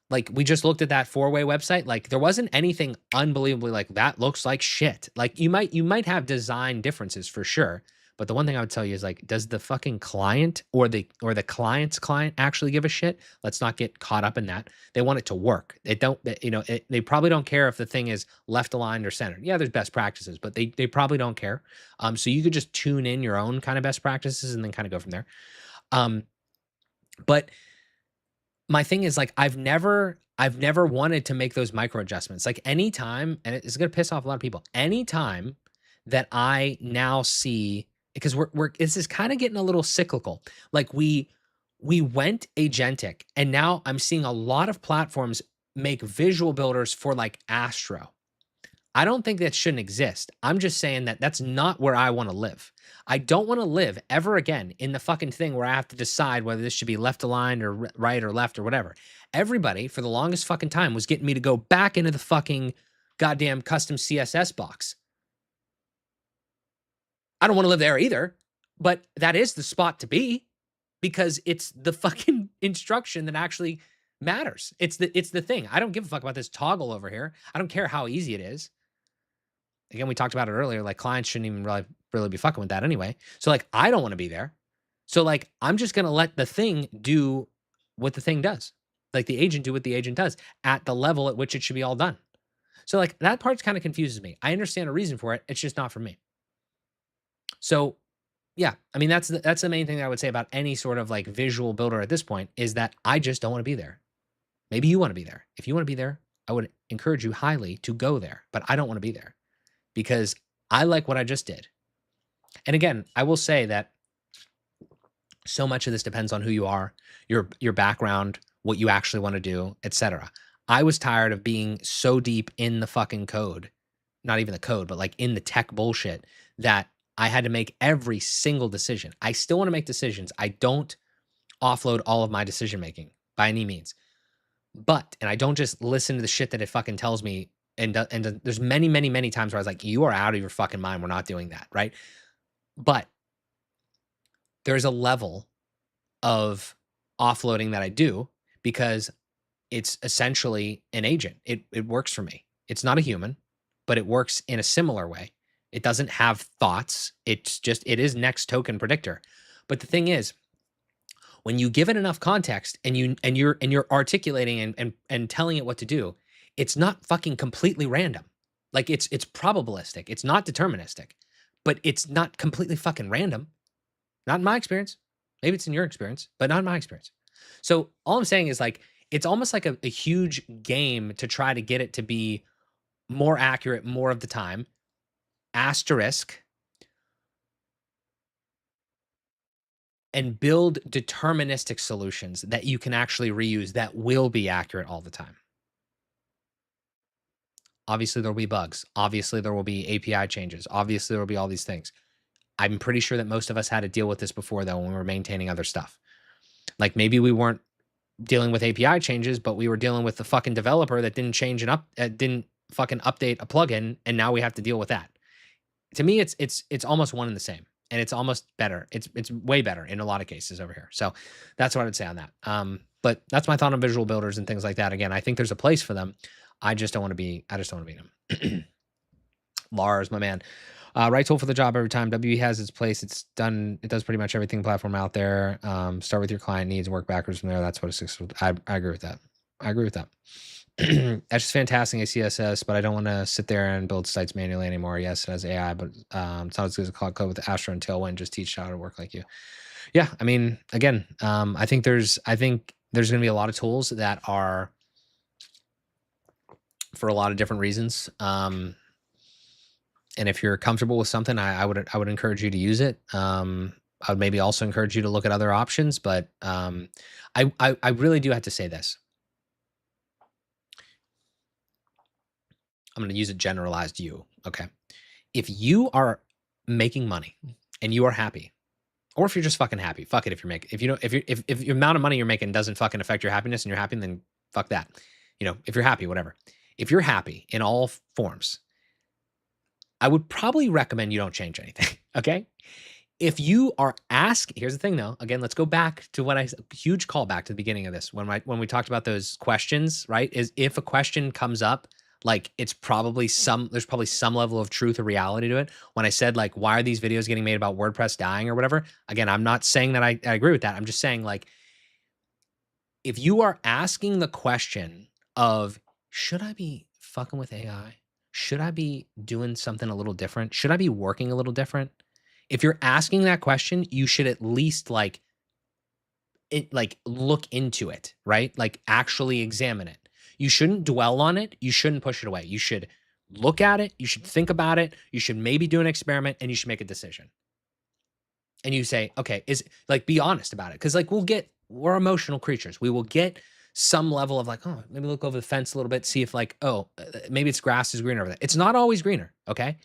Like we just looked at that 4-way website. Like there wasn't anything unbelievably like that looks like shit. Like you might have design differences for sure. But the one thing I would tell you is like, does the fucking client or the client's client actually give a shit? Let's not get caught up in that. They want it to work. They probably don't care if the thing is left aligned or centered. Yeah, there's best practices, but they probably don't care. So you could just tune in your own kind of best practices and then kind of go from there. But my thing is like I've never wanted to make those micro adjustments. Like anytime, and it's gonna piss off a lot of people, anytime that I now see, because this is kind of getting a little cyclical. Like we went agentic, and now I'm seeing a lot of platforms make visual builders for like Astro. I don't think that shouldn't exist. I'm just saying that that's not where I want to live. I don't want to live ever again in the fucking thing where I have to decide whether this should be left aligned or right or left or whatever. Everybody for the longest fucking time was getting me to go back into the fucking goddamn custom CSS box. I don't want to live there either, but that is the spot to be because it's the fucking instruction that actually matters. It's the thing. I don't give a fuck about this toggle over here. I don't care how easy it is. Again, we talked about it earlier, like clients shouldn't even really be fucking with that anyway. So like, I don't want to be there. So like, I'm just going to let the thing do what the thing does. Like the agent do what the agent does at the level at which it should be all done. So like that part kind of confuses me. I understand a reason for it. It's just not for me. So yeah, I mean that's the main thing that I would say about any sort of like visual builder at this point is that I just don't want to be there. Maybe you want to be there. If you want to be there, I would encourage you highly to go there, but I don't want to be there because I like what I just did. And again, I will say that so much of this depends on who you are, your background, what you actually want to do, etc. I was tired of being so deep in the fucking code, not even the code, but like in the tech bullshit that I had to make every single decision. I still want to make decisions. I don't offload all of my decision making by any means. But and I don't just listen to the shit that it fucking tells me. And there's many, many, many times where I was like, you are out of your fucking mind. We're not doing that, right? But there's a level of offloading that I do because it's essentially an agent. It works for me. It's not a human, but it works in a similar way. It doesn't have thoughts. It is next token predictor. But the thing is, when you give it enough context and you're articulating and telling it what to do, it's not fucking completely random. Like it's probabilistic. It's not deterministic, but it's not completely fucking random. Not in my experience. Maybe it's in your experience, but not in my experience. So all I'm saying is like it's almost like a huge game to try to get it to be more accurate more of the time. Asterisk and build deterministic solutions that you can actually reuse that will be accurate all the time. Obviously, there will be bugs. Obviously, there will be API changes. Obviously, there will be all these things. I'm pretty sure that most of us had to deal with this before, though, when we were maintaining other stuff. Like maybe we weren't dealing with API changes, but we were dealing with the fucking developer that didn't change didn't fucking update a plugin, and now we have to deal with that. To me, it's almost one and the same, and it's almost better. It's way better in a lot of cases over here. So that's what I would say on that. But that's my thought on visual builders and things like that. Again, I think there's a place for them. I just don't want to be. I just don't want to be them. Lars, my man. Right tool for the job every time. WE has its place. It's done. It does pretty much everything platform out there. Start with your client needs and work backwards from there. That's what a successful. I agree with that. I agree with that. That's just fantastic at CSS, but I don't want to sit there and build sites manually anymore. Yes, it has AI, but it's not as good as Cloud Code with Astro and Tailwind. Just teach how to work like you. Yeah, I mean, again, I think there's going to be a lot of tools that are for a lot of different reasons. And if you're comfortable with something, I would encourage you to use it. I would maybe also encourage you to look at other options, but I really do have to say this. I'm going to use a generalized you. Okay. If you are making money and you are happy, or if you're just fucking happy, fuck it. If you're making, if you know, if your amount of money you're making doesn't fucking affect your happiness and you're happy, then fuck that. You know, if you're happy, whatever. If you're happy in all forms, I would probably recommend you don't change anything. Okay. If you are here's the thing though, again, let's go back to what huge callback to the beginning of this. When we talked about those questions, right? Is if a question comes up, like there's probably some level of truth or reality to it. When I said like, why are these videos getting made about WordPress dying or whatever? Again, I'm not saying that I agree with that. I'm just saying like, if you are asking the question of, should I be fucking with AI? Should I be doing something a little different? Should I be working a little different? If you're asking that question, you should at least like look into it, right? Like actually examine it. You shouldn't dwell on it. You shouldn't push it away. You should look at it. You should think about it. You should maybe do an experiment and you should make a decision. And you say, okay, be honest about it. Cause like we're emotional creatures. We will get some level of like, oh, maybe look over the fence a little bit, see if like, oh, maybe it's grass is greener over there. It's not always greener. Okay.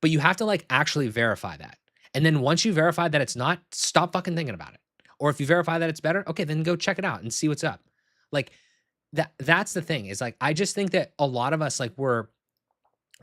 But you have to like actually verify that. And then once you verify that it's not, stop fucking thinking about it. Or if you verify that it's better, okay, then go check it out and see what's up. Like that's the thing is like, I just think that a lot of us, like we're,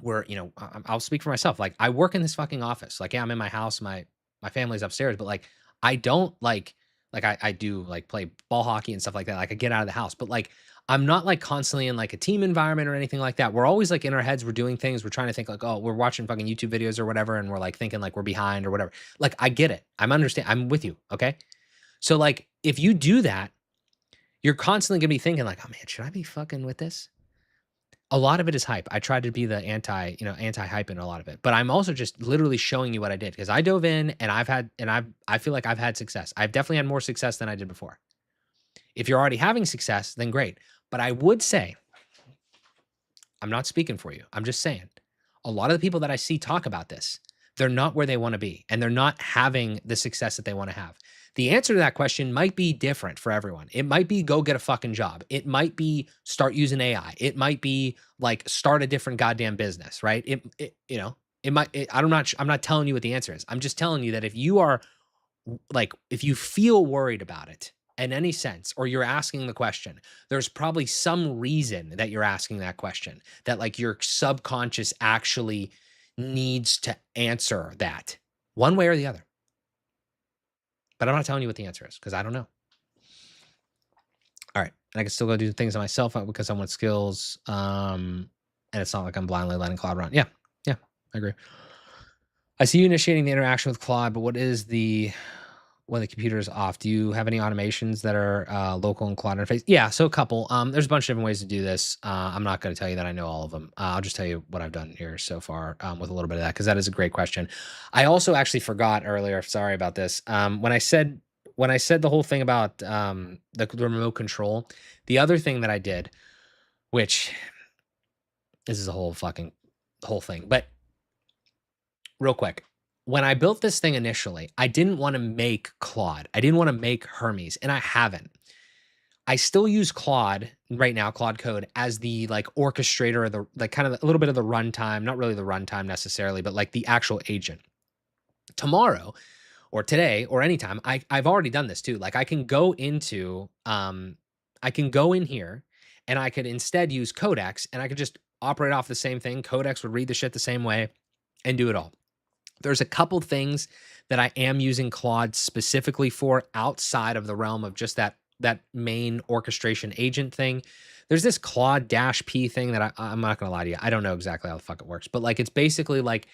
you know, I'll speak for myself. Like I work in this fucking office. Like, yeah, I'm in my house. My family's upstairs, but like, I don't like I do like play ball hockey and stuff like that. Like I get out of the house, but like, I'm not like constantly in like a team environment or anything like that. We're always like in our heads, we're doing things. We're trying to think like, oh, we're watching fucking YouTube videos or whatever. And we're like thinking like we're behind or whatever. Like I get it. I'm with you. Okay. So like, if you do that, you're constantly gonna be thinking like, oh man, should I be fucking with this? A lot of it is hype. I tried to be the anti-hype in a lot of it, but I'm also just literally showing you what I did because I dove in and I feel like I've had success. I've definitely had more success than I did before. If you're already having success, then great. But I would say, I'm not speaking for you. I'm just saying, a lot of the people that I see talk about this, they're not where they want to be and they're not having the success that they want to have. The answer to that question might be different for everyone. It might be go get a fucking job. It might be start using AI. It might be like start a different goddamn business, right? I'm not telling you what the answer is. I'm just telling you that if you are like, if you feel worried about it in any sense, or you're asking the question, there's probably some reason that you're asking that question, that like your subconscious actually needs to answer that one way or the other. But I'm not telling you what the answer is because I don't know. All right. And I can still go do things on myself because I want skills. And it's not like I'm blindly letting Claude run. Yeah. Yeah. I agree. I see you initiating the interaction with Claude, but what is when the computer is off? Do you have any automations that are local in Claude interface? Yeah, so a couple. There's a bunch of different ways to do this. I'm not going to tell you that I know all of them. I'll just tell you what I've done here so far with a little bit of that, because that is a great question. I also actually forgot earlier. Sorry about this. When I said the whole thing about the remote control, the other thing that I did, which this is a whole thing, but real quick. When I built this thing initially, I didn't want to make Claude. I didn't want to make Hermes, and I haven't. I still use Claude right now, Claude Code, as the like orchestrator, or the like kind of a little bit of the runtime, not really the runtime necessarily, but like the actual agent. Tomorrow or today or anytime, I've already done this too. Like I can go into I can go in here and I could instead use Codex and I could just operate off the same thing. Codex would read the shit the same way and do it all. There's a couple things that I am using Claude specifically for outside of the realm of just that main orchestration agent thing. There's this Claude-P thing that I'm not gonna lie to you. I don't know exactly how the fuck it works, but like it's basically like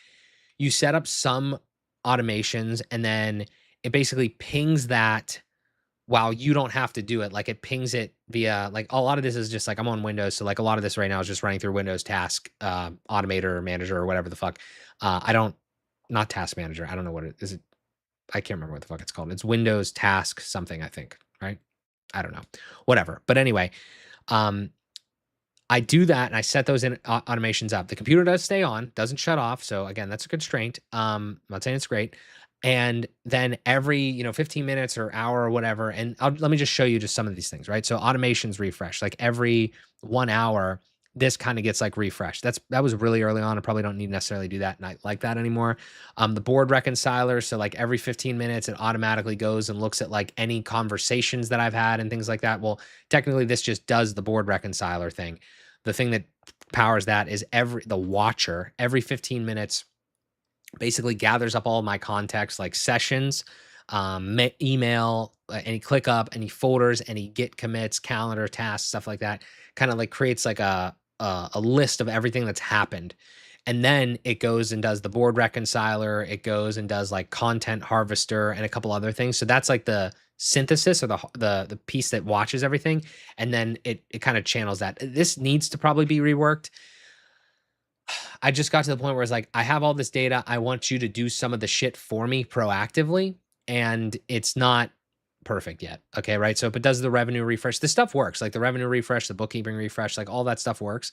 you set up some automations and then it basically pings that while you don't have to do it. Like it pings it via like a lot of this is just like I'm on Windows, so like a lot of this right now is just running through Windows Task Automator or Manager or whatever the fuck. I don't Not Task Manager. I don't know what it is. I can't remember what the fuck it's called. It's Windows Task something, I think, right? I don't know. Whatever. But anyway, I do that and I set those in automations up. The computer does stay on, doesn't shut off. So again, that's a constraint. I'm not saying it's great. And then every 15 minutes or hour or whatever, and let me just show you just some of these things, right? So automations refresh, like every 1 hour, this kind of gets like refreshed. That was really early on. I probably don't need necessarily do that and like that anymore. The board reconciler, so like every 15 minutes, it automatically goes and looks at like any conversations that I've had and things like that. Well, technically, this just does the board reconciler thing. The thing that powers that is the watcher every 15 minutes basically gathers up all my contacts, like sessions, email, any ClickUp, any folders, any Git commits, calendar tasks, stuff like that. Kind of like creates like a list of everything that's happened. And then it goes and does the board reconciler. It goes and does like content harvester and a couple other things. So that's like the synthesis or the piece that watches everything. And then it kind of channels that. This needs to probably be reworked. I just got to the point where it's like, I have all this data. I want you to do some of the shit for me proactively. And it's not perfect yet. Okay. Right. So if it does the revenue refresh, this stuff works, like the revenue refresh, the bookkeeping refresh, like all that stuff works.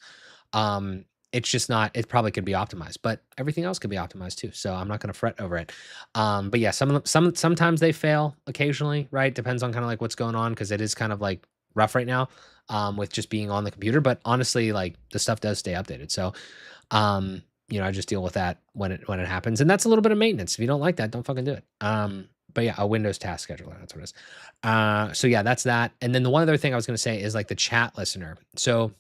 It's just not, it probably could be optimized, but everything else could be optimized too. So I'm not going to fret over it. But yeah, sometimes they fail occasionally, right? Depends on kind of like what's going on. Cause it is kind of like rough right now, with just being on the computer, but honestly, like the stuff does stay updated. So, I just deal with that when it happens. And that's a little bit of maintenance. If you don't like that, don't fucking do it. But yeah, a Windows task scheduler, that's what it is. So yeah, that's that. And then the one other thing I was going to say is like the chat listener. So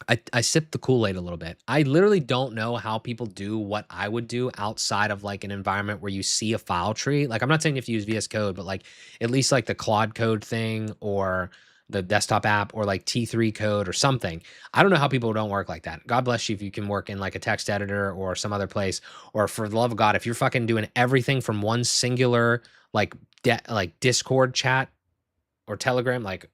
I sip the Kool-Aid a little bit. I literally don't know how people do what I would do outside of like an environment where you see a file tree. Like I'm not saying you have to use VS Code, but like at least like the Claude Code thing or the desktop app or like T3 code or something. I don't know how people don't work like that. God bless you if you can work in like a text editor or some other place, or for the love of God, if you're fucking doing everything from one singular like Discord chat or Telegram, like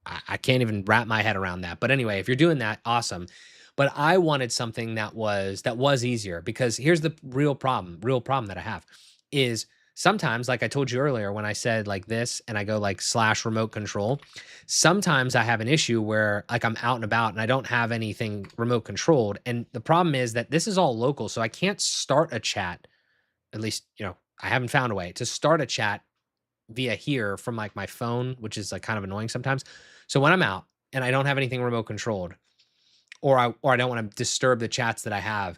I can't even wrap my head around that. But anyway, if you're doing that, awesome. But I wanted something that was easier, because here's the real problem that I have is sometimes, like I told you earlier, when I said like this and I go like slash remote control, sometimes I have an issue where like I'm out and about and I don't have anything remote controlled. And the problem is that this is all local. So I can't start a chat, at least, I haven't found a way to start a chat via here from like my phone, which is like kind of annoying sometimes. So when I'm out and I don't have anything remote controlled, or I don't want to disturb the chats that I have,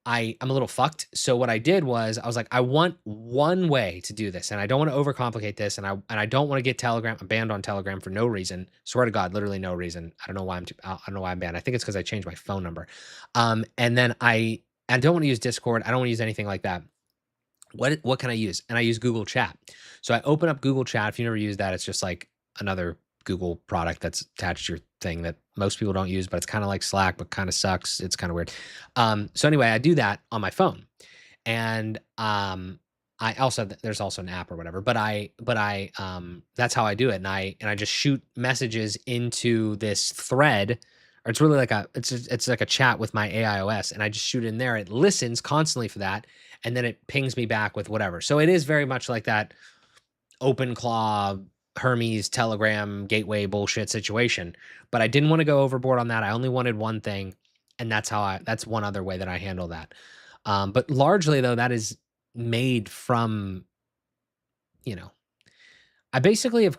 I'm a little fucked. So what I did was I was like, I want one way to do this, and I don't want to overcomplicate this, and I don't want to get Telegram banned on Telegram for no reason. Swear to God, literally no reason. I don't know why I don't know why I'm banned. I think it's because I changed my phone number. And then I don't want to use Discord. I don't want to use anything like that. What can I use? And I use Google Chat. So I open up Google Chat. If you never use that, it's just like another Google product that's attached to your thing that most people don't use, but it's kind of like Slack, but kind of sucks. It's kind of weird. So anyway, I do that on my phone, and I also, there's also an app or whatever, but that's how I do it. And I just shoot messages into this thread, or it's really like it's like a chat with my AIOS, and I just shoot in there. It listens constantly for that, and then it pings me back with whatever. So it is very much like that OpenClaw, Hermes, Telegram, gateway bullshit situation. But I didn't want to go overboard on that. I only wanted one thing, and that's one other way that I handle that. But largely though, that is made from, I basically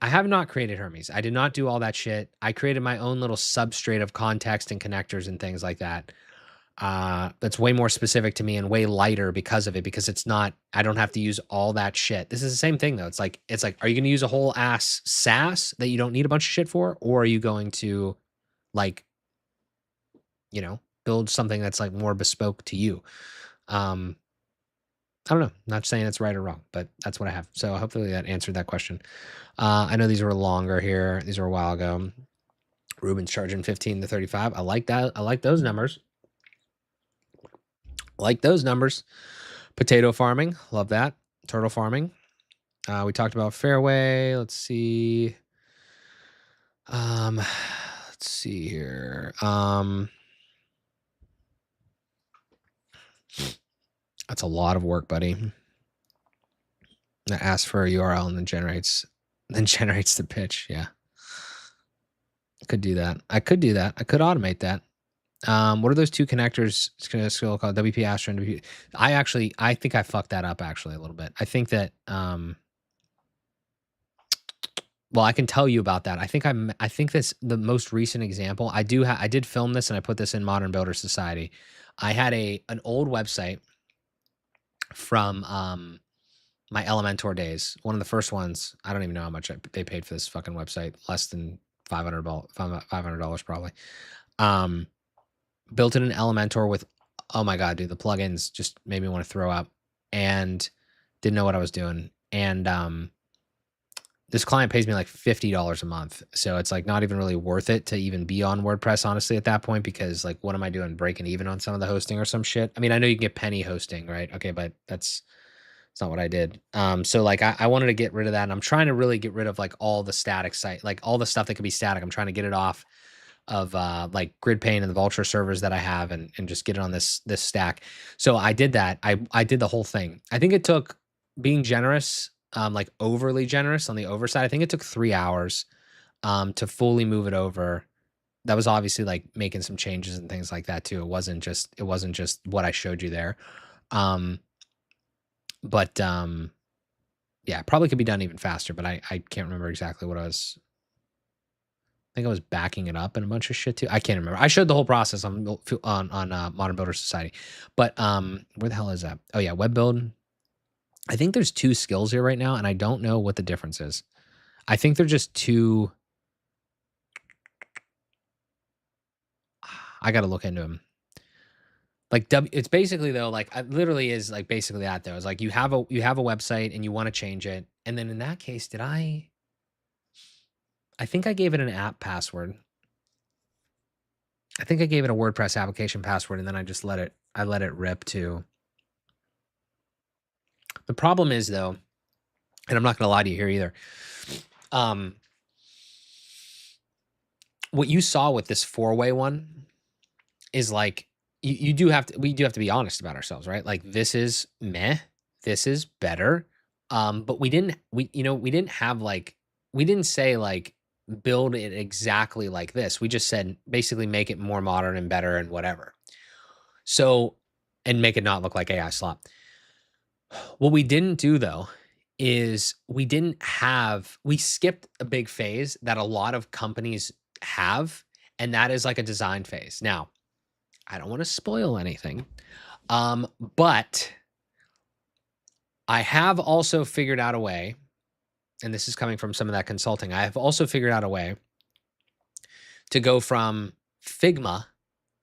I have not created Hermes. I did not do all that shit. I created my own little substrate of context and connectors and things like that. That's way more specific to me and way lighter because of it, because I don't have to use all that shit. This is the same thing though. It's like, are you going to use a whole ass SaaS that you don't need a bunch of shit for? Or are you going to like, build something that's like more bespoke to you? I don't know. Not saying it's right or wrong, but that's what I have. So hopefully that answered that question. I know these were longer here. These were a while ago. Ruben's charging 15 to 35. I like that. I like those numbers. Potato farming. Love that. Turtle farming. We talked about Fairway. Let's see. Let's see here. That's a lot of work, buddy. That asks for a URL and then generates the pitch. Yeah. I could do that. I could automate that. What are those two connectors? It's going to still called WP Aster and WP. I think I fucked that up actually a little bit. I think that, well, I can tell you about that. I think this, the most recent example, I did film this and I put this in Modern Builder Society. I had an old website from, my Elementor days. One of the first ones. I don't even know how much they paid for this fucking website. Less than $500 probably. Built it in Elementor with, oh my God, dude, the plugins just made me want to throw up, and didn't know what I was doing. And this client pays me like $50 a month. So it's like not even really worth it to even be on WordPress, honestly, at that point, because like, what am I doing? Breaking even on some of the hosting or some shit? I mean, I know you can get penny hosting, right? Okay, but it's not what I did. So like I wanted to get rid of that, and I'm trying to really get rid of like all the static site, like all the stuff that could be static. I'm trying to get it off of like GridPane and the Vultr servers that I have, and just get it on this stack. So I did that. I did the whole thing. I think it took, being generous, like overly generous on the overside, I think it took 3 hours to fully move it over. That was obviously like making some changes and things like that too. It wasn't just what I showed you there. But yeah, probably could be done even faster, but I can't remember exactly what I think I was backing it up and a bunch of shit too. I can't remember. I showed the whole process on Modern Builder Society. But where the hell is that? Oh yeah, web build. I think there's 2 skills here right now, and I don't know what the difference is. I think they're just 2. I got to look into them. Like it's basically though, like it literally is like basically that though. It's like you have a website and you want to change it, and then in that case, I think I gave it an app password. I think I gave it a WordPress application password, and then I just let it rip too. The problem is though, and I'm not gonna lie to you here either. what you saw with this four-way one is like you do have to we do have to be honest about ourselves, right? Like this is meh, this is better. But we didn't have like we didn't say like build it exactly like this. We just said basically make it more modern and better and whatever. So and make it not look like AI slop. What we didn't do though is we skipped a big phase that a lot of companies have, and that is like a design phase. Now, I don't want to spoil anything. But I have also figured out a way, and this is coming from some of that consulting. I have also figured out a way to go from Figma,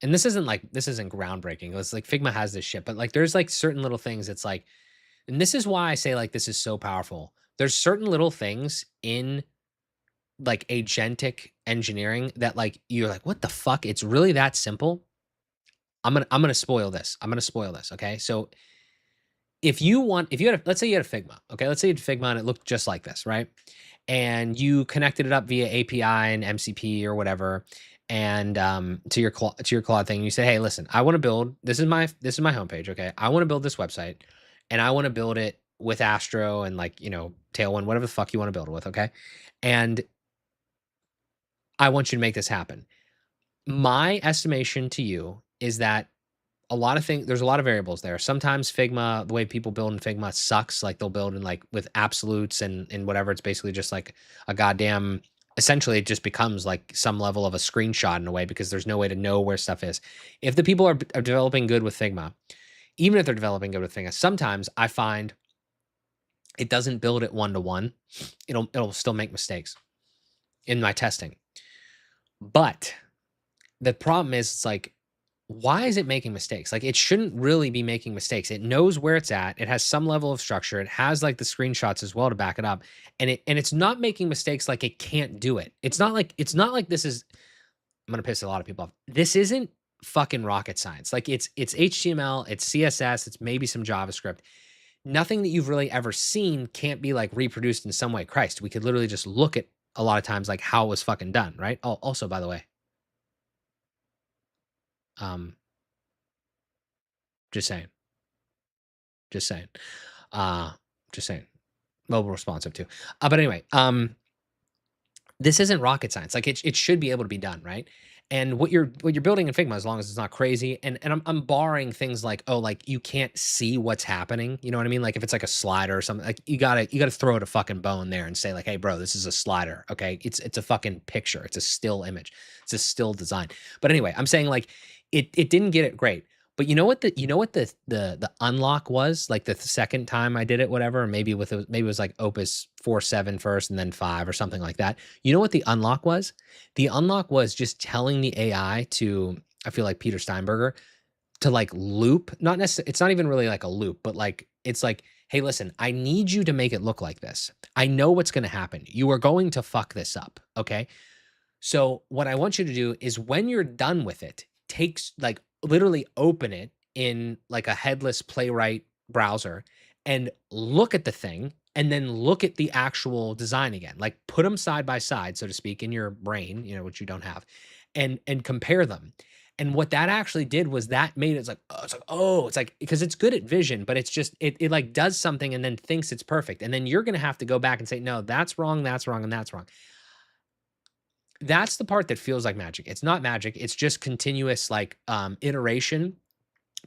and this isn't groundbreaking. It's like Figma has this shit, but like there's like certain little things. It's like, and this is why I say like this is so powerful. There's certain little things in like agentic engineering that like you're like, what the fuck? It's really that simple. I'm gonna spoil this. I'm gonna spoil this. Okay. So if you had let's say you had a Figma, okay? Let's say you had Figma and it looked just like this, right? And you connected it up via API and MCP or whatever, and to your Claude thing. And you say, hey, listen, I want to build. This is my homepage, okay? I want to build this website, and I want to build it with Astro and like Tailwind, whatever the fuck you want to build it with, okay? And I want you to make this happen. My estimation to you is that there's a lot of variables there. Sometimes Figma, the way people build in Figma sucks. Like they'll build in like with absolutes and whatever. It's basically just like a goddamn, essentially it just becomes like some level of a screenshot in a way because there's no way to know where stuff is. If the people are developing good with Figma, even if they're developing good with Figma, sometimes I find it doesn't build it one-to-one. It'll still make mistakes in my testing. But the problem is it's like, why is it making mistakes? Like it shouldn't really be making mistakes. It knows where it's at. It has some level of structure. It has like the screenshots as well to back it up. And it's not making mistakes like it can't do it. It's not like this is, I'm gonna piss a lot of people off. This isn't fucking rocket science. Like it's HTML, it's CSS, it's maybe some JavaScript. Nothing that you've really ever seen can't be like reproduced in some way. Christ, we could literally just look at a lot of times like how it was fucking done, right? Oh, also by the way, um, just saying. Just saying. Uh, just saying. Mobile responsive too. But anyway, this isn't rocket science. Like it should be able to be done, right? And what you're building in Figma, as long as it's not crazy, and I'm barring things like, oh, like you can't see what's happening. You know what I mean? Like if it's like a slider or something, like you gotta throw it a fucking bone there and say like, hey, bro, this is a slider. Okay, it's a fucking picture. It's a still image. It's a still design. But anyway, I'm saying like it didn't get it great. But you know what the unlock was, like the second time I did it, whatever, or maybe maybe it was like Opus 4.7 first and then 5 or something like that. You know what the unlock was? The unlock was just telling the AI to, I feel like Peter Steinberger, to like loop, not necessarily, it's not even really like a loop, but like it's like, hey, listen, I need you to make it look like this. I know what's going to happen. You are going to fuck this up, okay? So what I want you to do is when you're done with it, takes like literally open it in like a headless Playwright browser and look at the thing and then look at the actual design again. Like put them side by side, so to speak, in your brain, which you don't have, and compare them. And what that actually did was that made it it's like because it's good at vision, but it's just it like does something and then thinks it's perfect. And then you're gonna have to go back and say, no, that's wrong, and that's wrong. That's the part that feels like magic. It's not magic. It's just continuous like iteration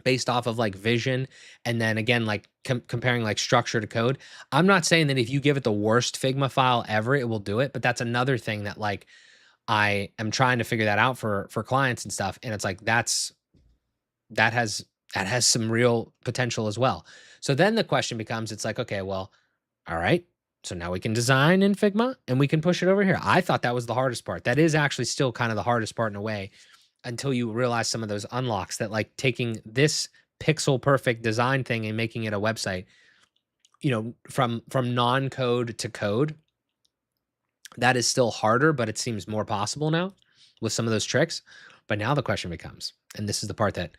based off of like vision. And then again, like comparing like structure to code. I'm not saying that if you give it the worst Figma file ever, it will do it. But that's another thing that like I am trying to figure that out for clients and stuff. And it's like, that has some real potential as well. So then the question becomes, it's like, okay, well, all right. So now we can design in Figma and we can push it over here. I thought that was the hardest part. That is actually still kind of the hardest part in a way until you realize some of those unlocks that like taking this pixel perfect design thing and making it a website, from non-code to code, that is still harder, but it seems more possible now with some of those tricks. But now the question becomes, and this is the part that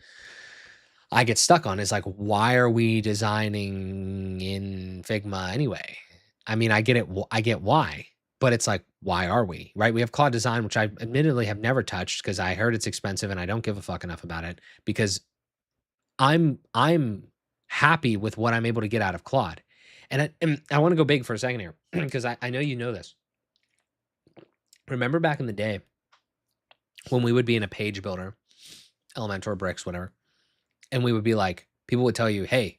I get stuck on, is like, why are we designing in Figma anyway? I mean, I get it. I get why. But it's like, why are we, right? We have Claude Design, which I admittedly have never touched because I heard it's expensive and I don't give a fuck enough about it because I'm happy with what I'm able to get out of Claude. And I want to go big for a second here because I know you know this. Remember back in the day when we would be in a page builder, Elementor, Bricks, whatever, and we would be like, people would tell you, hey,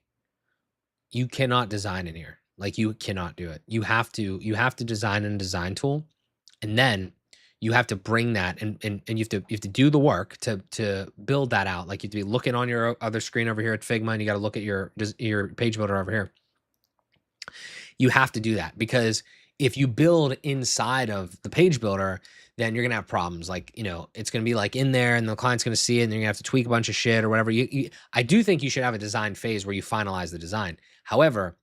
you cannot design in here. Like you cannot do it. You have to design in a design tool, and then you have to bring that and you have to do the work to build that out. Like you have to be looking on your other screen over here at Figma, and you got to look at your page builder over here. You have to do that because if you build inside of the page builder, then you're gonna have problems. Like, you know, it's gonna be like in there and the client's gonna see it and you're gonna have to tweak a bunch of shit or whatever. I do think you should have a design phase where you finalize the design. However,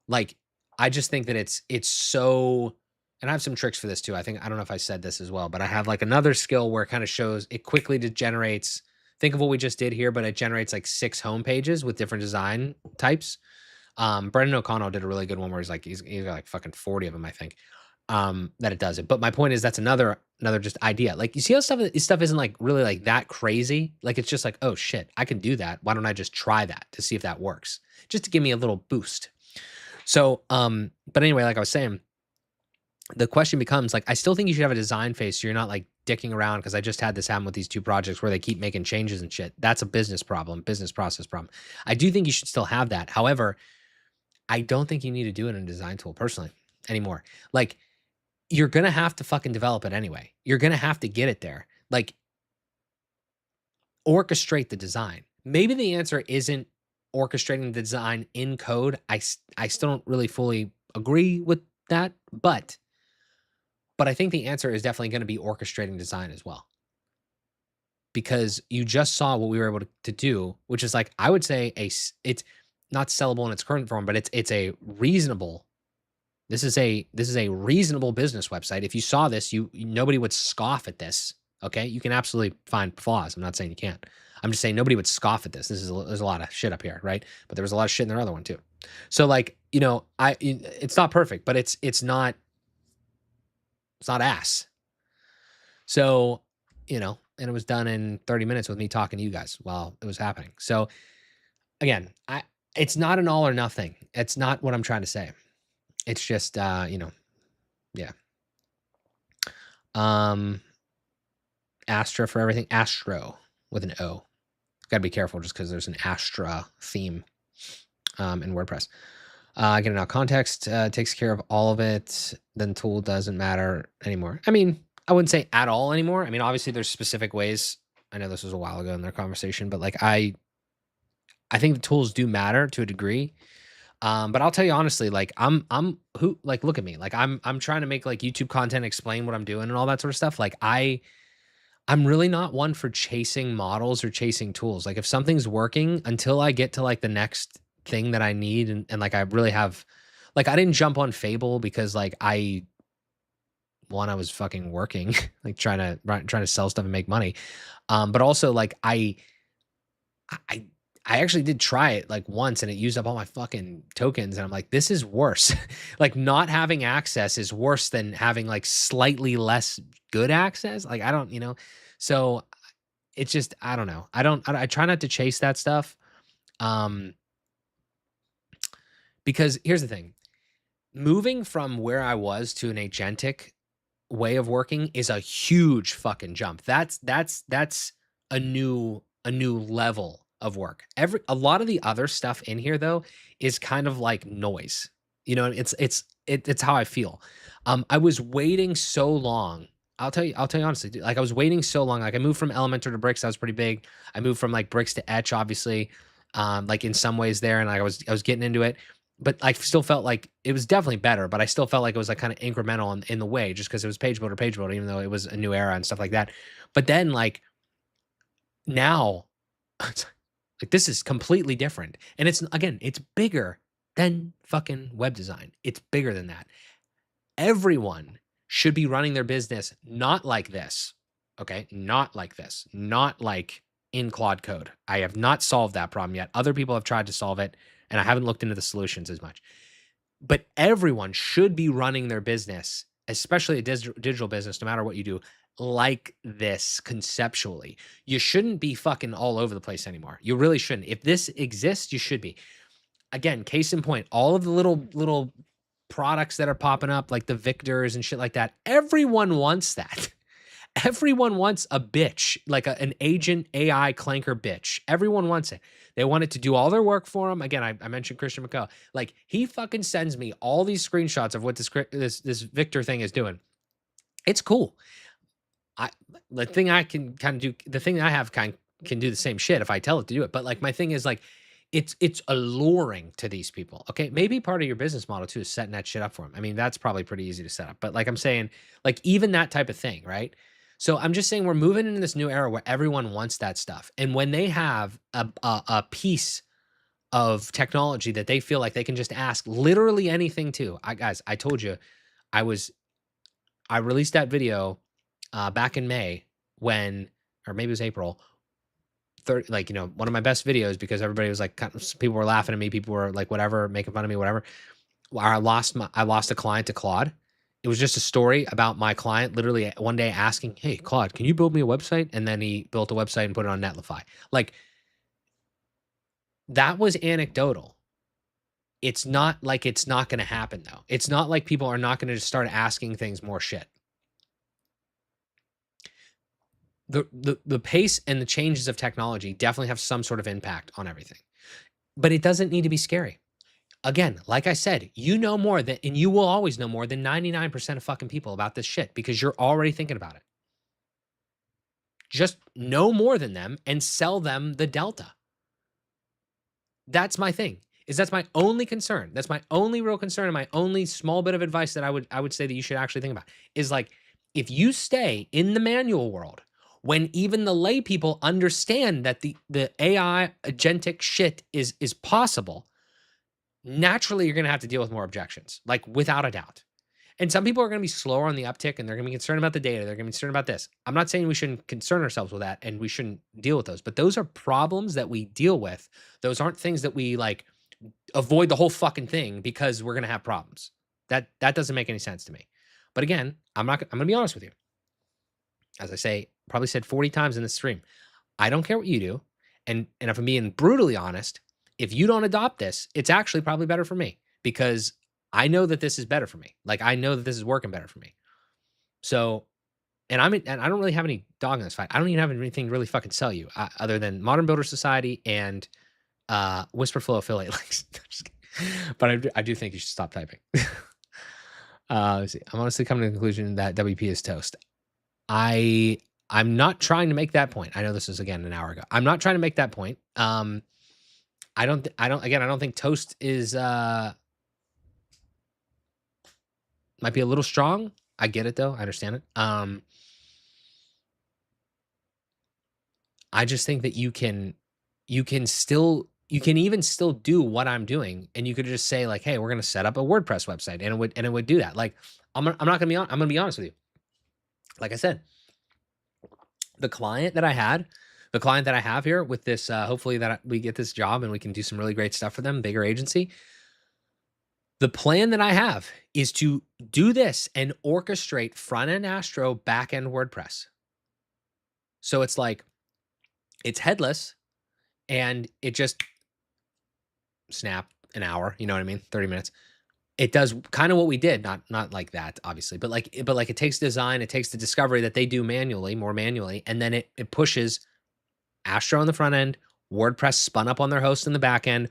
like, I just think that it's so, and I have some tricks for this too. I don't know if I said this as well, but I have like another skill where it kind of shows, it quickly generates, think of what we just did here, but it generates like 6 home pages with different design types. Brendan O'Connell did a really good one where he's got like fucking 40 of them, I think, that it does it. But my point is that's another just idea. Like you see how stuff isn't like really like that crazy. Like it's just like, oh shit, I can do that. Why don't I just try that to see if that works? Just to give me a little boost. So, but anyway, like I was saying, the question becomes like, I still think you should have a design phase so you're not like dicking around because I just had this happen with these 2 projects where they keep making changes and shit. That's a business problem, business process problem. I do think you should still have that. However, I don't think you need to do it in a design tool personally anymore. Like you're going to have to fucking develop it anyway. You're going to have to get it there. Like orchestrate the design. Maybe the answer isn't orchestrating the design in code. I still don't really fully agree with that, but I think the answer is definitely going to be orchestrating design as well. Because you just saw what we were able to do, which is like, I would say it's not sellable in its current form, but it's a reasonable, this is a reasonable business website. If you saw this, nobody would scoff at this. Okay. You can absolutely find flaws. I'm not saying you can't. I'm just saying nobody would scoff at this. There's a lot of shit up here, right? But there was a lot of shit in their other one too. So like, you know, it's not perfect, but it's not ass. So, you know, and it was done in 30 minutes with me talking to you guys while it was happening. So again, it's not an all or nothing. It's not what I'm trying to say. It's just, you know, yeah. Astra for everything. Astro with an O. Got to be careful just because there's an Astra theme in WordPress. Getting out context takes care of all of it. Then tool doesn't matter anymore. I mean, I wouldn't say at all anymore. I mean, obviously there's specific ways. I know this was a while ago in their conversation, but like I think the tools do matter to a degree. But I'll tell you honestly, like look at me, like I'm trying to make like YouTube content, explain what I'm doing and all that sort of stuff. Like I'm really not one for chasing models or chasing tools. Like if something's working, until I get to like the next thing that I need, and like I really have, like I didn't jump on Fable because like I was fucking working, like trying to sell stuff and make money. But also like I actually did try it like once and it used up all my fucking tokens. And I'm like, this is worse. Like not having access is worse than having like slightly less good access. Like I don't, you know, so it's just, I don't know. I try not to chase that stuff. Because here's the thing, moving from where I was to an agentic way of working is a huge fucking jump. That's a new level of work. A lot of the other stuff in here though is kind of like noise. You know, it's how I feel. I was waiting so long. I'll tell you honestly, dude, like I was waiting so long. Like I moved from Elementor to Bricks. That was pretty big. I moved from like Bricks to Etch, obviously, like in some ways there. And like I was getting into it, but I still felt like it was definitely better, but I still felt like it was like kind of incremental in the way, just because it was page builder, even though it was a new era and stuff like that. But then like now, like this is completely different. And it's bigger than fucking web design. It's bigger than that. Everyone should be running their business not like this. Okay? Not like this. Not like in Claude Code. I have not solved that problem yet. Other people have tried to solve it, and I haven't looked into the solutions as much. But everyone should be running their business especially a digital business, no matter what you do, like this conceptually. You shouldn't be fucking all over the place anymore. You really shouldn't. If this exists, you should be. Again, case in point, all of the little products that are popping up, like the Victors and shit like that, everyone wants that. Everyone wants a bitch, like an agent AI clanker bitch. Everyone wants it. They want it to do all their work for them. Again, I mentioned Christian McCall. Like, he fucking sends me all these screenshots of what this Victor thing is doing. It's cool. The thing I can kind of do, the thing that I have can do the same shit if I tell it to do it. But like, my thing is like, it's alluring to these people. Okay, maybe part of your business model too is setting that shit up for them. I mean, that's probably pretty easy to set up. But like I'm saying, like even that type of thing, right? So I'm just saying we're moving into this new era where everyone wants that stuff, and when they have a piece of technology that they feel like they can just ask literally anything to, guys, I told you, I released that video back in May when, or maybe it was April, like, one of my best videos, because everybody was like, people were laughing at me. People were like, whatever, making fun of me, whatever. I lost a client to Claude. It was just a story about my client literally one day asking, "Hey, Claude, can you build me a website?" And then he built a website and put it on Netlify. Like, that was anecdotal. It's not like it's not going to happen though. It's not like people are not going to just start asking things more shit. The pace and the changes of technology definitely have some sort of impact on everything, but it doesn't need to be scary. Again, like I said, you know more than, and you will always know more than 99% of fucking people about this shit because you're already thinking about it. Just know more than them and sell them the delta. That's my thing. That's my only concern. That's my only real concern, and my only small bit of advice that I would say that you should actually think about is like, if you stay in the manual world, when even the lay people understand that the AI agentic shit is possible, naturally you're going to have to deal with more objections, like without a doubt. And some people are going to be slower on the uptick, and they're going to be concerned about the data. They're going to be concerned about this. I'm not saying we shouldn't concern ourselves with that and we shouldn't deal with those, but those are problems that we deal with. Those aren't things that we like avoid the whole fucking thing because we're going to have problems. That doesn't make any sense to me. But again, I'm going to be honest with you. As I say, probably said 40 times in this stream, I don't care what you do. And if I'm being brutally honest, if you don't adopt this, it's actually probably better for me because I know that this is better for me. Like, I know that this is working better for me. So, and I don't really have any dog in this fight. I don't even have anything to really fucking sell you other than Modern Builder Society and Whisperflow affiliate links. But I do think you should stop typing. Let's see. I'm honestly coming to the conclusion that WP is toast. I'm not trying to make that point. I know this is again an hour ago. I'm not trying to make that point. I don't think toast is might be a little strong. I get it though. I understand it. I just think that you can even still do what I'm doing, and you could just say like, "Hey, we're going to set up a WordPress website," and it would do that. Like, I'm going to be honest with you. Like I said, the client that I have here with this, hopefully that we get this job and we can do some really great stuff for them, bigger agency. The plan that I have is to do this and orchestrate front-end Astro, back-end WordPress. So it's like, it's headless and it just snap an hour, you know what I mean? 30 minutes. It does kind of what we did, not like that, obviously, but like it takes design, it takes the discovery that they do more manually, and then it pushes Astro on the front end, WordPress spun up on their host in the back end.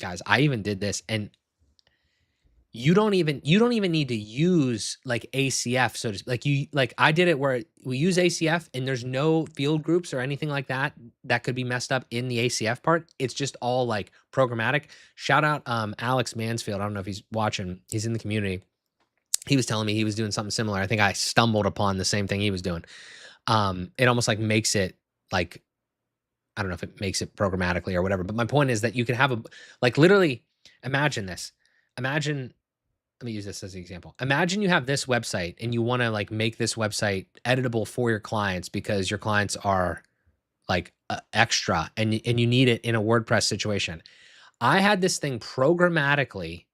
Guys, I even did this, and you don't even need to use like ACF. So like I did it where we use ACF and there's no field groups or anything like that could be messed up in the ACF part. It's just all like programmatic. Shout out Alex Mansfield. I don't know if he's watching. He's in the community. He was telling me he was doing something similar. I think I stumbled upon the same thing he was doing. It almost like makes it like, I don't know if it makes it programmatically or whatever, but my point is that you can have like literally imagine this. Let me use this as an example. Imagine you have this website and you want to like make this website editable for your clients because your clients are like extra and you need it in a WordPress situation. I had this thing programmatically,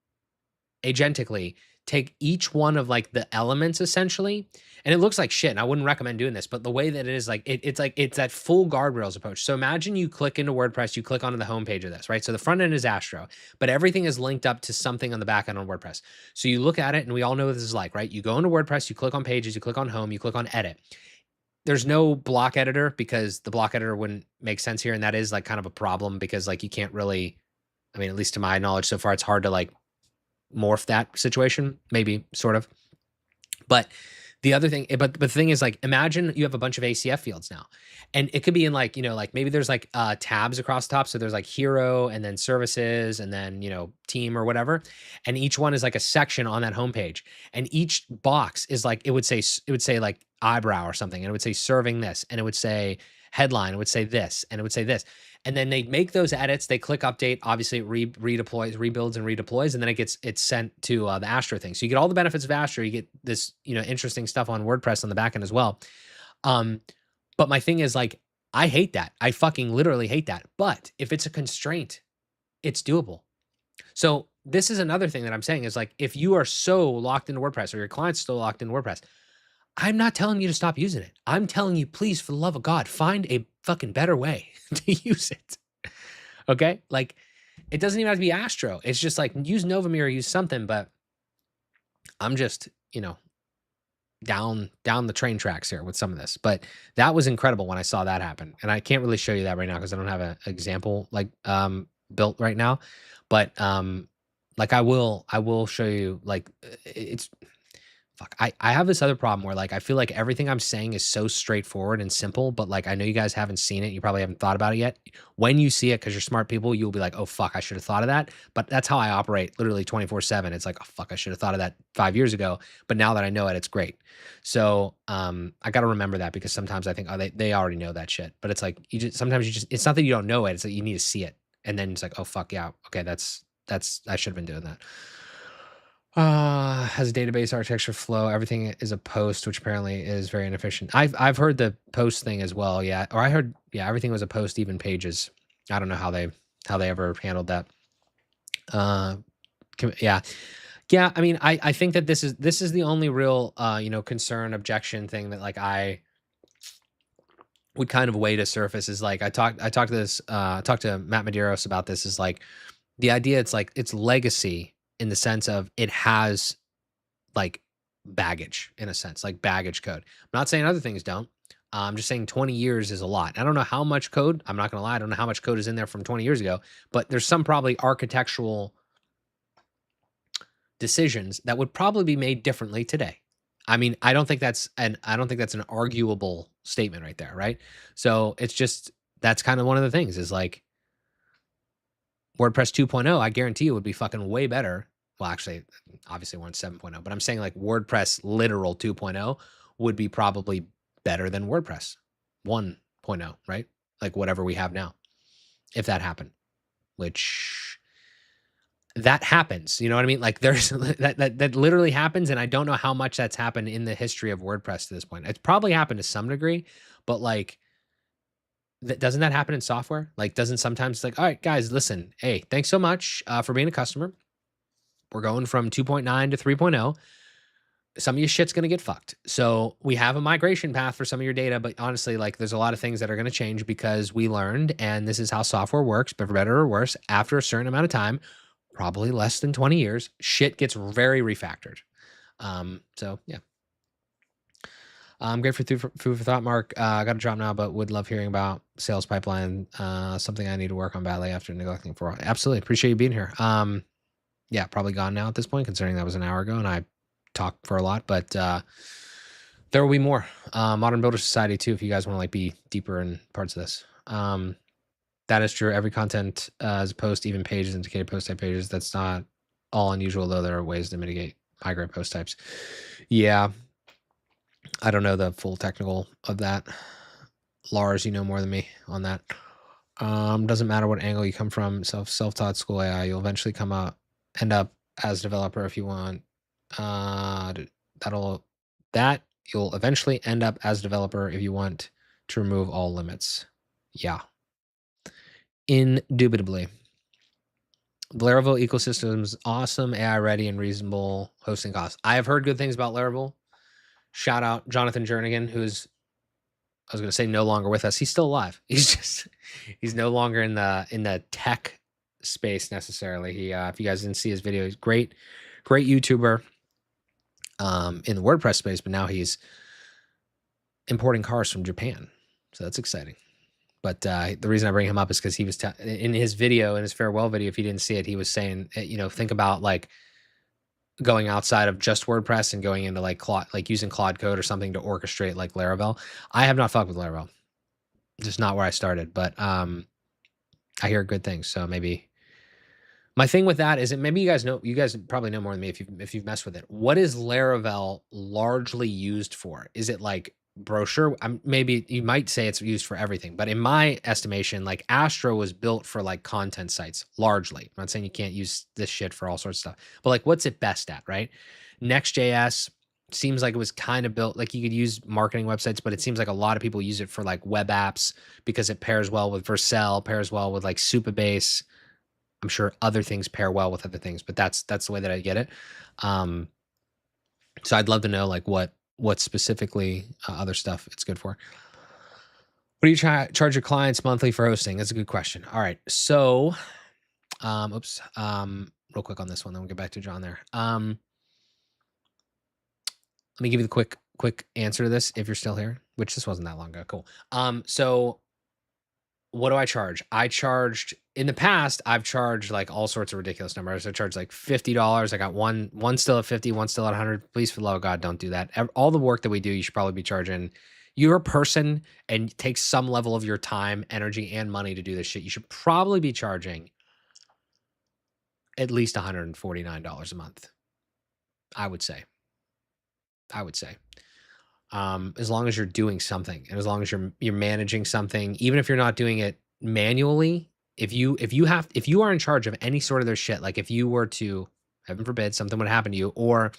agentically take each one of like the elements essentially, and it looks like shit, and I wouldn't recommend doing this, but the way that it is like, it's that full guardrails approach. So imagine you click into WordPress, you click onto the homepage of this, right? So the front end is Astro, but everything is linked up to something on the back end on WordPress. So you look at it, and we all know what this is like, right? You go into WordPress, you click on pages, you click on home, you click on edit. There's no block editor because the block editor wouldn't make sense here. And that is like kind of a problem because like you can't really, I mean, at least to my knowledge so far, it's hard to like morph that situation, maybe sort of. But the other thing, but the thing is like, imagine you have a bunch of ACF fields now, and it could be in like, you know, like maybe there's like tabs across the top. So there's like hero and then services and then, you know, team or whatever. And each one is like a section on that homepage. And each box is like, it would say like eyebrow or something. And it would say serving this. And it would say headline. It would say this. And it would say this. And then they make those edits. They click update. Obviously, it redeploys, rebuilds, and redeploys, and then it's sent to the Astro thing. So you get all the benefits of Astro. You get this, you know, interesting stuff on WordPress on the back end as well. But my thing is like, I hate that. I fucking literally hate that. But if it's a constraint, it's doable. So this is another thing that I'm saying is like, if you are so locked into WordPress or your client's still locked into WordPress, I'm not telling you to stop using it. I'm telling you, please, for the love of God, find a fucking better way to use it. Okay? Like, it doesn't even have to be Astro. It's just like, use Novamir or use something, but I'm just, you know, down the train tracks here with some of this. But that was incredible when I saw that happen. And I can't really show you that right now because I don't have an example like built right now. But like I will show you like it's fuck. I have this other problem where like I feel like everything I'm saying is so straightforward and simple, but like I know you guys haven't seen it, you probably haven't thought about it yet. When you see it, because you're smart people, you'll be like, oh fuck, I should have thought of that. But that's how I operate literally 24/7. It's like, oh fuck, I should have thought of that 5 years ago. But now that I know it, it's great. So I gotta remember that because sometimes I think, oh, they already know that shit. But it's like sometimes you just, it's not that you don't know it, it's that you need to see it. And then it's like, oh fuck yeah, okay, that's I should have been doing that. Has a database architecture flow. Everything is a post, which apparently is very inefficient. I've heard the post thing as well. Yeah. Or I heard, yeah, everything was a post, even pages. I don't know how they ever handled that. Yeah. Yeah. I mean, I think that this is the only real, you know, concern, objection thing that like I would kind of weigh to surface is like, I talked to Matt Medeiros about this is like the idea. It's like, it's legacy in the sense of it has like baggage in a sense, like baggage code. I'm not saying other things don't. I'm just saying 20 years is a lot. I don't know how much code, I'm not going to lie. I don't know how much code is in there from 20 years ago, but there's some probably architectural decisions that would probably be made differently today. I mean, I don't think that's an arguable statement right there. Right. So it's just, that's kind of one of the things is like, WordPress 2.0, I guarantee you would be fucking way better. Well, actually, obviously we're on 7.0, but I'm saying like WordPress literal 2.0 would be probably better than WordPress 1.0, right? Like whatever we have now, if that happened, which that happens, you know what I mean? Like there's that literally happens. And I don't know how much that's happened in the history of WordPress to this point. It's probably happened to some degree, but like, doesn't that happen in software? Like, doesn't sometimes like, all right, guys, listen, hey, thanks so much for being a customer. We're going from 2.9 to 3.0. Some of your shit's going to get fucked. So we have a migration path for some of your data, but honestly, like there's a lot of things that are going to change because we learned, and this is how software works, but for better or worse, after a certain amount of time, probably less than 20 years, shit gets very refactored. So yeah. Great for food for thought, Mark. I got to drop now, but would love hearing about sales pipeline. Something I need to work on badly after neglecting for a while. Absolutely. Appreciate you being here. Yeah, probably gone now at this point, considering that was an hour ago and I talked for a lot, but there will be more. Modern Builder Society too, if you guys want to like be deeper in parts of this. That is true. Every content as a post, even pages, indicated post type pages. That's not all unusual, though. There are ways to mitigate migrate post types. Yeah. I don't know the full technical of that. Lars, you know more than me on that. Doesn't matter what angle you come from. Self-taught school AI, you'll eventually end up as a developer if you want. You'll eventually end up as a developer if you want to remove all limits. Yeah. Indubitably. The Laravel ecosystem is awesome, AI ready, and reasonable hosting costs. I have heard good things about Laravel. Shout out Jonathan Jernigan, who's, I was going to say no longer with us. He's still alive. He's no longer in the tech space necessarily. He, if you guys didn't see his video, he's great YouTuber in the WordPress space, but now he's importing cars from Japan. So that's exciting. But the reason I bring him up is because he was in his video, in his farewell video, if you didn't see it, he was saying, think about like going outside of just WordPress and going into like using Claude Code or something to orchestrate like Laravel. I have not fucked with Laravel, just not where I started, but I hear good things. So maybe my thing with that is that maybe you guys probably know more than me if you've messed with it. What is Laravel largely used for? Is it like brochure? Maybe you might say it's used for everything, but in my estimation, like Astro was built for like content sites largely. I'm not saying you can't use this shit for all sorts of stuff, but like what's it best at, right? Next.js seems like it was kind of built like you could use marketing websites, but it seems like a lot of people use it for like web apps because it pairs well with Vercel, pairs well with like Supabase. I'm sure other things pair well with other things, but that's the way that I get it. So I'd love to know like what specifically other stuff it's good for. What do you charge your clients monthly for hosting? That's a good question. All right. So, real quick on this one, then we'll get back to John there. Let me give you the quick answer to this if you're still here, which this wasn't that long ago. Cool. So what do I charge? In the past, I've charged like all sorts of ridiculous numbers. I charged like $50. I got one still at 50, one still at 100. Please, for the love of God, don't do that. All the work that we do, you should probably be charging. You're a person and take some level of your time, energy, and money to do this shit. You should probably be charging at least $149 a month. I would say. As long as you're doing something and as long as you're managing something, even if you're not doing it manually, if you are in charge of any sort of their shit, like if you were to, heaven forbid, something would happen to you, or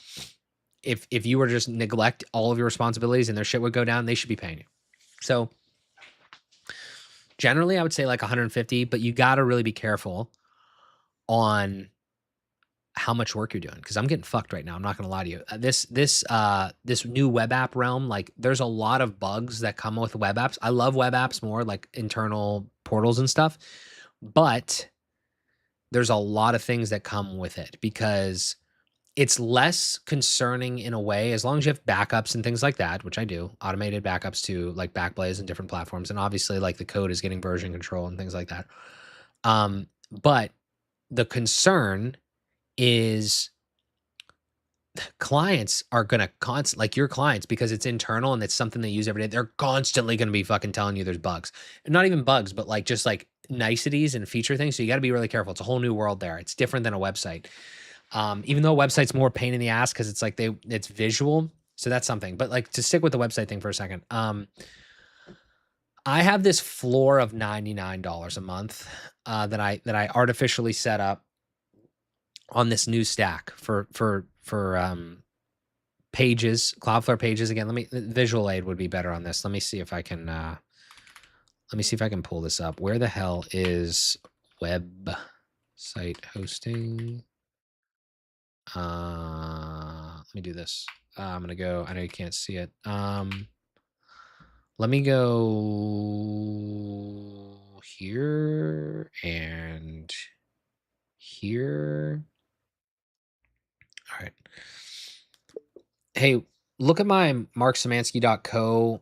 if you were to just neglect all of your responsibilities and their shit would go down, they should be paying you. So generally I would say like 150, but you got to really be careful on how much work you're doing, because I'm getting fucked right now. I'm not gonna lie to you. This new web app realm, like there's a lot of bugs that come with web apps. I love web apps more, like internal portals and stuff, but there's a lot of things that come with it because it's less concerning in a way, as long as you have backups and things like that, which I do, automated backups to like Backblaze and different platforms, and obviously like the code is getting version control and things like that. But the concern is clients are going to like your clients, because it's internal and it's something they use every day. They're constantly going to be fucking telling you there's bugs, and not even bugs, but like just like niceties and feature things. So you got to be really careful. It's a whole new world there. It's different than a website. Even though a website's more pain in the ass because it's like it's visual. So that's something, but like to stick with the website thing for a second. I have this floor of $99 a month that I artificially set up on this new stack for pages, Cloudflare pages. Again, visual aid would be better on this. Let me see if I can pull this up. Where the hell is website hosting? Let me do this. I'm gonna go, I know you can't see it. Let me go here and here. All right. Hey, look at my marksemansky.co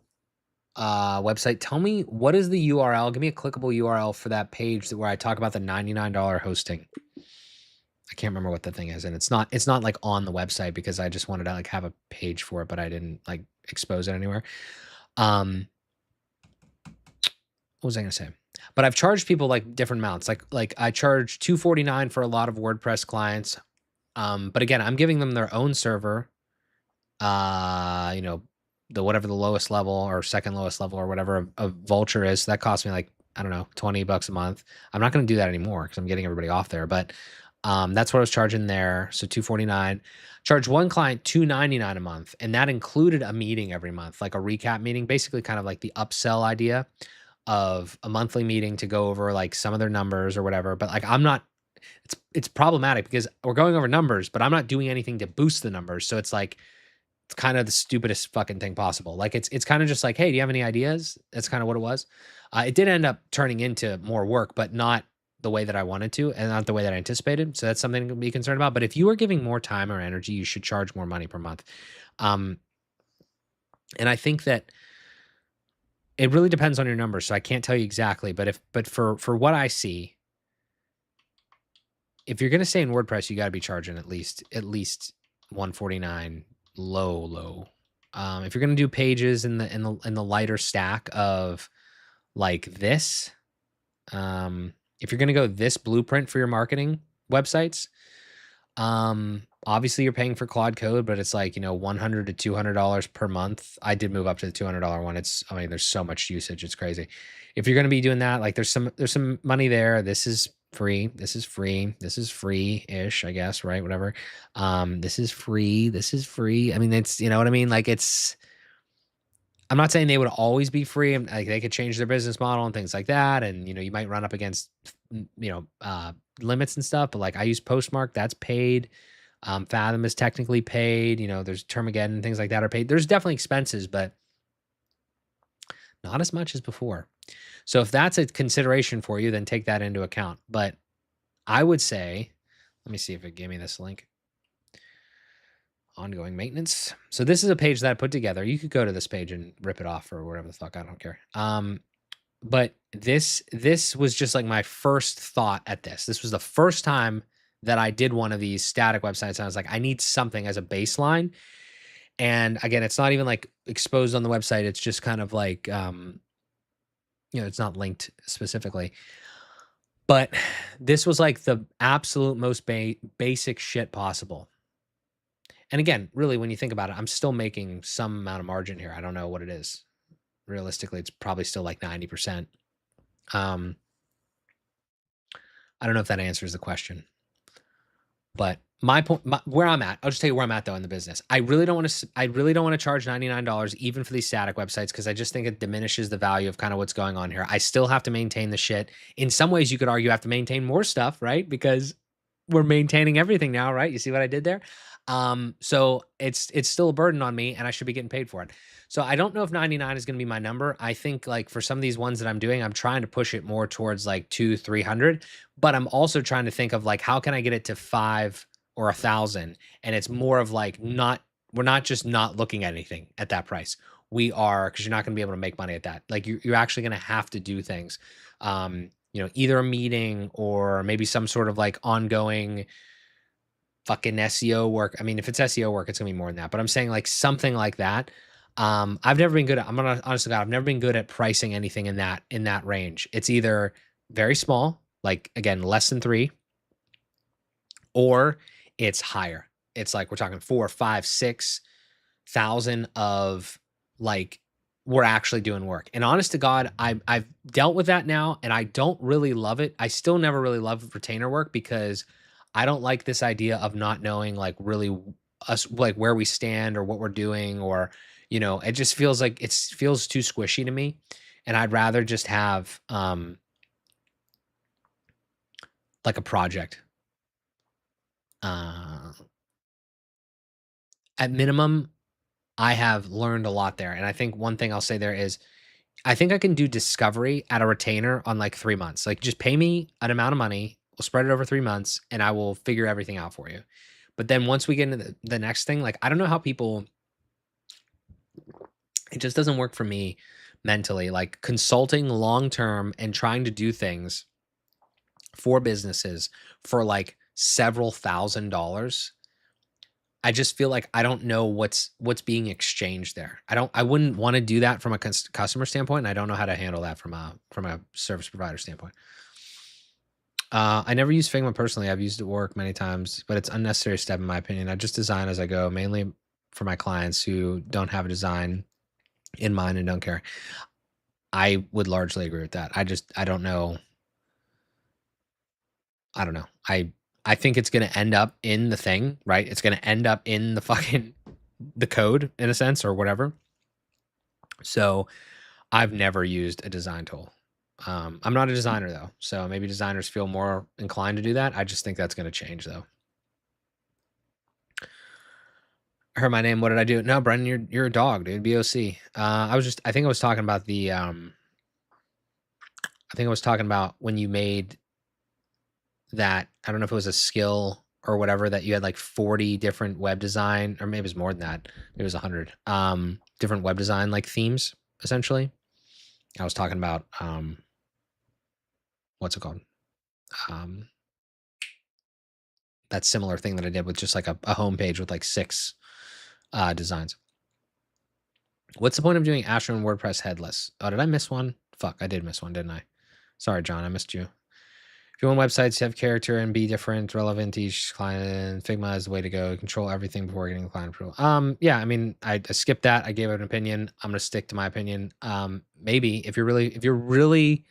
website. Tell me, what is the URL? Give me a clickable URL for that page where I talk about the $99 hosting. I can't remember what the thing is, and it's not like on the website because I just wanted to like have a page for it, but I didn't like expose it anywhere. What was I gonna say? But I've charged people like different amounts. Like I charge $249 for a lot of WordPress clients. But again, I'm giving them their own server. Whatever the lowest level or second lowest level or whatever a Vulture is. So that costs me like, I don't know, $20 a month. I'm not going to do that anymore because I'm getting everybody off there. But that's what I was charging there. So $249. Charge one client $299 a month, and that included a meeting every month, like a recap meeting, basically kind of like the upsell idea of a monthly meeting to go over like some of their numbers or whatever. But like it's problematic because we're going over numbers, but I'm not doing anything to boost the numbers. So it's like it's kind of the stupidest fucking thing possible. Like it's kind of just like, hey, do you have any ideas? That's kind of what it was. It did end up turning into more work, but not the way that I wanted to, and not the way that I anticipated. So that's something to be concerned about. But if you are giving more time or energy, you should charge more money per month. Um, and I think that it really depends on your numbers. So I can't tell you exactly, but for what I see, if you're going to stay in WordPress, you got to be charging at least 149 low. If you're going to do pages in the lighter stack of like this, if you're going to go this blueprint for your marketing websites, obviously you're paying for Claude Code, but it's like, $100 to $200 per month. I did move up to the $200 one. There's so much usage. It's crazy. If you're going to be doing that, like there's some money there. This is free. This is free. This is free-ish, I guess, right? Whatever. This is free. This is free. I mean, it's, you know what I mean? Like I'm not saying they would always be free. And like they could change their business model and things like that. And, you might run up against, limits and stuff, but like I use Postmark, that's paid. Fathom is technically paid. There's Termageddon and things like that are paid. There's definitely expenses, but not as much as before. So if that's a consideration for you, then take that into account. But I would say, let me see if it gave me this link. Ongoing maintenance. So this is a page that I put together. You could go to this page and rip it off or whatever the fuck. I don't care. But this was just like my first thought at this. This was the first time that I did one of these static websites. And I was like, I need something as a baseline. And again, it's not even like exposed on the website. It's just kind of like, it's not linked specifically. But this was like the absolute most basic shit possible. And again, really, when you think about it, I'm still making some amount of margin here. I don't know what it is. Realistically, it's probably still like 90%. I don't know if that answers the question. But my point, where I'm at, I'll just tell you where I'm at though in the business. I really don't want to charge $99 even for these static websites because I just think it diminishes the value of kind of what's going on here. I still have to maintain the shit. In some ways, you could argue I have to maintain more stuff, right? Because we're maintaining everything now, right? You see what I did there? So it's still a burden on me and I should be getting paid for it. So I don't know if 99 is going to be my number. I think like for some of these ones that I'm doing, I'm trying to push it more towards like 200-300, but I'm also trying to think of like, how can I get it to 5 or 1,000? And it's more of like, we're not just not looking at anything at that price. We are, cause you're not going to be able to make money at that. Like you're actually going to have to do things, either a meeting or maybe some sort of like ongoing fucking SEO work. I mean, if it's SEO work, it's gonna be more than that, but I'm saying like something like that. I've never been good at, I'm gonna honestly God, I've never been good at pricing anything in that range. It's either very small, like again, less than 3, or it's higher. It's like, we're talking 4, 5, 6,000 of like, we're actually doing work. And honest to God, I've dealt with that now and I don't really love it. I still never really loved retainer work because I don't like this idea of not knowing like really us, like where we stand or what we're doing, or, it just feels like it feels too squishy to me. And I'd rather just have, like a project, at minimum. I have learned a lot there. And I think one thing I'll say there is, I think I can do discovery at a retainer on like 3 months. Like just pay me an amount of money. We'll spread it over 3 months and I will figure everything out for you. But then once we get into the next thing, like, I don't know how people, it just doesn't work for me mentally, like consulting long-term and trying to do things for businesses for like several $1,000s. I just feel like I don't know what's being exchanged there. I wouldn't want to do that from a customer standpoint. And I don't know how to handle that from a service provider standpoint. I never use Figma personally. I've used it at work many times, but it's unnecessary step in my opinion. I just design as I go, mainly for my clients who don't have a design in mind and don't care. I would largely agree with that. I don't know. I don't know. I think it's going to end up in the thing, right? It's going to end up in the fucking, the code in a sense or whatever. So I've never used a design tool. I'm not a designer though, so maybe designers feel more inclined to do that. I just think that's going to change though. I heard my name. What did I do? No, Brendan, you're a dog, dude. BOC. I think I was talking about the I think I was talking about when you made that, I don't know if it was a skill or whatever, that you had like 40 different web design, or maybe it was more than that. Maybe it was 100 different web design like themes, essentially. I was talking about what's it called? That similar thing that I did with just like a homepage with like 6 designs. What's the point of doing Astro and WordPress headless? Oh, did I miss one? Fuck, I did miss one, didn't I? Sorry, John, I missed you. If you want websites to have character and be different, relevant to each client, Figma is the way to go. Control everything before getting the client approval. Yeah, I mean, I skipped that. I gave it an opinion. I'm gonna stick to my opinion. Maybe if you're really,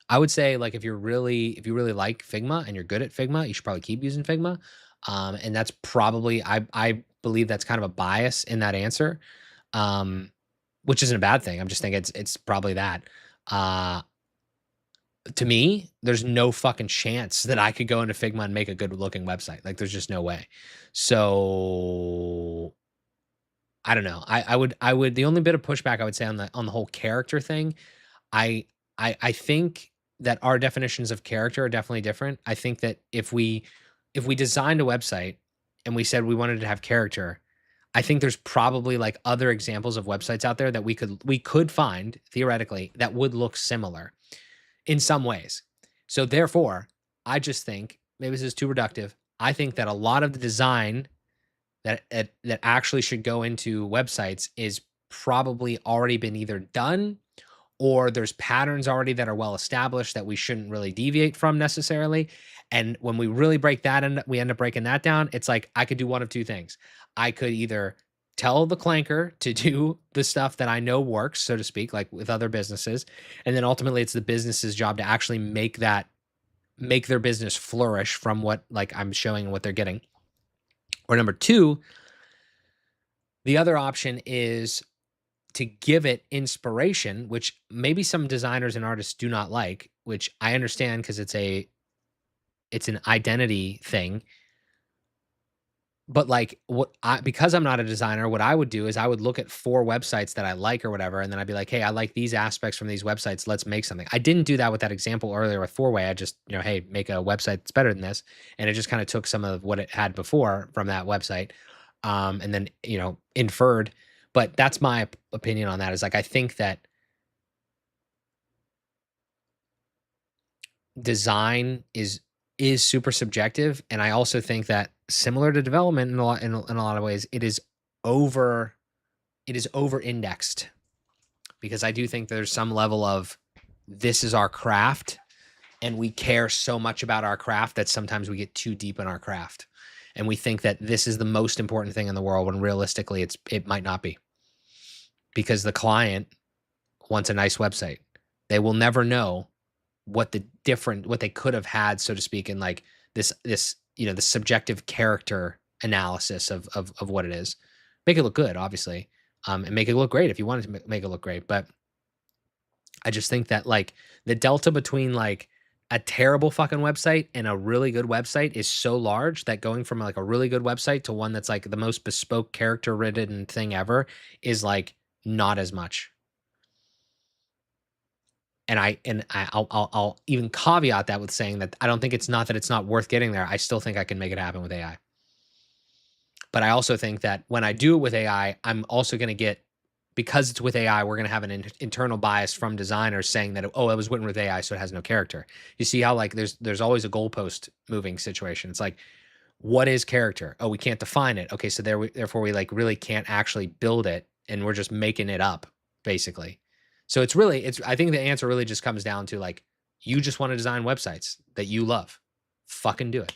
I would say, like, if you really like Figma and you're good at Figma, you should probably keep using Figma. And that's probably, I believe that's kind of a bias in that answer, which isn't a bad thing. I'm just thinking it's probably that. To me, there's no fucking chance that I could go into Figma and make a good looking website. Like, there's just no way. So I don't know. I would, the only bit of pushback I would say on the whole character thing, I think that our definitions of character are definitely different. I think that if we designed a website and we said we wanted to have character, I think there's probably like other examples of websites out there that we could find theoretically that would look similar in some ways. So therefore, I just think, maybe this is too reductive, I think that a lot of the design that actually should go into websites is probably already been either done, or there's patterns already that are well established that we shouldn't really deviate from necessarily. And when we really break that, and we end up breaking that down, it's like I could do one of two things. I could either tell the clanker to do the stuff that I know works, so to speak, like with other businesses, and then ultimately it's the business's job to actually make their business flourish from what, like, I'm showing what they're getting. Or number two, the other option is to give it inspiration, which maybe some designers and artists do not like, which I understand because it's an identity thing. But like, because I'm not a designer, what I would do is I would look at 4 websites that I like or whatever, and then I'd be like, hey, I like these aspects from these websites. Let's make something. I didn't do that with that example earlier with 4-way. I just, hey, make a website that's better than this. And it just kind of took some of what it had before from that website, and then, inferred. But that's my opinion on that, is like, I think that design is super subjective, and I also think that, similar to development in a lot of ways, it is over indexed, because I do think there's some level of, this is our craft and we care so much about our craft that sometimes we get too deep in our craft and we think that this is the most important thing in the world, when realistically it might not be, because the client wants a nice website. They will never know what they could have had, so to speak, in like this the subjective character analysis of what it is. Make it look good, obviously, and make it look great if you wanted to make it look great. But I just think that, like, the delta between like a terrible fucking website and a really good website is so large that going from like a really good website to one that's like the most bespoke character ridden thing ever is like not as much. And I'll even caveat that with saying that I don't think it's not that it's not worth getting there. I still think I can make it happen with AI. But I also think that when I do it with AI, I'm also going to get, because it's with AI, we're going to have an internal bias from designers saying that, oh, it was written with AI, so it has no character. You see how, like, there's always a goalpost moving situation. It's like, what is character? Oh, we can't define it. Okay, so therefore we like really can't actually build it, and we're just making it up, basically. So I think the answer really just comes down to, like, you just want to design websites that you love. Fucking do it.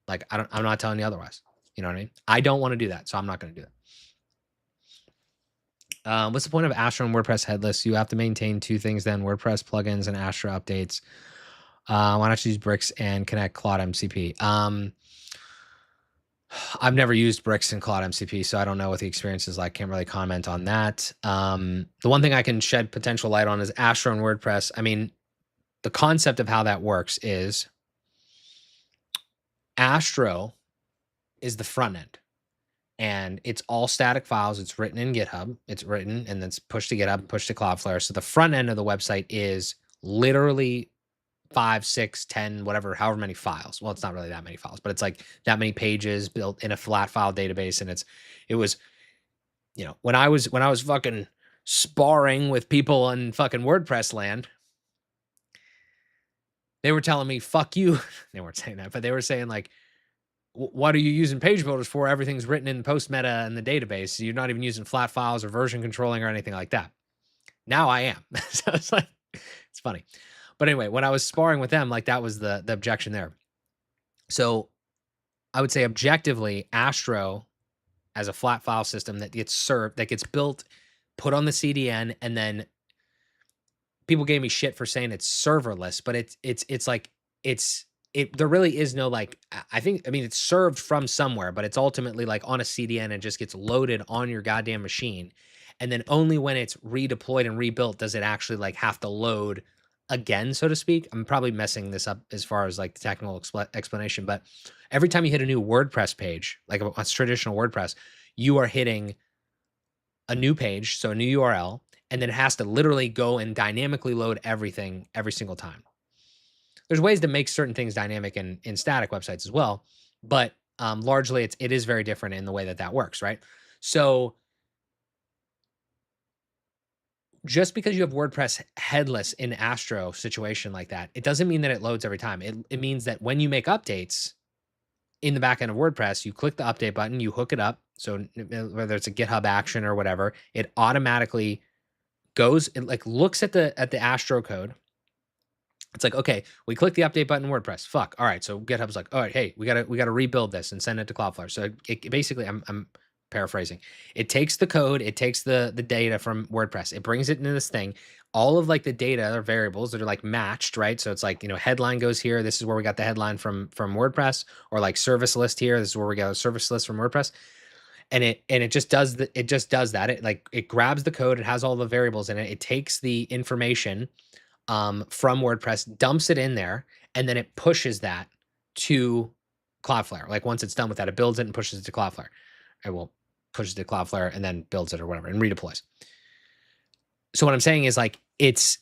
Like, I'm not telling you otherwise. You know what I mean? I don't want to do that, so I'm not going to do that. What's the point of Astro and WordPress headless? You have to maintain 2 things then: WordPress plugins and Astro updates. Why not use Bricks and connect Claude MCP? I've never used Bricks and Claude MCP, so I don't know what the experience is like. Can't really comment on that. The one thing I can shed potential light on is Astro and WordPress. I mean, the concept of how that works is Astro is the front end. And it's all static files. It's written in GitHub. It's written and then it's pushed to GitHub, pushed to Cloudflare. So the front end of the website is literally 5, 6, 10, whatever, however many files. Well, it's not really that many files, but it's like that many pages built in a flat file database. And it was, you know, when I was fucking sparring with people in fucking WordPress land, they were telling me, fuck you. They weren't saying that, but they were saying like, what are you using page builders for? Everything's written in post meta in the database. You're not even using flat files or version controlling or anything like that. Now I am. So it's like, it's funny. But anyway, when I was sparring with them, like that was the objection there. So I would say objectively, Astro as a flat file system that gets served, that gets built, put on the CDN, and then people gave me shit for saying it's serverless, but it's like there really is no like I mean it's served from somewhere, but it's ultimately like on a CDN and just gets loaded on your goddamn machine. And then only when it's redeployed and rebuilt does it actually like have to load again, so to speak. I'm probably messing this up as far as like the technical explanation, but every time you hit a new WordPress page, like a traditional WordPress, you are hitting a new page, so a new URL, and then it has to literally go and dynamically load everything every single time. There's ways to make certain things dynamic in static websites as well, but largely it is very different in the way that works, right? So just because you have WordPress headless in Astro situation like that, it doesn't mean that it loads every time. It means that when you make updates in the back end of WordPress, you click the update button, you hook it up. So whether it's a GitHub action or whatever, it automatically goes, it like looks at the Astro code. It's like, okay, we click the update button in WordPress. Fuck. All right. So GitHub's like, all right, hey, we gotta rebuild this and send it to Cloudflare. So it basically, I'm paraphrasing. It takes the code, it takes the data from WordPress, it brings it into this thing. All of like the data or variables that are like matched, right? So it's like, you know, headline goes here. This is where we got the headline from WordPress, or like service list here. This is where we got a service list from WordPress. And it just does that. It grabs the code. It has all the variables in it. It takes the information from WordPress, dumps it in there, and then it pushes that to Cloudflare. Like once it's done with that, it builds it and pushes it to Cloudflare. It will push it to Cloudflare and then builds it or whatever and redeploys. So what I'm saying is like there's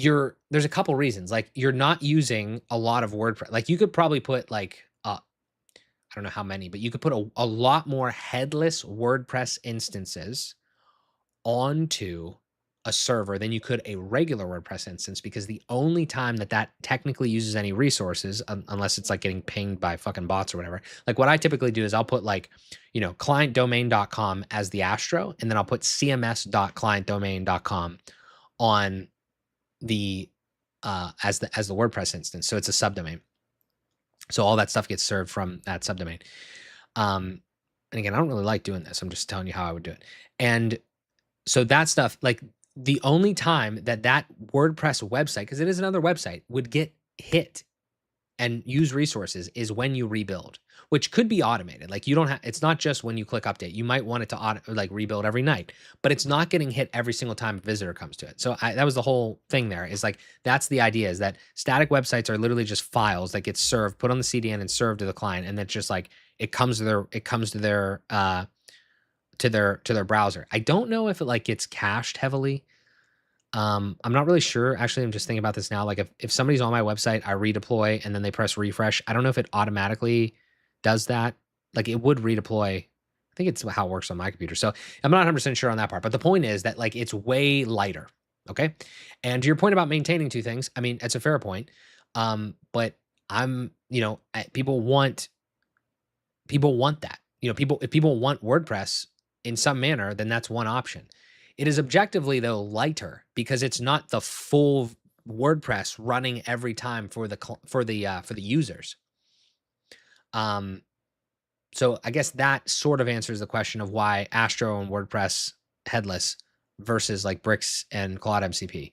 a couple reasons. Like you're not using a lot of WordPress. Like you could probably put like I don't know how many, but you could put a lot more headless WordPress instances onto a server than you could a regular WordPress instance, because the only time that technically uses any resources, unless it's like getting pinged by fucking bots or whatever, like what I typically do is I'll put like, you know, clientdomain.com as the Astro, and then I'll put cms.clientdomain.com on the as the WordPress instance. So it's a subdomain. So all that stuff gets served from that subdomain. And again, I don't really like doing this. I'm just telling you how I would do it. And so that stuff, like the only time that WordPress website, because it is another website, would get hit and use resources is when you rebuild, which could be automated. Like you don't have, it's not just when you click update. You might want it to like rebuild every night, but it's not getting hit every single time a visitor comes to it. So that was the whole thing there, is like, that's the idea, is that static websites are literally just files that get served, put on the CDN and served to the client. And that's just like, it comes to their browser. I don't know if it like gets cached heavily. I'm not really sure. Actually, I'm just thinking about this now. Like if somebody's on my website, I redeploy and then they press refresh. I don't know if it automatically does that. Like it would redeploy. I think it's how it works on my computer. So I'm not 100% sure on that part, but the point is that like it's way lighter. Okay. And to your point about maintaining two things, I mean, it's a fair point. But I'm, you know, people want that, you know, if people want WordPress in some manner, then that's one option. It is objectively though lighter because it's not the full WordPress running every time for the users. So I guess that sort of answers the question of why Astro and WordPress headless versus like Bricks and Claude MCP.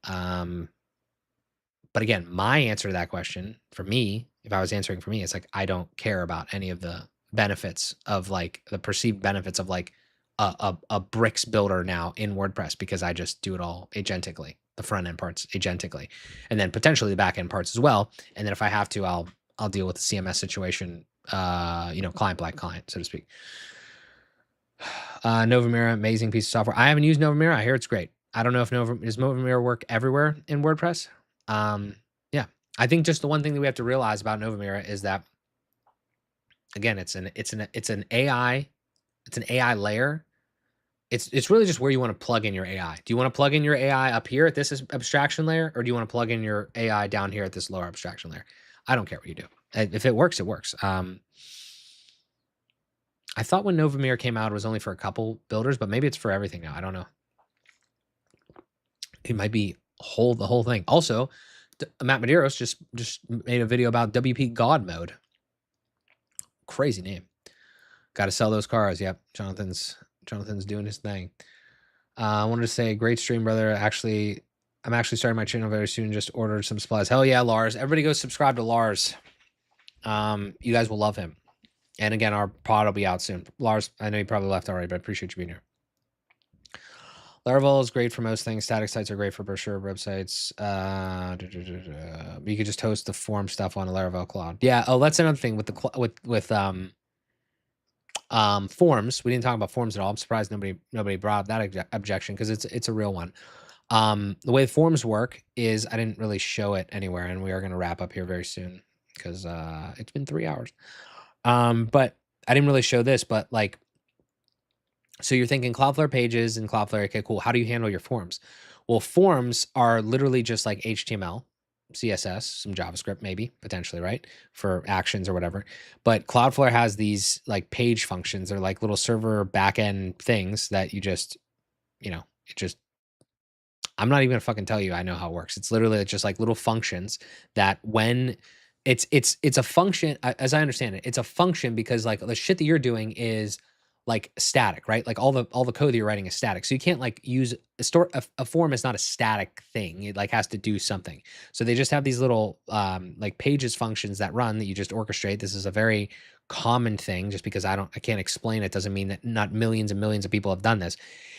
But again, my answer to that question for me, if I was answering for me, it's like I don't care about any of the benefits of like the perceived benefits of like a bricks builder now in WordPress because I just do it all agentically, the front end parts agentically, and then potentially the back end parts as well. And then if I have to, I'll deal with the CMS situation, client by client, so to speak. Novamira, amazing piece of software. I haven't used Novamira. I hear it's great. I don't know if does Novamira work everywhere in WordPress. Yeah, I think just the one thing that we have to realize about Novamira is that, again, it's an AI, it's an AI layer. It's really just where you want to plug in your AI. Do you want to plug in your AI up here at this abstraction layer, or do you want to plug in your AI down here at this lower abstraction layer? I don't care what you do. If it works, it works. I thought when Novamir came out, it was only for a couple builders, but maybe it's for everything now. I don't know. It might be the whole thing. Also, Matt Medeiros just made a video about WP God mode. Crazy name. Got to sell those cars. Yep, Jonathan's doing his thing. I wanted to say, great stream, brother. I'm actually starting my channel very soon. Just ordered some supplies. Hell yeah, Lars. Everybody go subscribe to Lars. You guys will love him. And again, our pod will be out soon. Lars, I know you probably left already, but I appreciate you being here. Laravel is great for most things. Static sites are great for brochure websites. You could just host the form stuff on a Laravel cloud. Yeah. Oh, that's another thing with the forms. We didn't talk about forms at all. I'm surprised nobody brought up that objection because it's a real one. The way forms work is I didn't really show it anywhere, and we are going to wrap up here very soon because it's been 3 hours. But I didn't really show this, but like, so you're thinking Cloudflare pages and Cloudflare, okay, cool. How do you handle your forms? Well, forms are literally just like HTML, CSS, some JavaScript, maybe potentially, right? For actions or whatever. But Cloudflare has these like page functions. They're like little server backend things that you just, I'm not even gonna fucking tell you I know how it works. It's literally just like little functions that when it's a function, as I understand it, it's a function because like the shit that you're doing is like static, right? Like all the code that you're writing is static. So you can't like use a form is not a static thing. It like has to do something. So they just have these little like pages functions that run that you just orchestrate. This is a very common thing. Just because I can't explain it doesn't mean that not millions and millions of people have done this.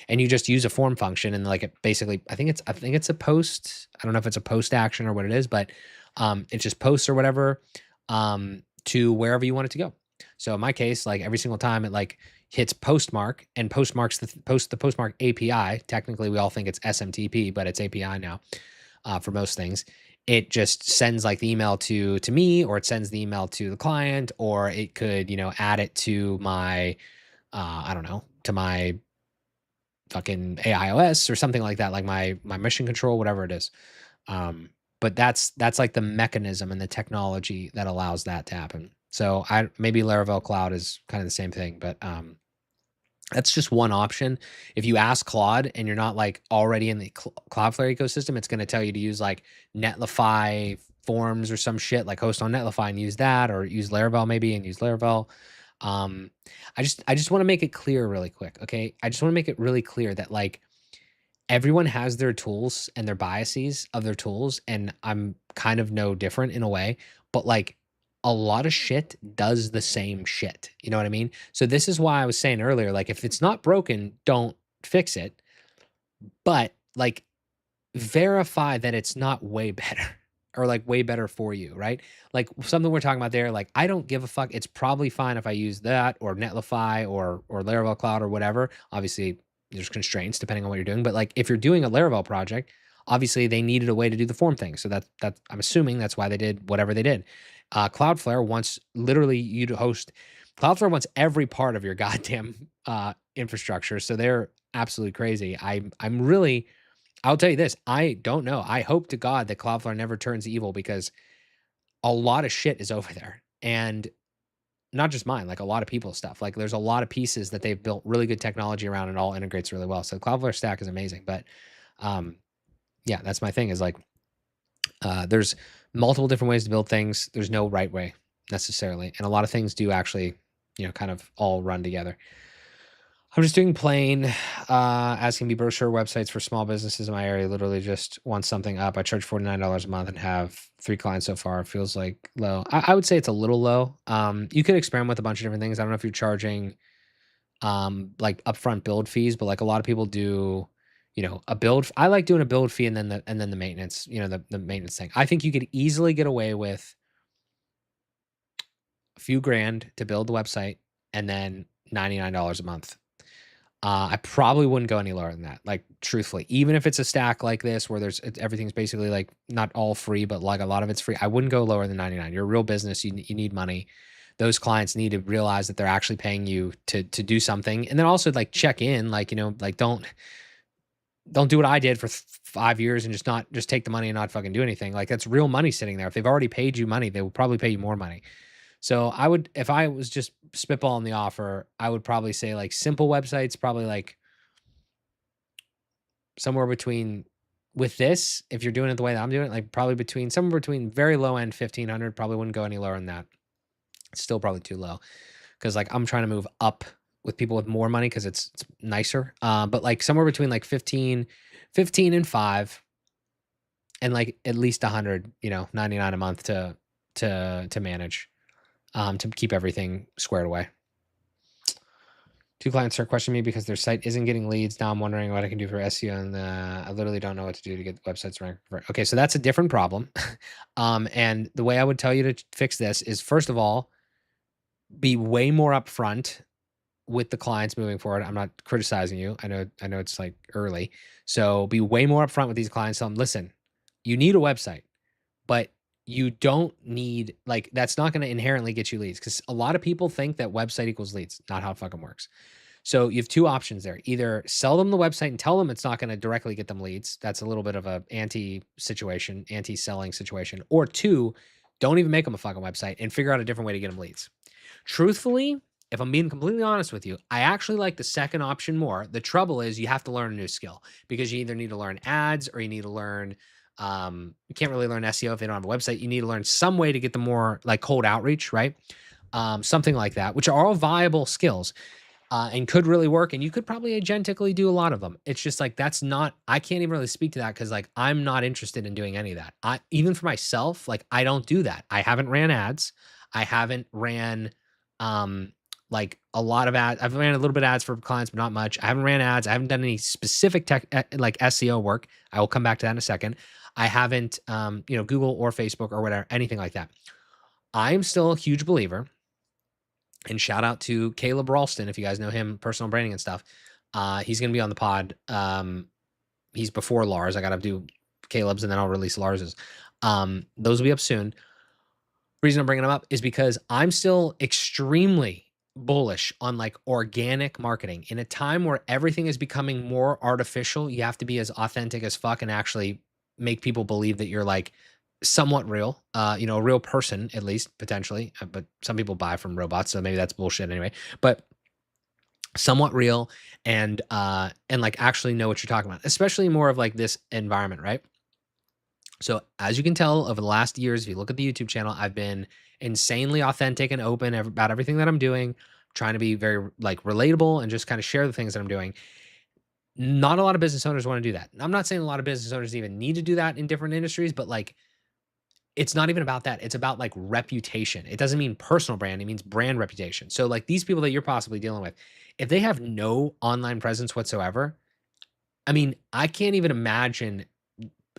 And you just use a form function and like it basically, I think it's a post. I don't know if it's a post action or what it is, but it just posts or whatever to wherever you want it to go. So in my case, like every single time it like hits postmark and postmarks the postmark API. Technically, we all think it's SMTP, but it's API now for most things. It just sends like the email to me, or it sends the email to the client, or it could, add it to my, I don't know, to my fucking AIOS or something like that, like my mission control, whatever it is. But that's like the mechanism and the technology that allows that to happen. So maybe Laravel Cloud is kind of the same thing, but that's just one option. If you ask Claude and you're not like already in the Cloudflare ecosystem, it's going to tell you to use like Netlify forms or some shit, like host on Netlify and use that, or use Laravel maybe and use Laravel. I just want to make it clear really quick. Okay. I just want to make it really clear that like everyone has their tools and their biases of their tools. And I'm kind of no different in a way, but like a lot of shit does the same shit. You know what I mean? So this is why I was saying earlier, like if it's not broken, don't fix it, but like verify that it's not way better or like way better for you, right? Like something we're talking about there, like I don't give a fuck. It's probably fine if I use that or Netlify or Laravel Cloud or whatever. Obviously there's constraints depending on what you're doing, but like if you're doing a Laravel project, obviously they needed a way to do the form thing. So that's I'm assuming that's why they did whatever they did. Cloudflare wants literally you to host. Cloudflare wants every part of your goddamn infrastructure. So they're absolutely crazy. I'm really, I'll tell you this. I don't know. I hope to God that Cloudflare never turns evil, because a lot of shit is over there, and not just mine, like a lot of people's stuff. Like there's a lot of pieces that they've built really good technology around, and all integrates really well. So Cloudflare stack is amazing, but yeah, that's my thing is like, there's multiple different ways to build things. There's no right way necessarily. And a lot of things do actually, kind of all run together. I'm just doing plain, asking me brochure websites for small businesses in my area. Literally just want something up. I charge $49 a month and have 3 clients so far. It feels like low. I would say it's a little low. You could experiment with a bunch of different things. I don't know if you're charging like upfront build fees, but like a lot of people do, you know, a build. I like doing a build fee and then the maintenance, you know, the maintenance thing. I think you could easily get away with a few grand to build the website and then $99 a month. I probably wouldn't go any lower than that. Like truthfully, even if it's a stack like this where everything's basically like not all free, but like a lot of it's free, I wouldn't go lower than 99. You're a real business. You need money. Those clients need to realize that they're actually paying you to do something, and then also like check in, like, you know, like don't do what I did for 5 years and just take the money and not fucking do anything. Like that's real money sitting there. If they've already paid you money, they will probably pay you more money. So I would, if I was just spitballing the offer, I would probably say like simple websites, probably like somewhere between, with this, if you're doing it the way that I'm doing it, like probably between somewhere between very low end 1500, probably wouldn't go any lower than that. It's still probably too low because like I'm trying to move up with people with more money because it's nicer. But like somewhere between like 15 and 5 and like at least 100, you know, 99 a month to manage, to keep everything squared away. Two clients are questioning me because their site isn't getting leads. Now I'm wondering what I can do for SEO, and I literally don't know what to do to get the websites ranked. Okay, so that's a different problem. And the way I would tell you to fix this is, first of all, be way more upfront with the clients moving forward. I'm not criticizing you. I know it's like early. So be way more upfront with these clients. Tell them, listen, you need a website, but you don't need, like, that's not going to inherently get you leads, because a lot of people think that website equals leads. Not how it fucking works. So you have two options there. Either sell them the website and tell them it's not going to directly get them leads. That's a little bit of a anti-selling situation. Or two, don't even make them a fucking website and figure out a different way to get them leads. Truthfully, if I'm being completely honest with you, I actually like the second option more. The trouble is you have to learn a new skill, because you either need to learn ads or you need to learn, you can't really learn SEO if they don't have a website. You need to learn some way to get the more like cold outreach, right? Something like that, which are all viable skills. And could really work, and you could probably agentically do a lot of them. It's just like, that's not, I can't even really speak to that because like I'm not interested in doing any of that. I, even for myself, like I don't do that. I haven't ran ads. I haven't ran like a lot of ads. I've ran a little bit of ads for clients, but not much. I haven't ran ads. I haven't done any specific tech like SEO work. I will come back to that in a second. I haven't you know, Google or Facebook or whatever, anything like that. I'm still a huge believer, and shout out to Caleb Ralston, if you guys know him, personal branding and stuff. He's going to be on the pod. He's before Lars. I got to do Caleb's and then I'll release Lars's. Those will be up soon. Reason I'm bringing them up is because I'm still extremely bullish on like organic marketing. In a time where everything is becoming more artificial, you have to be as authentic as fuck and actually make people believe that you're like somewhat real, you know, a real person, at least potentially, but some people buy from robots, so maybe that's bullshit anyway, but somewhat real, and like actually know what you're talking about, especially more of like this environment, right? So as you can tell over the last years, if you look at the YouTube channel, I've been insanely authentic and open about everything that I'm doing, trying to be very like relatable and just kind of share the things that I'm doing. Not a lot of business owners want to do that. I'm not saying a lot of business owners even need to do that in different industries, but like, it's not even about that. It's about like reputation. It doesn't mean personal brand. It means brand reputation. So like these people that you're possibly dealing with, if they have no online presence whatsoever, I mean, I can't even imagine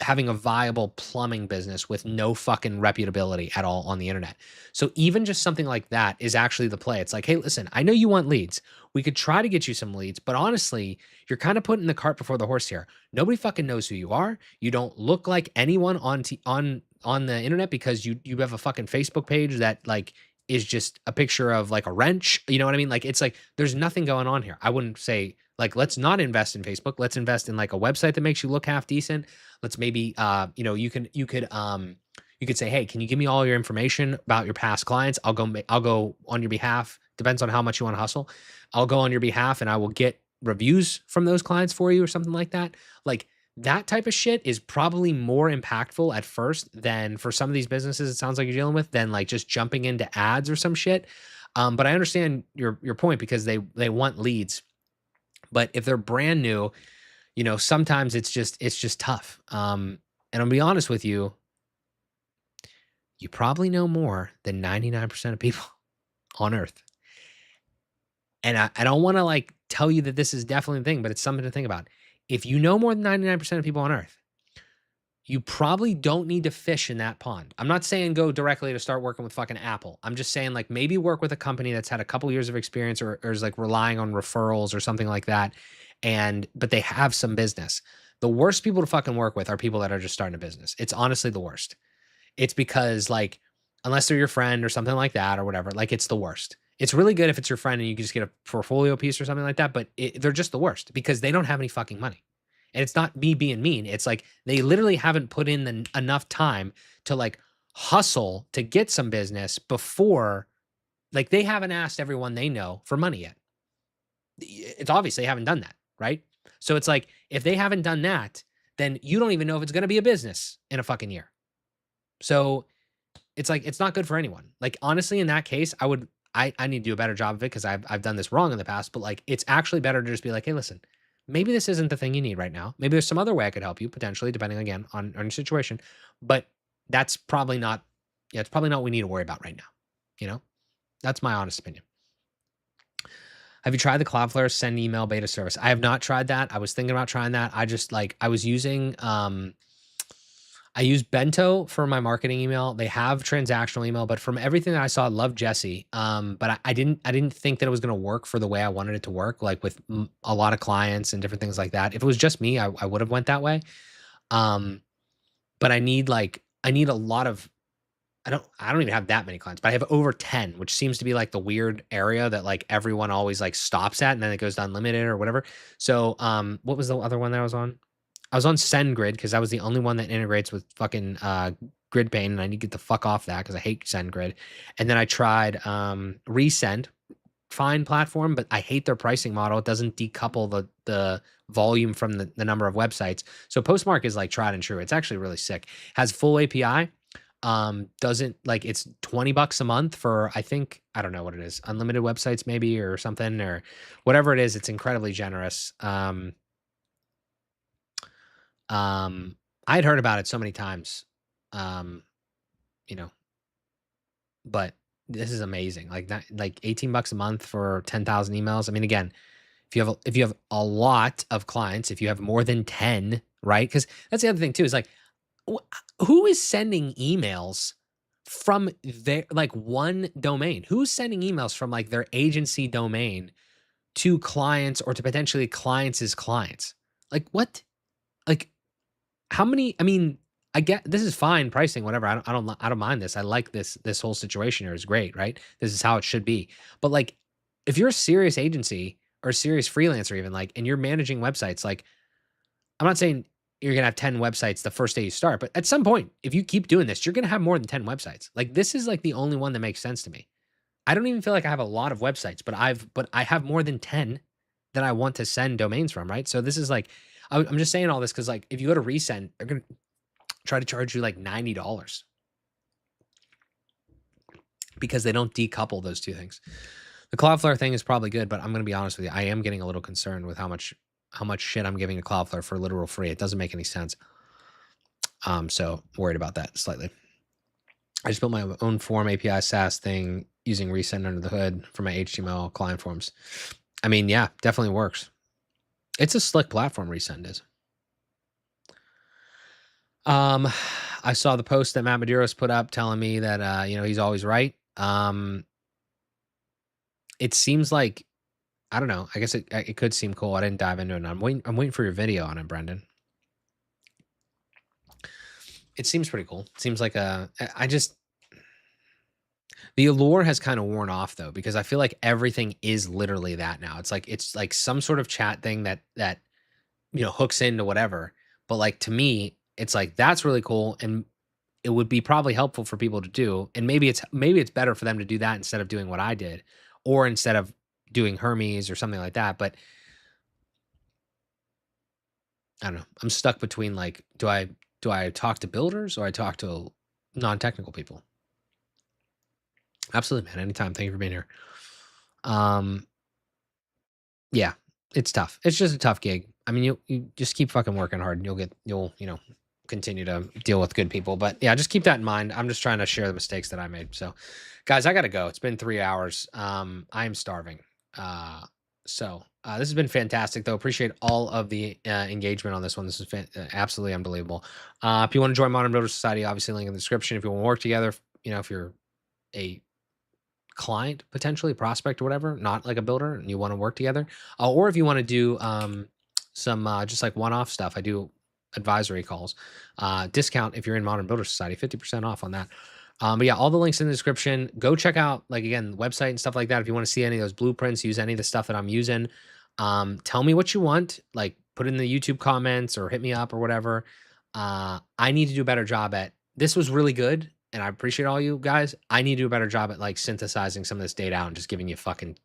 having a viable plumbing business with no fucking reputability at all on the internet. So even just something like that is actually the play. It's like, hey, listen, I know you want leads. We could try to get you some leads, but honestly, you're kind of putting the cart before the horse here. Nobody fucking knows who you are. You don't look like anyone on the internet because you have a fucking Facebook page that like is just a picture of like a wrench. You know what I mean? Like it's like there's nothing going on here. I wouldn't say like let's not invest in Facebook. Let's invest in like a website that makes you look half decent. Let's maybe you know, you could say, hey, can you give me all your information about your past clients? I'll go on your behalf. Depends on how much you want to hustle. I'll go on your behalf and I will get reviews from those clients for you or something like that. Like that type of shit is probably more impactful at first than for some of these businesses it sounds like you're dealing with, than like just jumping into ads or some shit. But I understand your point because they want leads. But if they're brand new, you know, sometimes it's just tough. And I'll be honest with you, you probably know more than 99% of people on earth. And I don't want to like tell you that this is definitely a thing, but it's something to think about. If you know more than 99% of people on earth, you probably don't need to fish in that pond. I'm not saying go directly to start working with fucking Apple. I'm just saying like maybe work with a company that's had a couple years of experience or is like relying on referrals or something like that. But they have some business. The worst people to fucking work with are people that are just starting a business. It's honestly the worst. It's because like, unless they're your friend or something like that or whatever, like it's the worst. It's really good if it's your friend and you can just get a portfolio piece or something like that, but they're just the worst because they don't have any fucking money. And it's not me being mean. It's like they literally haven't put in enough time to like hustle to get some business before, like they haven't asked everyone they know for money yet. It's obvious they haven't done that, right? So it's like if they haven't done that, then you don't even know if it's going to be a business in a fucking year. So it's like it's not good for anyone. Like honestly, in that case, I need to do a better job of it because I've done this wrong in the past. But like it's actually better to just be like, hey, listen, maybe this isn't the thing you need right now. Maybe there's some other way I could help you potentially, depending again on your situation. But that's probably not. Yeah, it's probably not what we need to worry about right now. You know, that's my honest opinion. Have you tried the Cloudflare send email beta service? I have not tried that. I was thinking about trying that. I just like I was using I use Bento for my marketing email. They have transactional email, but from everything that I saw, I love Jesse. But I didn't think that it was going to work for the way I wanted it to work, like with a lot of clients and different things like that. If it was just me, I would have went that way. But I need a lot of, I don't even have that many clients, but I have over 10, which seems to be like the weird area that like everyone always like stops at and then it goes to unlimited or whatever. So, what was the other one that I was on? I was on SendGrid because that was the only one that integrates with fucking GridPane, and I need to get the fuck off that because I hate SendGrid. And then I tried Resend, fine platform, but I hate their pricing model. It doesn't decouple the volume from the number of websites. So Postmark is like tried and true. It's actually really sick. Has full API. Doesn't like it's $20 a month for I think I don't know what it is, unlimited websites maybe or something or whatever it is. It's incredibly generous. I'd heard about it so many times, um, you know, but this is amazing. Like that, like $18 a month for 10,000 emails. I mean, again, if you have a lot of clients, if you have more than 10, right? Because that's the other thing too, is like, who is sending emails from their like one domain? Who's sending emails from like their agency domain to clients or to potentially clients' clients? Like what? Like how many? I mean, I get this is fine pricing, whatever. I don't mind this. I like this whole situation here is great, right? This is how it should be. But like, if you're a serious agency or a serious freelancer, even like, and you're managing websites, like, I'm not saying you're gonna have 10 websites the first day you start, but at some point, if you keep doing this, you're gonna have more than 10 websites. Like, this is like the only one that makes sense to me. I don't even feel like I have a lot of websites, but I have more than 10 that I want to send domains from, right? So this is like, I'm just saying all this because like if you go to resend, they're gonna try to charge you like $90 because they don't decouple those two things. The Cloudflare thing is probably good, but I'm gonna be honest with you, I am getting a little concerned with how much shit I'm giving to Cloudflare for literal free. It doesn't make any sense. So worried about that slightly. I just built my own form API SaaS thing using Resend under the hood for my HTML client forms. I mean, yeah, definitely works. It's a slick platform, Resend is. I saw the post that Matt Medeiros put up telling me that he's always right. It seems like I don't know. I guess it could seem cool. I didn't dive into it. I'm waiting for your video on it, Brendan. It seems pretty cool. It seems like the allure has kind of worn off though, because I feel like everything is literally that now. It's like some sort of chat thing that hooks into whatever. But like to me, it's like that's really cool and it would be probably helpful for people to do. And maybe it's better for them to do that instead of doing what I did or instead of doing Hermes or something like that. But I don't know. I'm stuck between like, do I talk to builders or I talk to non-technical people? Absolutely, man. Anytime. Thank you for being here. Yeah, it's tough. It's just a tough gig. I mean, you just keep fucking working hard and you'll continue to deal with good people. But yeah, just keep that in mind. I'm just trying to share the mistakes that I made. So guys, I got to go. It's been 3 hours. I am starving. This has been fantastic, though. Appreciate all of the engagement on this one. This is absolutely unbelievable. If you want to join Modern Builder Society, obviously link in the description. If you want to work together, if you're a client, potentially prospect or whatever, not like a builder, and you want to work together, or if you want to do some just like one-off stuff, I do advisory calls. Discount if you're in Modern Builder Society, 50% off on that. But yeah, all the links in the description. Go check out, like, again, the website and stuff like that. If you want to see any of those blueprints, use any of the stuff that I'm using. Tell me what you want, like put in the YouTube comments or hit me up or whatever. I need to do a better job at this. Was really good, and I appreciate all you guys. I need to do a better job at like synthesizing some of this data out and just giving you fucking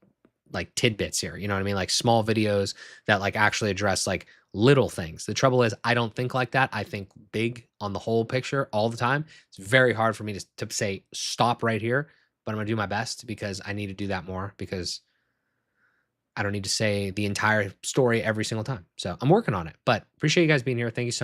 like tidbits here. You know what I mean? Like small videos that like actually address like little things. The trouble is I don't think like that. I think big on the whole picture all the time. It's very hard for me to say stop right here, but I'm gonna do my best because I need to do that more because I don't need to say the entire story every single time. So I'm working on it. But appreciate you guys being here. Thank you so much.